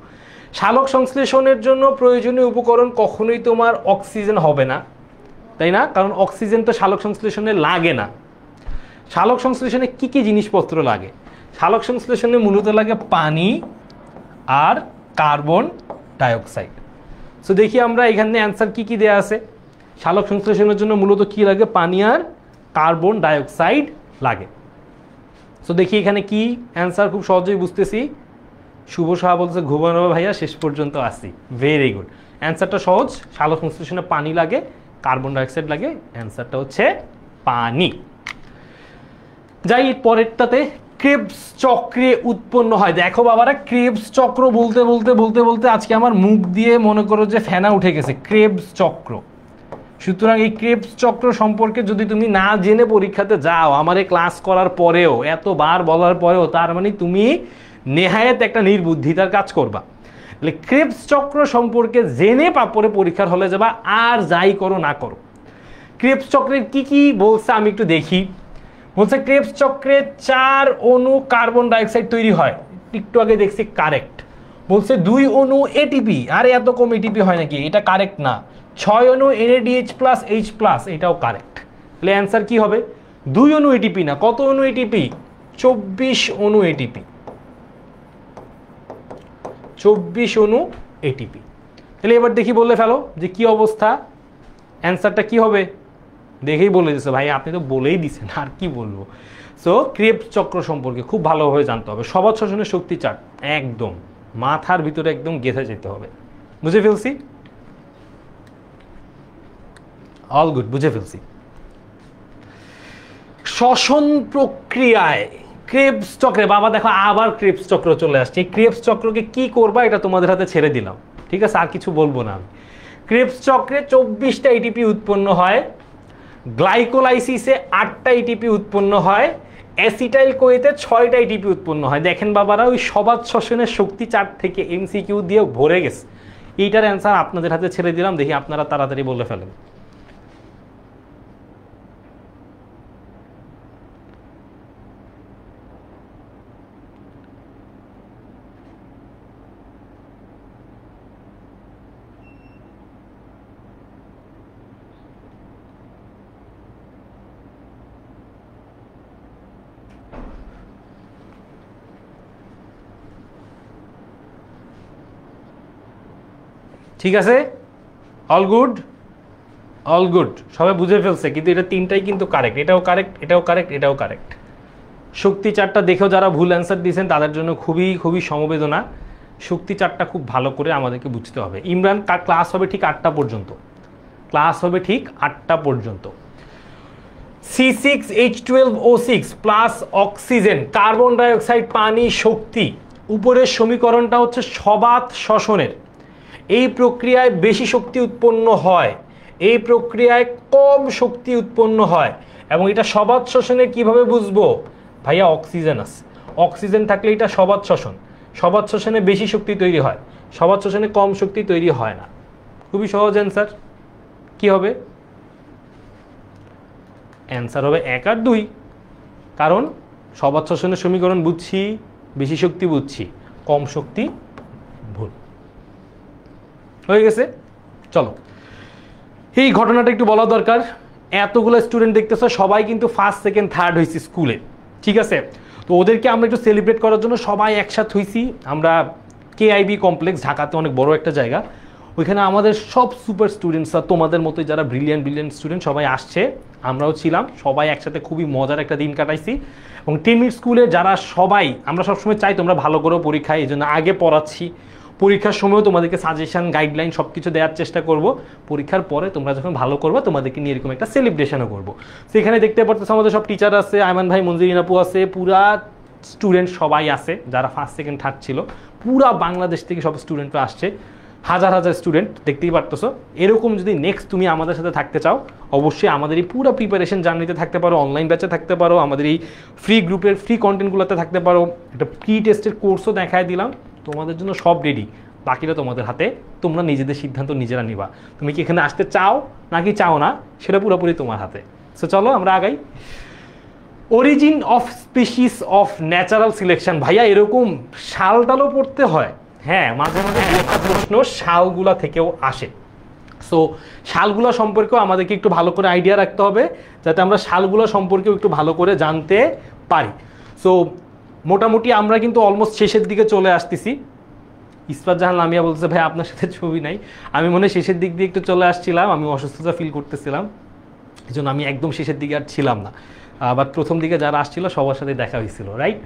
সালোক সংশ্লেষণের জন্য প্রয়োজনীয় উপকরণ কখনোই তোমার অক্সিজেন হবে না, তাই না? কারণ অক্সিজেন তো সালোক সংশ্লেষণে লাগে না। সালোক সংশ্লেষণে কি কি জিনিসপত্র লাগে? সালোক সংশ্লেষণে মূলত লাগে পানি আর কার্বন ডাইঅক্সাইড। সো দেখি আমরা এখানে অ্যান্সার কি কি দেয়া আছে। সালোক সংশ্লেষণের জন্য মূলত কি লাগে? পানি আর কার্বন ডাইঅক্সাইড লাগে। সো দেখি এখানে কি অ্যান্সার, খুব সহজেই বুঝতেছি। শুভ সাহা বলছে ঘুমানো ভাইয়া শেষ পর্যন্ত আসি, ভেরি গুড। অ্যান্সারটা সহজ, সালোক সংশ্লেষণে পানি লাগে, কার্বন ডাইঅক্সাইড লাগে, অ্যান্সারটা হচ্ছে পানি। যাই পরেরটাতে, ক্রেবস চক্রে উৎপন্ন হয়। দেখো বাবারা, ক্রেবস চক্র বলতে বলতে বলতে বলতে আজকে আমার মুখ দিয়ে মনে করো যে ফেনা উঠে গেছে। ক্রেবস চক্র, সুতরাং এই ক্রেবস চক্র সম্পর্কে যদি তুমি না জেনে পরীক্ষাতে যাও আমারে ক্লাস করার পরেও, এতবার বলার পরেও, তার মানে তুমি নেহায়েত একটা নির্বুদ্ধিতার কাজ করবা। তাহলে ক্রেবস চক্র সম্পর্কে জেনে পরে পরীক্ষার হলে যাবা, আর যাই করো না করো। ক্রেবস চক্রের কি কি বলছে আমি একটু দেখি। বলছে ক্রেবস চক্রে 4 অণু কার্বন ডাইঅক্সাইড তৈরি হয়, একটু আগে দেখছি কারেক্ট। বলছে 2 অণু এটিপি, আরে এত কম এটিপি হয় নাকি, এটা কারেক্ট না। 6 অণু NADH+H+, এটাও কারেক্ট। তাহলে অ্যান্সার কি হবে? 2 অণু এটিপি না, কত অণু এটিপি? 24 অণু এটিপি। 24 অণু এটিপি। তাহলে এবার দেখি বলে ফেলো যে কি অবস্থা, অ্যান্সারটা কি হবে? দেখেই বলে দিচ্ছে ভাই, আপনি তো বলেই দিচ্ছেন, আর কি বলবো। সো ক্রেবস চক্র সম্পর্কে খুব ভালোভাবে জানতে হবে। সবাত শ্বসনের শক্তি চার্ট একদম মাথার ভিতরে একদম গেঁথে যেতে হবে। বুঝে ফেলছি? অল গুড, বুঝে ফেলছি। শ্বসন প্রক্রিয়ায় ক্রেবস চক্রে, বাবা দেখো আবার ক্রেবস চক্র চলে আসছে। এই ক্রেবস চক্রকে কি করবা এটা তোমাদের হাতে ছেড়ে দিলাম, ঠিক আছে? আর কিছু বলবো না আমি। ক্রেবস চক্রে 24টা এটিপি উৎপন্ন হয়, গ্লাইকোলাইসিসে 8টা এটিপি উৎপন্ন হয়, অ্যাসিটাইল কোয়েতে 6টা এটিপি উৎপন্ন হয়। দেখেন বাবারা, ওই সবাত শ্বসনের শক্তি চার্ট থেকে এমসিকিউ দিয়ে ভরে গেছে। এইটার অ্যান্সার আপনাদের হাতে ছেড়ে দিলাম, দেখি আপনারা তাড়াতাড়ি বলে ফেলেন। ঠিক আছে, অল গুড, অল গুড, সবাই বুঝে ফেলছে, কিন্তু এটা তিনটাই কিন্তু কারেক্ট, এটাও কারেক্ট, এটাও কারেক্ট, এটাও কারেক্ট। শক্তি চারটা দেখেও যারা ভুল অ্যান্সার দিয়েছেন তাদের জন্য খুবই খুবই সমবেদনা। শক্তি চারটা খুব ভালো করে আমাদেরকে বুঝতে হবে। ইমরান, ক্লাস হবে ঠিক 8টা পর্যন্ত, ক্লাস হবে ঠিক 8টা পর্যন্ত। C6H12O6 plus oxygen, carbon dioxide, পানি, শক্তি। উপরের সমীকরণটা হচ্ছে সবাত শ্বসনের। এই প্রক্রিয়ায় বেশি শক্তি উৎপন্ন হয়, এই প্রক্রিয়ায় কম শক্তি উৎপন্ন হয়। এবং এটা সবাত শ্বসনে কিভাবে বুঝবো? ভাইয়া অক্সিজেন আছে, অক্সিজেন থাকলে এটা সবাত শ্বসন। সবাত শ্বসনে বেশি শক্তি তৈরি হয়, সবাত শ্বসনে কম শক্তি তৈরি হয় না। খুবই সহজ অ্যান্সার। কি হবে? অ্যান্সার হবে 1 আর 2, কারণ সবাত শ্বসনের সমীকরণ বুঝছি, বেশি শক্তি বুঝছি, কম শক্তি ভুল হয়ে গেছে। চলো, এই ঘটনাটা একটু বলা দরকার। এতগুলো স্টুডেন্ট দেখতেছ, সবাই কিন্তু ফার্স্ট সেকেন্ড থার্ড হয়েছি স্কুলে, ঠিক আছে? তো ওদেরকে আমরা একটু সেলিব্রেট করার জন্য সবাই একসাথে হয়েছি। আমরা KIB কমপ্লেক্স, ঢাকাতে অনেক বড় একটা জায়গা, ওইখানে আমাদের সব সুপার স্টুডেন্টসরা, তোমাদের মতোই যারা ব্রিলিয়ান্ট ব্রিলিয়ান্ট স্টুডেন্ট সবাই আসছে, আমরাও ছিলাম। সবাই একসাথে খুবই মজার একটা দিন কাটাইছি। এবং 10 মিনিট স্কুলে যারা সবাই, আমরা সবসময় চাই তোমরা ভালো করো পরীক্ষায়, এই জন্য আগে পড়াচ্ছি। পরীক্ষার সময়ও তোমাদেরকে সাজেশন, গাইডলাইন সব কিছু দেওয়ার চেষ্টা করব। পরীক্ষার পরে তোমরা যখন ভালো করবে তোমাদেরকে নিয়ে এরকম একটা সেলিব্রেশনও করবো। সেখানে দেখতে পারতেছো আমাদের সব টিচার আছে, আয়মান ভাই, মঞ্জুরিন আপু আছে, পুরা স্টুডেন্ট সবাই আছে যারা ফার্স্ট সেকেন্ড থার্ড ছিল। পুরা বাংলাদেশ থেকে সব স্টুডেন্টরা আসছে, হাজার হাজার স্টুডেন্ট, দেখতেই পারতেছো। এরকম যদি নেক্সট তুমি আমাদের সাথে থাকতে চাও, অবশ্যই আমাদের এই পুরো প্রিপারেশন জার্নিতে থাকতে পারো, অনলাইন ব্যাচে থাকতে পারো, আমাদের এই ফ্রি গ্রুপের ফ্রি কন্টেন্টগুলোতে থাকতে পারো। একটা প্রি টেস্টের কোর্সও দেখায় দিলাম, তোমাদের জন্য সব রেডি। বাকিটা তোমাদের হাতে, তোমরা নিজেদের সিদ্ধান্ত নিজেরা নিবা। তুমি কি এখানে আসতে চাও নাকি চাও না, সেটা পুরোপুরি তোমার হাতে। সো চলো আমরা আগাই। Origin of species of natural selection, ভাইয়া এরকম শালটালও পড়তে হয়? হ্যাঁ, মাঝে মাঝে একটা প্রশ্ন শালগুলা থেকেও আসে। সো শালগুলা সম্পর্কেও আমাদেরকে একটু ভালো করে আইডিয়া রাখতে হবে, যাতে আমরা শালগুলা সম্পর্কেও একটু ভালো করে জানতে পারি। সো মোটামুটি আমরা কিন্তু অলমোস্ট শেষের দিকে চলে আসতেছি। ইসফাত জাহান লামিয়া বলছে, ভাই আপনার সাথে ছবি নাই। আমি মনে হয় শেষের দিক দিয়ে একটু চলে আসছিলাম, আমি অসুস্থতা ফিল করতেছিলাম, এই জন্য আমি একদম শেষের দিকে আর ছিলাম না। বাট প্রথম দিকে যারা আসছিল সবার সাথে দেখা হয়েছিল, রাইট?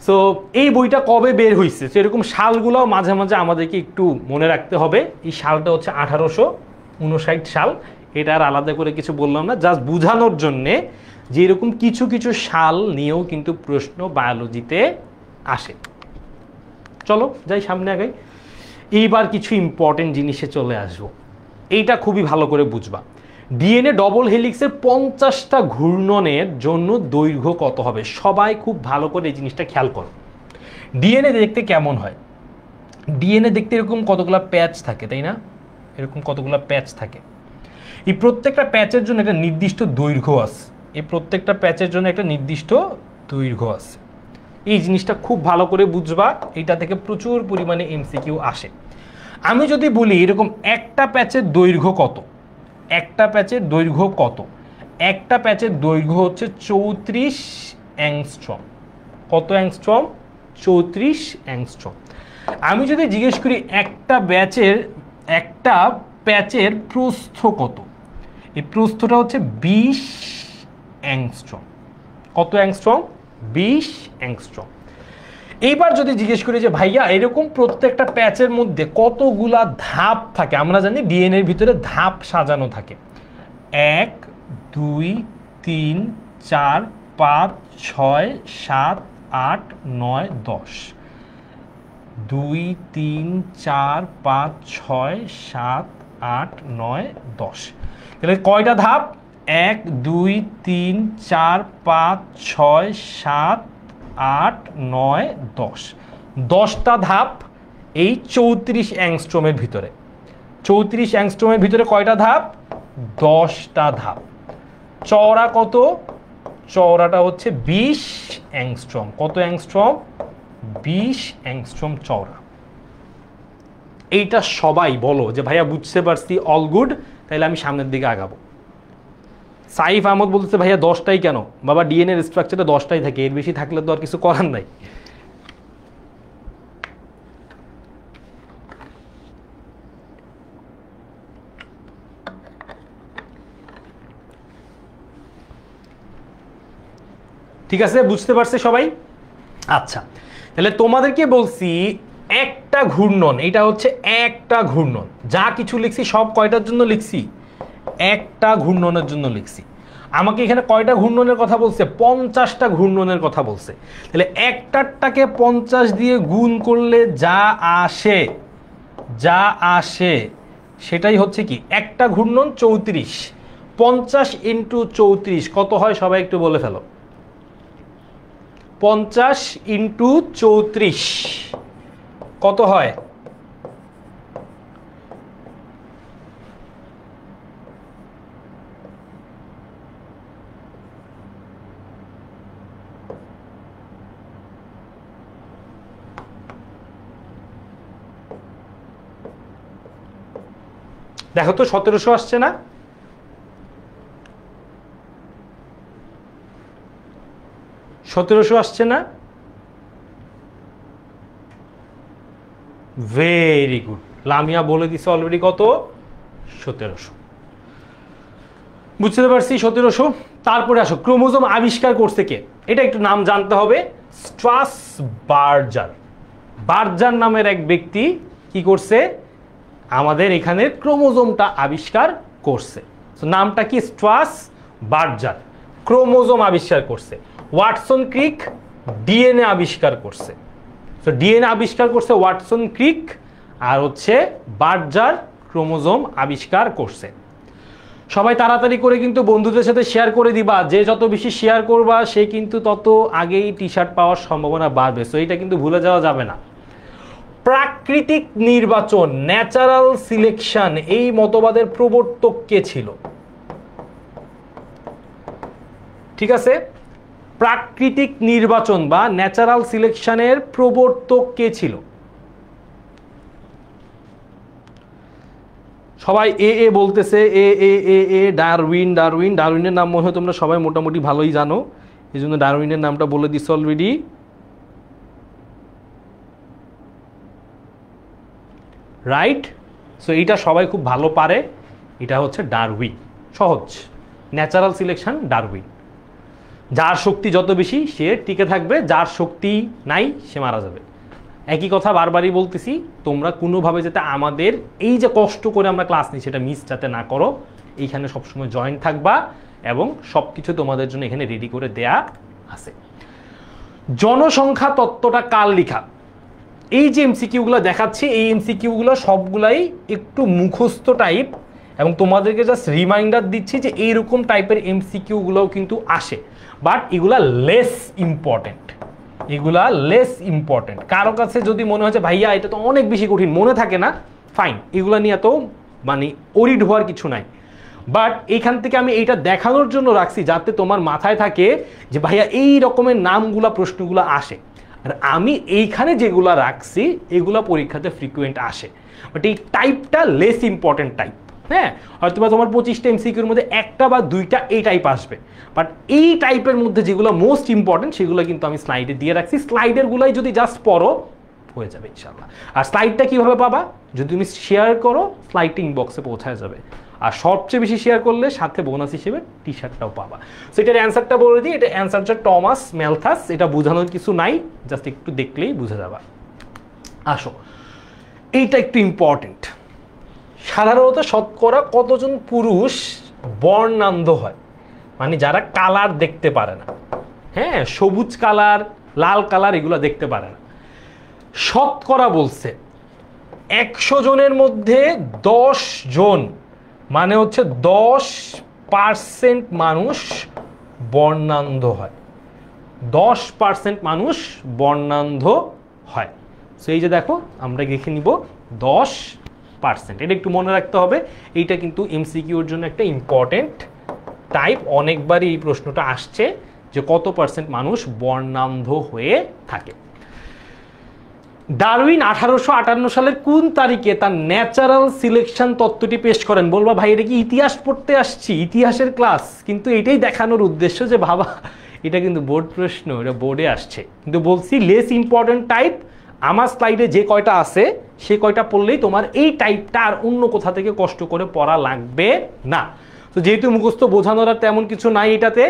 সো এই বইটা কবে বের হয়েছে, সেরকম সালগুলোও মাঝে মাঝে আমাদেরকে একটু মনে রাখতে হবে। এই সালটা হচ্ছে 1859 সাল। এটা আর আলাদা করে কিছু বললাম না, জাস্ট বোঝানোর জন্যে যে এরকম কিছু কিছু সাল নিয়েও কিন্তু প্রশ্ন বায়োলজিতে আসে। চলো যাই সামনে আগাই। এইবার কিছু ইম্পর্টেন্ট জিনিসে চলে আসবো, এইটা খুবই ভালো করে বুঝবা। ডিএনএ ডবল হেলিক্সের 50টা ঘূর্ণনের জন্য দৈর্ঘ্য কত হবে? সবাই খুব ভালো করে এই জিনিসটা খেয়াল করো। ডিএনএ দেখতে কেমন হয়? ডিএনএ দেখতে এরকম কতগুলো প্যাচ থাকে, তাই না? এরকম কতগুলো প্যাচ থাকে। এই প্রত্যেকটা প্যাচের জন্য একটা নির্দিষ্ট দৈর্ঘ্য আছে, এই প্রত্যেকটা প্যাচের জন্য একটা নির্দিষ্ট দৈর্ঘ্য আছে। এই জিনিসটা খুব ভালো করে বুঝবা, এটা থেকে প্রচুর পরিমাণে এমসিকিউ আসে। আমি যদি বলি এরকম একটা প্যাচের দৈর্ঘ্য কত, একটা প্যাচের দৈর্ঘ্য কত? একটা প্যাচের দৈর্ঘ্য হচ্ছে 34 অ্যাংস্ট্রম। কত অ্যাংস্ট্রম? 34 অ্যাংস্ট্রম। আমি যদি জিজ্ঞেস করি একটা প্যাচের প্রস্থ কত, এই প্রস্থটা হচ্ছে 20 অ্যাংস্ট্রম। কত অ্যাংস্ট্রম? 20 অ্যাংস্ট্রম। এইবার যদি জিজ্ঞেস করি যে ভাইয়া এরকম প্রত্যেকটা প্যাচের মধ্যে কতগুলা ধাপ থাকে, আমরা জানি ডিএনএর ভিতরে ধাপ সাজানো থাকে, 1 2 3 4 5 6 7 8 9 10। 2 3 4 5 6 7 8 9 10। তাহলে কয়টা ধাপ? 1 2 3 4 5 6 7 8 9 10। 10টা ধাপ এই 34 অ্যাংস্ট্রমের ভিতরে। 34 অ্যাংস্ট্রমের ভিতরে কয়টা ধাপ? 10টা ধাপ। চওড়া কত? চওড়াটা হচ্ছে 20 অ্যাংস্ট্রম। কত অ্যাংস্ট্রম? 20 অ্যাংস্ট্রম চওড়া। এইটা সবাই বলো যে ভাইয়া বুঝতে পারছি, অল গুড, তাহলে আমি সামনের দিকে আগাবো। সাইফ আহমদ বলতেছে ভাইয়া 10টাই কেন? বাবা ডিএনএর স্ট্রাকচারে 10টাই থাকে, এর বেশি থাকলে তো আর কিছু করার নাই। ঠিক আছে, বুঝতে পারছে সবাই? আচ্ছা, তাহলে তোমাদেরকে বলছি একটা ঘূর্ণন, এটা হচ্ছে একটা ঘূর্ণন, যা কিছু লিখছি সব কয়টার জন্য লিখছি? একটা ঘূর্ণনের জন্য লিখছি। আমাকে এখানে কয়টা ঘূর্ণনের কথা বলছে? 50টা ঘূর্ণনের কথা বলছে। তাহলে একটারটাকে 50 দিয়ে গুণ করলে যা আসে সেটাই হচ্ছে কি একটা ঘূর্ণন। 34, 50 ইন্টু 34 কত হয় সবাই একটু বলে ফেলো। 50 ইন্টু 34 কত হয়? দেখো তো 1700 আসছে না? আসছে না? ভেরি গুড, লামিয়া বলে দিছে অলরেডি কত? 1700। বুঝতে পারছি 1700। তারপরে আসো, ক্রোমোজোম আবিষ্কার করছে কে? এটা একটু নাম জানতে হবে। স্ট্রাসবার্জার। বার্জার নামের এক ব্যক্তি কি করছে? আমাদের এখানের ক্রোমোজোমটা আবিষ্কার করছে। নামটা কি? স্ট্রাসবার্জার। ক্রোমোজোম আবিষ্কার করছে। ওয়াটসন ক্রিক ডিএনএ আবিষ্কার করছে। তো ডিএনএ আবিষ্কার করছে ওয়াটসন ক্রিক, আর হচ্ছে বার্জার ক্রোমোজোম আবিষ্কার করছে। সবাই তাড়াতাড়ি করে কিন্তু বন্ধুদের সাথে শেয়ার করে দিবা। যে যত বেশি শেয়ার করবা সে কিন্তু তত আগেই টি শার্ট পাওয়ার সম্ভাবনা বাড়বে। সো এটা কিন্তু ভুলে যাওয়া যাবে না। প্রাকৃতিক নির্বাচন, ন্যাচারাল সিলেকশন, এই মতবাদের প্রবর্তক কে ছিল? ঠিক আছে, প্রাকৃতিক নির্বাচন বা ন্যাচারাল সিলেকশনের প্রবর্তক কে ছিল? সবাই এ বলতেছে, এ ডারউইন। ডারউইনের নাম মনে হয় তোমরা সবাই মোটামুটি ভালোই জানো, এই জন্য ডারউইনের নামটা বলে দিচ্ছ অলরেডি। রাইট। সো এইটা সবাই খুব ভালো পারে। এটা হচ্ছে ডারউইন, সহজ। Natural selection, Darwin. যার শক্তি যত বেশি সে টিকে থাকবে, যার শক্তি নাই সে মারা যাবে। একই কথা বারবারই বলতেছি, তোমরা কোনোভাবে যাতে আমাদের এই যে কষ্ট করে আমরা ক্লাস নিই সেটা মিস যাতে না করো। এইখানে সবসময় জয়েন্ট থাকবা এবং সব কিছু তোমাদের জন্য এখানে রেডি করে দেয়া আছে। জনসংখ্যা তত্ত্বটা কার লেখা? এই যে এমসিকিউগুলো দেখাচ্ছি, এই এমসিকিউগুলো সবগুলাই একটু মুখস্থ টাইপ, এবং তোমাদেরকে জাস্ট রিমাইন্ডার দিচ্ছি যে এইরকম টাইপের এমসিকিউগুলোও কিন্তু আসে, বাট এগুলা লেস ইম্পর্টেন্ট। কারো কাছে যদি মনে হয় যে ভাইয়া এটা তো অনেক বেশি কঠিন, মনে থাকে না, ফাইন, এগুলা নিয়ে তো মানে ওরিড হওয়ার কিছু নাই। বাট এইখান থেকে আমি এইটা দেখানোর জন্য রাখছি যাতে তোমার মাথায় থাকে যে ভাইয়া এই রকমের নামগুলা প্রশ্নগুলো আসে। আর আমি এইখানে যেগুলা রাখছি এগুলা পরীক্ষাতে ফ্রিকুয়েন্ট আসে, বাট এই টাইপটা লেস ইম্পর্টেন্ট টাইপ। হ্যাঁ, হয়তো বা তোমার 25টা এমসিকিউর মধ্যে একটা বা দুইটা এই টাইপ আসবে, বাট এই টাইপের মধ্যে যেগুলো মোস্ট ইম্পর্টেন্ট সেগুলো কিন্তু আমি স্লাইডে দিয়ে রাখছি। স্লাইডেরগুলাই যদি জাস্ট পড়ো হয়ে যাবে ইনশাল্লাহ। আর স্লাইডটা কীভাবে পাবা? যদি তুমি শেয়ার করো স্লাইডটা ইনবক্সে পৌঁছায় যাবে, আর সবচেয়ে বেশি শেয়ার করলে সাথে বোনাস হিসেবে টি শার্টটাও পাবা। সো এটার অ্যান্সারটা বলে দিই, এটা অ্যান্সার হচ্ছে টমাস ম্যালথাস। এটা বোঝানোর কিছু নাই, জাস্ট একটু দেখলেই বুঝে যাবা। আসো, এইটা একটু ইম্পর্টেন্ট। সাধারণত শতকরা কতজন পুরুষ বর্ণান্ধ হয়? মানে যারা কালার দেখতে পারে না, হ্যাঁ, সবুজ কালার, লাল কালার এগুলো দেখতে পারে না। শতকরা বলছে 100 জনের মধ্যে 10 জন, মানে হচ্ছে 10% মানুষ বর্ণান্ধ হয়। 10% মানুষ বর্ণান্ধ হয়। সো এই যে দেখো, আমরা লিখে নিব 10%। এটা একটু মনে রাখতে হবে। এইটা কিন্তু এমসিকিউর জন্য একটা ইম্পর্টেন্ট টাইপ। অনেকবারই এই প্রশ্নটা আসছে যে কত পার্সেন্ট মানুষ বর্ণান্ধ হয়ে থাকে। ডারউইন 1858 সালের কোন তারিখে তার ন্যাচারাল সিলেকশন তত্ত্বটি পেশ করেন? বলবা ভাই এটা কি ইতিহাস পড়তে আসছি, ইতিহাসের ক্লাস? কিন্তু এটাই দেখানোর উদ্দেশ্য যে বাবা এটা কিন্তু বোর্ড প্রশ্ন, এটা বোর্ডে আসছে। কিন্তু বলছি লেস ইম্পর্টেন্ট টাইপ। আমার স্লাইডে যে কয়টা আছে সে কয়টা পড়লেই তোমার এই টাইপটা আর অন্য কোথা থেকে কষ্ট করে পড়া লাগবে না। তো যেহেতু মুখস্থ বোঝানোর আর তেমন কিছু নাই এটাতে,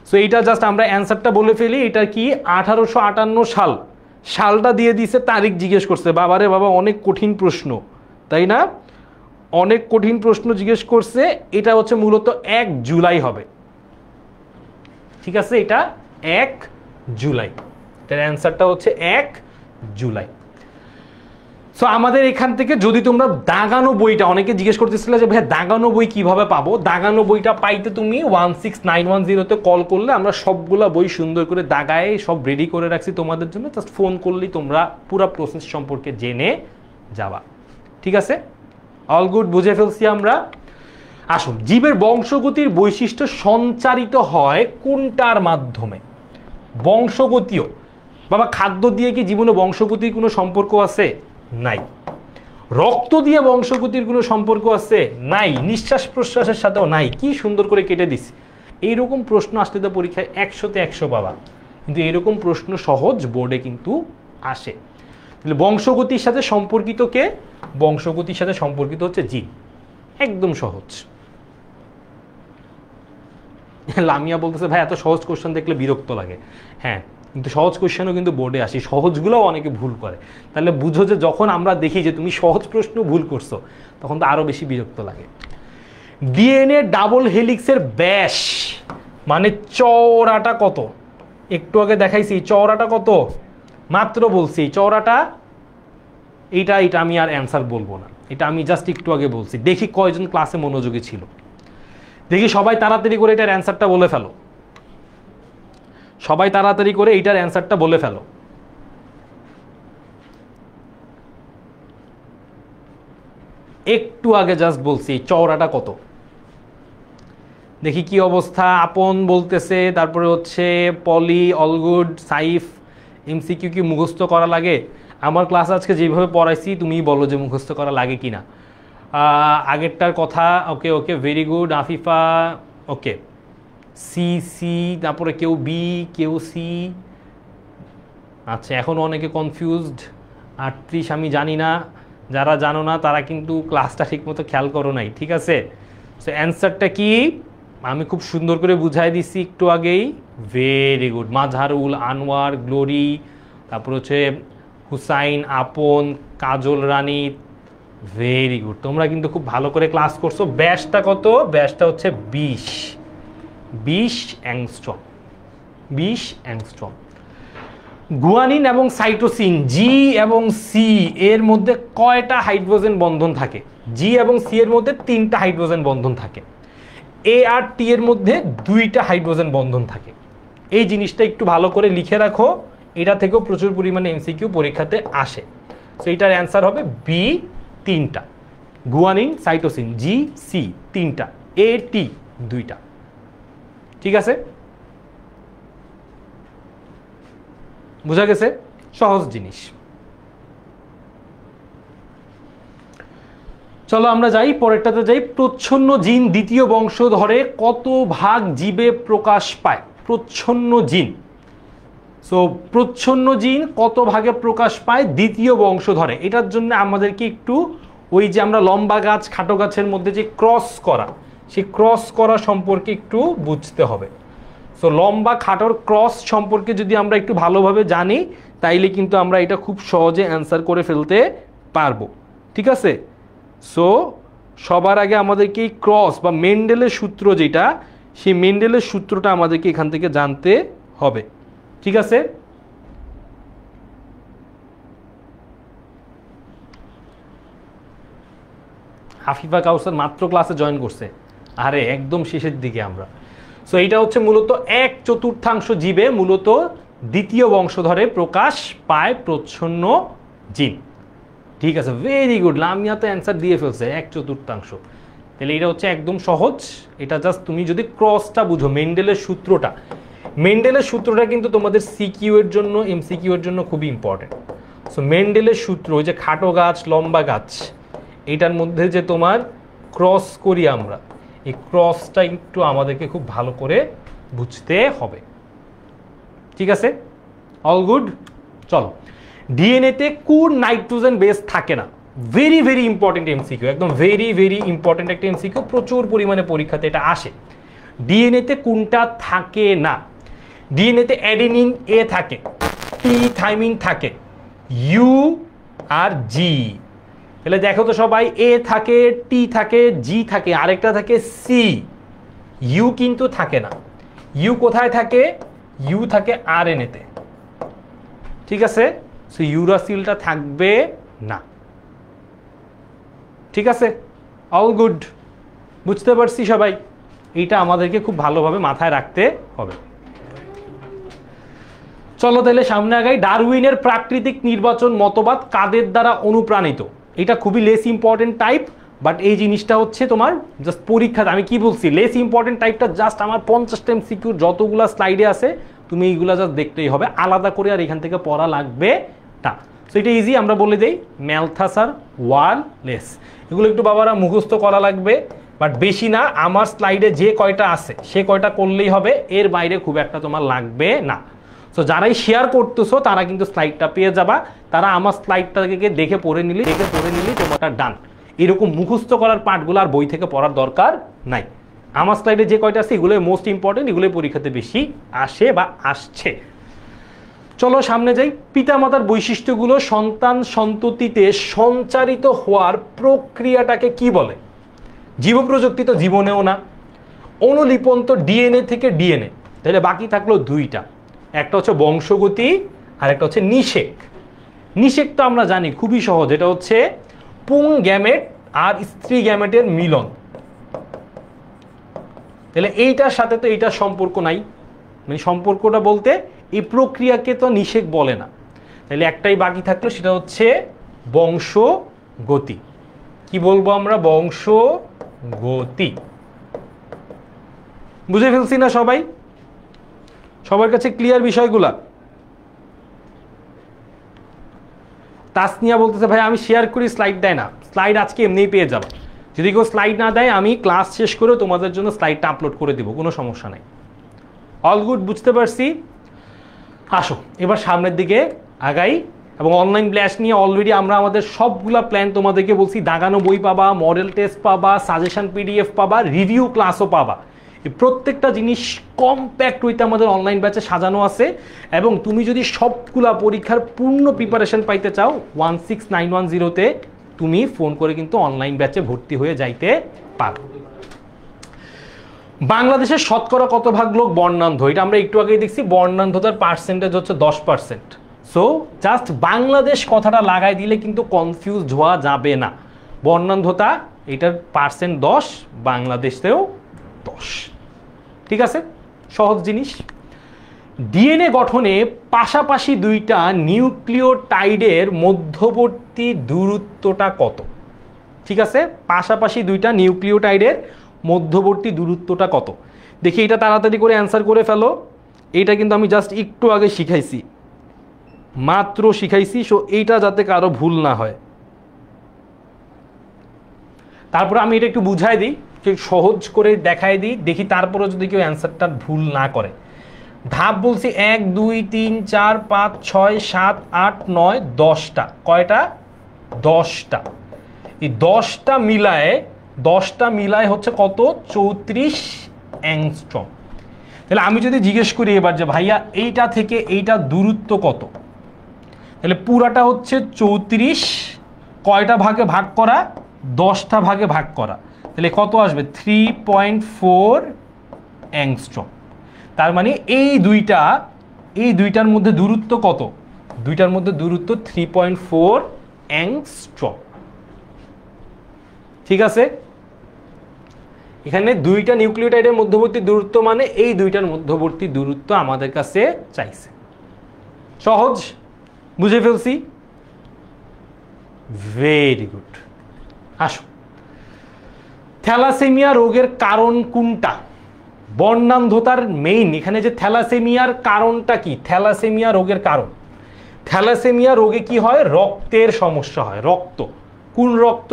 সো এইটা জাস্ট আমরা অ্যান্সারটা বলে ফেলি। এটা কি 1858 সাল, সালটা দিয়ে দিছে, তারিখ জিজ্ঞেস করছে। বাবারে বাবা, অনেক কঠিন প্রশ্ন, তাই না? অনেক কঠিন প্রশ্ন জিজ্ঞেস করছে। এটা হচ্ছে মূলত 1 জুলাই হবে, ঠিক আছে? এটা 1 জুলাই, এটার অ্যান্সারটা হচ্ছে 1 জুলাই। সো আমাদের এখান থেকে যদি তোমরা দাগানো বইটা, অনেকে জিজ্ঞেস করতেছিলে যে ভাই দাগানো বই কিভাবে পাবো, দাগানো বইটা পাইতে তুমি 16910-তে কল করলে আমরা সবগুলা বই সুন্দর করে দাগায় সব রেডি করে রাখছি তোমাদের জন্য। জাস্ট ফোন করলেই তোমরা পুরো প্রসেস সম্পর্কে জেনে যাবা, ঠিক আছে? অল গুড, বুঝে ফেলছি আমরা। আসুন, জীবের বংশগতির বৈশিষ্ট্য সঞ্চারিত হয় কোনটার মাধ্যমে? বংশগতীয়। বাবা, খাদ্য দিয়ে কি জীবনে বংশগতির কোনো সম্পর্ক আছে? নাই। রক্ত দিয়ে বংশগতির কোনো সম্পর্ক আছে? নাই। নিঃশ্বাস প্রশ্বাসের সাথেও নাই। কি সুন্দর করে কেটে দিছি। এইরকম প্রশ্ন আসলে তো পরীক্ষায় 100-তে 100 পাবা, কিন্তু এরকম প্রশ্ন সহজ বোর্ডে কিন্তু আসে। তাহলে বংশগতির সাথে সম্পর্কিত কে? বংশগতির সাথে সম্পর্কিত হচ্ছে জিন। একদম সহজ। লামিয়া বলতেছে ভাই এত সহজ কোশ্চেন দেখলে বিরক্ত লাগে। হ্যাঁ, কিন্তু সহজ কোশ্চেনও কিন্তু বোর্ডে আসে, সহজগুলোও অনেকে ভুল করে। তাহলে বুঝো যে যখন আমরা দেখি যে তুমি সহজ প্রশ্ন ভুল করছো, তখন তো আরো বেশি বিরক্ত লাগে। ডিএনএ ডাবল হেলিক্সের ব্যাস মানে চওড়াটা কত? একটু আগে দেখাইছি, চওড়াটা কত? মাত্র বলছি চওড়াটা এইটা। আমি আর অ্যান্সার বলবো না, এটা আমি জাস্ট একটু আগে বলছি। দেখি কয়জন ক্লাসে মনোযোগী ছিল। দেখি সবাই তাড়াতাড়ি করে এটার অ্যান্সারটা বলে ফেলো। সবাই তাড়াতাড়ি করে এইটার অ্যান্সারটা বলে ফেলো। একটু আগে জাস্ট বলছি চওড়াটা কত। দেখি কি অবস্থা। আপন বলতেছে, তারপরে হচ্ছে পলি, অলগুড, সাইফ। এমসিকিউ কি মুখস্থ করা লাগে? আমার ক্লাস আজকে যেভাবে পড়াইছি তুমিই বলো যে মুখস্থ করা লাগে কিনা। আগেরটার কথা ওকে ওকে, ভেরি গুড। আফিফা ওকে। সি, তারপরে কেউ বি, কেউ সি। আচ্ছা, এখন অনেকে কনফিউজড। 38 আমি জানি না। যারা জানো না তারা কিন্তু ক্লাসটা ঠিকমতো খেয়াল করো নাই, ঠিক আছে? সো অ্যান্সারটা কি আমি খুব সুন্দর করে বুঝাই দিচ্ছি একটু আগেই। Very good. Mazharul, Anwar, glory, তারপর হচ্ছে হুসাইন, আপন, কাজল রানী। ভেরি গুড, তোমরা কিন্তু খুব ভালো করে ক্লাস করছো। ব্যাসটা কত? ব্যাসটা হচ্ছে 20 অ্যাংস্ট্রম। 20 অ্যাংস্ট্রম। গুয়ানিন এবং সাইটোসিন, জি এবং সি এর মধ্যে কয়টা হাইড্রোজেন বন্ধন থাকে? জি এবং সি এর মধ্যে 3টা হাইড্রোজেন বন্ধন থাকে। এ আর টি এর মধ্যে 2টা হাইড্রোজেন বন্ধন থাকে। এই জিনিসটা একটু ভালো করে লিখে রাখো, এটা থেকেও প্রচুর পরিমাণে এমসিকিউ পরীক্ষাতে আসে। সো এটার অ্যান্সার হবে বি, 3টা। গুয়ানিন, সাইটোসিন, জি, সি 3টা, এ, টি 2টা। ঠিক আছে, বোঝা গেছে? সহজ জিনিস। চলো আমরা যাই, পরেরটাতে যাই। প্রচ্ছন্ন জিন দ্বিতীয় বংশধরে কত ভাগ জীবে প্রকাশ পায়? প্রচ্ছন্ন জিন। সো প্রচ্ছন্ন জিন কত ভাগে প্রকাশ পায় দ্বিতীয় বংশধরে? এটার জন্য আমাদেরকে একটু ওই যে আমরা লম্বা গাছ খাটো গাছের মধ্যে যে ক্রস করা, সেই ক্রস করা সম্পর্কে একটু বুঝতে হবে। সো লম্বা খাটোর ক্রস সম্পর্কে যদি আমরা একটু ভালোভাবে জানি, তাইলে কিন্তু আমরা এটা খুব সহজে অ্যান্সার করে ফেলতে পারবো। ঠিক আছে? সো সবার আগে আমাদেরকে এই ক্রস বা মেন্ডেলের সূত্র যেটা, সেই মেন্ডেলের সূত্রটা আমাদেরকে এখান থেকে জানতে হবে। ঠিক আছে? হাফিফা কাউসার মাত্র ক্লাসে জয়েন করছে, আরে একদম শেষের দিকে আমরা। সো এইটা হচ্ছে মূলত 1/4 জীবে মূলত দ্বিতীয় বংশধরে প্রকাশ পায় প্রচ্ছন্ন জিন। ঠিক আছে, ভেরি গুড। লামিয়া তো অ্যান্সার দিয়ে ফেলছে, 1/4। তাহলে এটা হচ্ছে একদম সহজ। এটা জাস্ট তুমি যদি ক্রসটা বুঝো, মেন্ডেলের সূত্রটা, মেন্ডেলের সূত্রটা কিন্তু তোমাদের সিকিউ এর জন্য, এমসিকিউ এর জন্য খুবই ইম্পর্টেন্ট। সো মেন্ডেলের সূত্র, ওই যে খাটো গাছ লম্বা গাছ, এটার মধ্যে যে তোমার ক্রস করি আমরা, এই ক্রসটা একটু আমাদেরকে খুব ভালো করে বুঝতে হবে। ঠিক আছে, অল গুড। চলো, ডিএনএতে কোন নাইট্রোজেন বেস থাকে না? ভেরি ভেরি ইম্পর্টেন্ট এমসিকিউ, একদম ভেরি ভেরি ইম্পর্টেন্ট একটা এমসিকিউ, প্রচুর পরিমাণে পরীক্ষাতে এটা আসে। ডিএনএতে কোনটা থাকে না? ডিএনএতে অ্যাডেনিন এ থাকে, টি থাইমিন থাকে, ইউ আর জি। তাহলে দেখো তো সবাই, এ থাকে, টি থাকে, জি থাকে, আরেকটা থাকে সি, ইউ কিন্তু থাকে না। ইউ কোথায় থাকে? ইউ থাকে আরএনএতে, ঠিক আছে? সো ইউরাসিলটা থাকবে না, ঠিক আছে? অল গুড, বুঝতে পারছি সবাই? এইটা আমাদেরকে খুব ভালোভাবে মাথায় রাখতে হবে। চলো তাহলে সামনে আগাই। ডারউইনের প্রাকৃতিক নির্বাচন মতবাদ কাদের দ্বারা অনুপ্রাণিত? এটা খুবই লেস ইম্পর্টেন্ট টাইপ, বাট এই জিনিসটা হচ্ছে তোমার জাস্ট পরীক্ষাতে, আমি কি বলছি, লেস ইম্পর্টেন্ট টাইপটা জাস্ট আমার 50টা এমসিকিউ যতগুলো স্লাইডে আছে তুমি এইগুলা জাস্ট দেখতেই হবে, আলাদা করে আর এখান থেকে পড়া লাগবে না। সো এটা ইজি, আমরা বলে দিই ম্যালথাস আর ওয়ালেস, এগুলো একটু বাবারা মুখস্থ করা লাগবে, বাট বেশি না। আমার স্লাইডে যে কয়টা আছে সে কয়টা করলেই হবে, এর বাইরে খুব একটা তোমার লাগবে না। সো যারাই শেয়ার করতেছো তারা কিন্তু স্লাইডটা পেয়ে যাবা, তারা আমার স্লাইডটাকে দেখে পড়ে নিলি তোমারটা ডান। এরকম মুখস্থ করার পার্টগুলো আর বই থেকে পড়ার দরকার নাই। আমার স্লাইডে যে কয়টা আছে এগুলোই মোস্ট ইম্পর্টেন্ট, এগুলোই পরীক্ষাতে বেশি আসে বা আসছে। চলো সামনে যাই। পিতামাতার বৈশিষ্ট্যগুলো সন্তান সন্ততিতে সঞ্চারিত হওয়ার প্রক্রিয়াটাকে কি বলে? জীবপ্রযুক্তি তো জীবনেও না, অনুলিপন তো ডিএনএ থেকে ডিএনএ, তাহলে বাকি থাকলো দুইটা, একটা হচ্ছে বংশগতি আর একটা হচ্ছে নিষেক। নিষেক তো আমরা জানি খুবই সহজ, এটা হচ্ছে পুং গ্যামেট আর স্ত্রী গ্যামেটের মিলন। তাহলে এইটার সাথে তো এইটার সম্পর্ক নাই, মানে সম্পর্কটা বলতে এই প্রক্রিয়াকে তো নিষেক বলে না, তাহলে একটাই বাকি থাকলো, সেটা হচ্ছে বংশগতি। কি বলবো আমরা? বংশগতি। বুঝে ফেলছি না সবাই? সবার কাছে ক্লিয়ার বিষয়গুলা? তাসনিয়া বলতেছে ভাই আমি শেয়ার করি, স্লাইড দেয় না। স্লাইড আজকে এমনিই পেয়ে যাবো, যদি কেউ স্লাইড না দেয় আমি ক্লাস শেষ করে তোমাদের জন্য স্লাইডটা আপলোড করে দিব, কোনো সমস্যা নাই। অল গুড, বুঝতে পারছি। আসো এবার সামনের দিকে আগাই, এবং অনলাইন ক্লাস নিয়ে অলরেডি আমরা আমাদের সবগুলা প্ল্যান তোমাদেরকে বলছি, দাগানো বই পাবা, মডেল টেস্ট পাবা, সাজেশন পিডিএফ পাবা, রিভিউ ক্লাসও পাবা। এই প্রত্যেকটা জিনিস কম্প্যাক্ট হইতে আমাদের অনলাইন ব্যাচে সাজানো আছে, এবং তুমি যদি সবগুলা পরীক্ষার পূর্ণ প্রিপারেশন পাইতে চাও 16910-তে তুমি ফোন করে কিন্তু অনলাইন ব্যাচে ভর্তি হয়ে যাইতে পারো। বাংলাদেশের শতকরা কত ভাগ লোক বর্ণান্ধ? এটা আমরা একটু আগেই দেখছি, বর্ণান্ধতার পার্সেন্টেজ হচ্ছে 10%। সো জাস্ট বাংলাদেশ কথাটা লাগাই দিলে কিন্তু কনফিউজ হওয়া যাবে না। বর্ণান্ধতা এটার পার্সেন্ট 10, বাংলাদেশেও 10, ঠিক আছে? সহজ জিনিস। ডিএনএ গঠনে পাশাপাশি দুইটা নিউক্লিওটাইডের মধ্যবর্তী দূরত্বটা কত? ঠিক আছে, পাশাপাশি দুইটা নিউক্লিওটাইডের মধ্যবর্তী দূরত্বটা কত? দেখি এটা তাড়াতাড়ি করে অ্যান্সার করে ফেলো। এইটা কিন্তু আমি জাস্ট একটু আগে শিখাইছি, মাত্র শিখাইছি, সো এইটা যাতে কারো ভুল না হয়। তারপর আমি এটা একটু বুঝাই দিই, সহজ করে দেখাই দিই, দেখি তারপরে যদি কেউ অ্যান্সারটা ভুল না করে। ধাপ বলছি 1 2 3 4 5 6 7 8 9 10টা। কয়টা? 10টা। এই 10টা মিলায় হচ্ছে কত? 34 অ্যাংস্ট্রম। তাহলে আমি যদি জিজ্ঞেস করি এবার যে ভাইয়া এইটা থেকে এইটা দূরত্ব কত, তাহলে পুরাটা হচ্ছে 34, কয়টা ভাগে ভাগ করা? 10টা ভাগে ভাগ করা, তাহলে কত আসবে? 3.4 অ্যাংস্ট্রম। তার মানে এই দুইটার মধ্যে দূরত্ব কত? দুইটার মধ্যে দূরত্ব 3.4 অ্যাংস্ট্রম, ঠিক আছে? এখানে দুইটা নিউক্লিওটাইডের মধ্যবর্তী দূরত্ব মানে এই দুইটার মধ্যবর্তী দূরত্ব আমাদের কাছে চাইছে। সহজ, বুঝে ফেলছি? Very good. আসো, থ্যালাসেমিয়া রোগের কারণ কোনটা? বর্ণান্ধতার মেইন এখানে যে থ্যালাসেমিয়ার কারণটা কি? থ্যালাসেমিয়া রোগের কারণ, থ্যালাসেমিয়া রোগে কি হয়? রক্তের সমস্যা হয়। রক্ত, কোন রক্ত?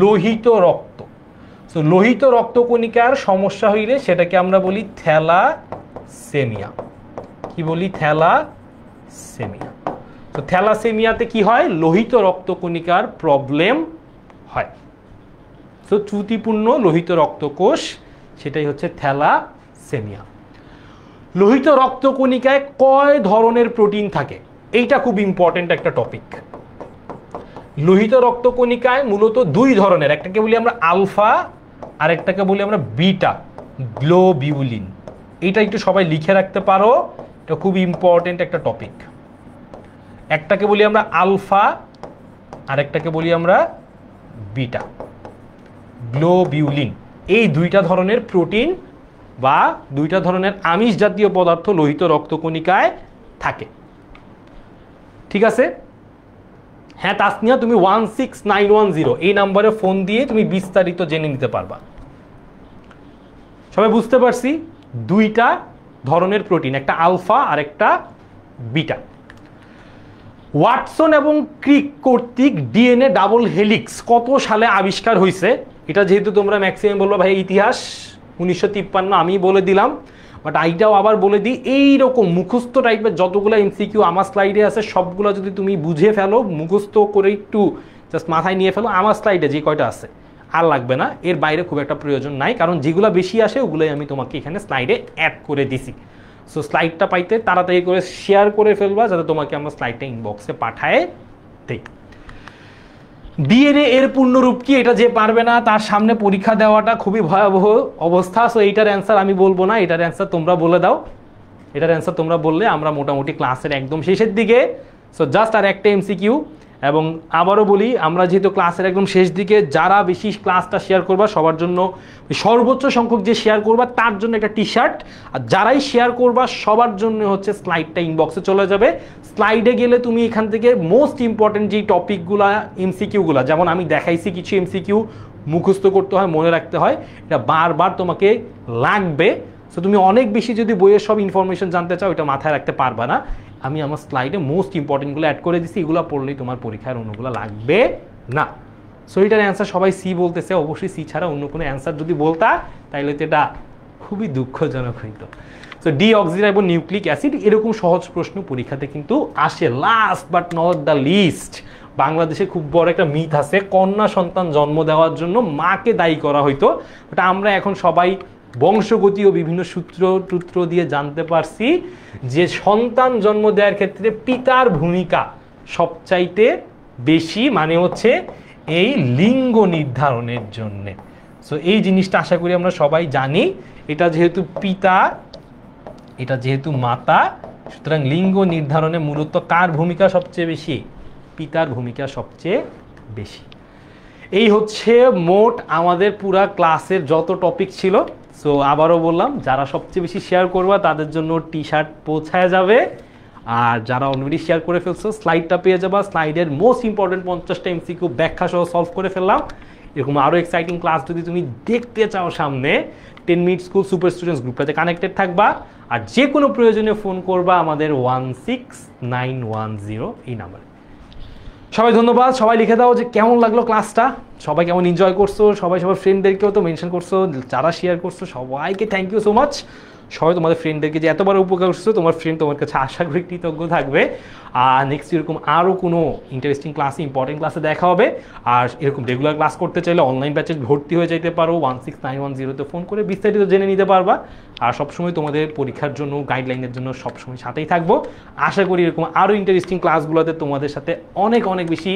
লোহিত রক্ত। সো লোহিত রক্তকণিকার সমস্যা হইলে সেটাকে আমরা বলি থ্যালাসেমিয়া। কি বলি? থ্যালাসেমিয়া। তো থ্যালাসেমিয়াতে কি হয়? লোহিত রক্তকণিকার প্রবলেম হয়। তো ত্রুটিপূর্ণ লোহিত রক্তকোষ সেটাই হচ্ছে থ্যালাসেমিয়া। লোহিত রক্তকণিকায় কয় ধরনের প্রোটিন থাকে? এইটা খুব ইম্পর্টেন্ট একটা টপিক। লোহিত রক্তকণিকায় মূলত দুই ধরনের, একটাকে বলি আমরা আলফা আর একটাকে বলি আমরা বিটা গ্লোবিউলিন। এইটা একটু সবাই লিখে রাখতে পারো, এটা খুব ইম্পর্টেন্ট একটা টপিক। একটাকে বলি আমরা আলফা আর একটাকে বলি আমরা বিটা গ্লোবিউলিন। এই দুইটা ধরনের প্রোটিন বা দুইটা ধরনের আমিষ জাতীয় পদার্থ লোহিত রক্তকণিকায় থাকে। ঠিক আছে? হ্যাঁ তাসনিয়া, তুমি 16910 এই নাম্বারে ফোন দিয়ে তুমি বিস্তারিত জেনে নিতে পারবা। সবাই বুঝতে পারছি? দুইটা ধরনের প্রোটিন, একটা আলফা আর একটা বিটা। ওয়াটসন এবং ক্রিক কর্তৃক ডিএনএ ডাবল হেলিক্স কত সালে আবিষ্কার হয়েছে? এটা যেহেতু তোমরা ম্যাক্সিমাম বলবো ভাই ইতিহাস 1953, আমি বলে দিলাম, বাট এইটাও আবার বলে দিই, এইরকম মুখস্থ টাইপের যতগুলো এমসিকিউ আমার স্লাইডে আছে সবগুলো যদি তুমি বুঝে ফেলো, মুখস্থ করে একটু জাস্ট মাথায় নিয়ে ফেলো, আমার স্লাইডে যে কয়টা আছে আর লাগবে না, এর বাইরে খুব একটা প্রয়োজন নাই, কারণ যেগুলো বেশি আসে ওগুলোই আমি তোমাকে এখানে স্লাইডে অ্যাড করে দিছি। সো স্লাইডটা পাইতে তাড়াতাড়ি করে শেয়ার করে ফেলবা, যাতে তোমাকে আমরা স্লাইডটা ইনবক্সে পাঠায় দেই। ডিএনএ এর পূর্ণরূপ কি? এটা যে পারবে না তার সামনে পরীক্ষা দেওয়াটা খুবই ভয়াবহ অবস্থা। সো এইটার অ্যান্সার আমি বলবো না, এটার অ্যান্সার তোমরা বলে দাও। এটার অ্যান্সার তোমরা বললে আমরা মোটামুটি ক্লাসের একদম শেষের দিকে। সো জাস্ট আর একটা এমসিকিউ, এবং আবারও বলি আমরা যেহেতু ক্লাসের একদম শেষ দিকে, যারা বেশি ক্লাসটা শেয়ার করবা সবার জন্য সর্বোচ্চ সংখ্যক যে শেয়ার করবা তার জন্য একটা টি শার্ট, আর যারাই শেয়ার করবা সবার জন্য হচ্ছে স্লাইডটা ইনবক্সে চলে যাবে। স্লাইডে গেলে তুমি এখান থেকে মোস্ট ইম্পর্টেন্ট যেই টপিকগুলো এমসিকিউগুলো, যেমন আমি দেখাইছি কিছু এমসিকিউ মুখস্থ করতে হয়, মনে রাখতে হয়, এটা বারবার তোমাকে লাগবে। সো তুমি অনেক বেশি যদি বইয়ের সব ইনফরমেশন জানতে চাও এটা মাথায় রাখতে পারবা না। আমি আমার স্লাইডে মোস্ট ইম্পর্টেন্টগুলো অ্যাড করে দিচ্ছি, এগুলো পড়লেই তোমার পরীক্ষার অন্যগুলো লাগবে না। সো এটার অ্যান্সার সবাই সি বলতেছে, অবশ্যই সি ছাড়া অন্য কোনো অ্যান্সার যদি বলতা তাহলে তো এটা খুবই দুঃখজনক হইতো। So deoxyribonucleic acid, এরকম সহজ প্রশ্ন পরীক্ষাতে কিন্তু আসে। Last but not the least, বাংলাদেশে খুব বড় একটা মিথ আছে, কন্যা সন্তান জন্ম দেওয়ার জন্য মাকে দায়ী করা হইতো। ওটা আমরা এখন সবাই বংশগতি ও বিভিন্ন সূত্র দিয়ে জানতে পারছি যে সন্তান জন্ম দেওয়ার ক্ষেত্রে পিতার ভূমিকা সবচাইতে বেশি, মানে হচ্ছে এই লিঙ্গ নির্ধারণের জন্যে। সো এই জিনিসটা আশা করি আমরা সবাই জানি। এটা যেহেতু পিতা, এটা যেহেতু মাতা, সুতরাং লিঙ্গ নির্ধারণে মূলত কার ভূমিকা সবচেয়ে বেশি? পিতার ভূমিকা সবচেয়ে বেশি। এই হচ্ছে মোট আমাদের পুরা ক্লাসের যত টপিক ছিল। সো আবারও বললাম, যারা সবচেয়ে বেশি শেয়ার করবা তাদের জন্য টি শার্ট পৌঁছায় যাবে, আর যারা অলরেডি শেয়ার করে ফেলছো স্লাইডটা পেয়ে যাবা। স্লাইডের মোস্ট ইম্পর্টেন্ট 50টা এমসিকিউ ব্যাখ্যা সহ সলভ করে ফেললাম। এরকম আরও এক্সাইটিং ক্লাস যদি তুমি দেখতে চাও সামনে, 10 মিনিট স্কুল সুপার স্টুডেন্টস গ্রুপটাতে কানেক্টেড থাকবা, আর যে কোনো প্রয়োজনে ফোন করবা আমাদের 16910 এই নাম্বারে। সবাই ধন্যবাদ। সবাই লিখে দাও যে কেমন লাগলো ক্লাসটা, সবাই কেমন এনজয় করছো, সবাই সবার ফ্রেন্ডদেরকেও তো মেনশন করছো, যারা শেয়ার করছো সবাইকে থ্যাংক ইউ সো মাচ। সবাই তোমাদের ফ্রেন্ডদেরকে যে এতবার উপকার করছো, তোমার ফ্রেন্ড তোমার কাছে আশা করি কৃতজ্ঞ থাকবে। আর নেক্সট এরকম আরও কোনো ইন্টারেস্টিং ক্লাসে, ইম্পর্টেন্ট ক্লাসে দেখা হবে। আর এরকম রেগুলার ক্লাস করতে চাইলে অনলাইন ব্যাচে ভর্তি হয়ে যেতে পারো, 16910 ফোন করে বিস্তারিত জেনে নিতে পারবা। আর সবসময় তোমাদের পরীক্ষার জন্য, গাইডলাইনের জন্য সবসময় সাথেই থাকবো। আশা করি এরকম আরও ইন্টারেস্টিং ক্লাসগুলোতে তোমাদের সাথে অনেক অনেক বেশি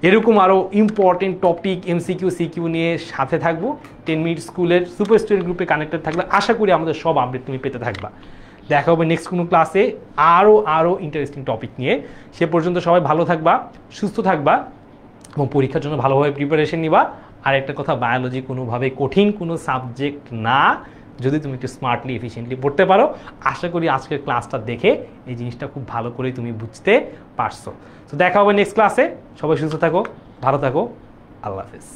এরকম আরও ইম্পর্টেন্ট টপিক এমসিকিউ সিকিউ নিয়ে সাথে থাকবো। 10 মিনিট স্কুলের সুপার স্টুডেন্ট গ্রুপে কানেক্টেড থাকলে আশা করি আমাদের সব আপডেট তুমি পেতে থাকবা। দেখা হবে নেক্সট কোনো ক্লাসে আরও ইন্টারেস্টিং টপিক নিয়ে। সে পর্যন্ত সবাই ভালো থাকবা, সুস্থ থাকবা এবং পরীক্ষার জন্য ভালোভাবে প্রিপারেশন নিবা। আর একটা কথা, বায়োলজি কোনোভাবে কঠিন কোনো সাবজেক্ট না, যদি তুমি একটু স্মার্টলি এফিশিয়েন্টলি পড়তে পারো। আশা করি আজকের ক্লাসটা দেখে এই জিনিসটা খুব ভালো করে তুমি বুঝতে পারছো। তো দেখা হবে নেক্সট ক্লাসে। সবাই সুস্থ থাকো, ভালো থাকো, আল্লাহ হাফেজ।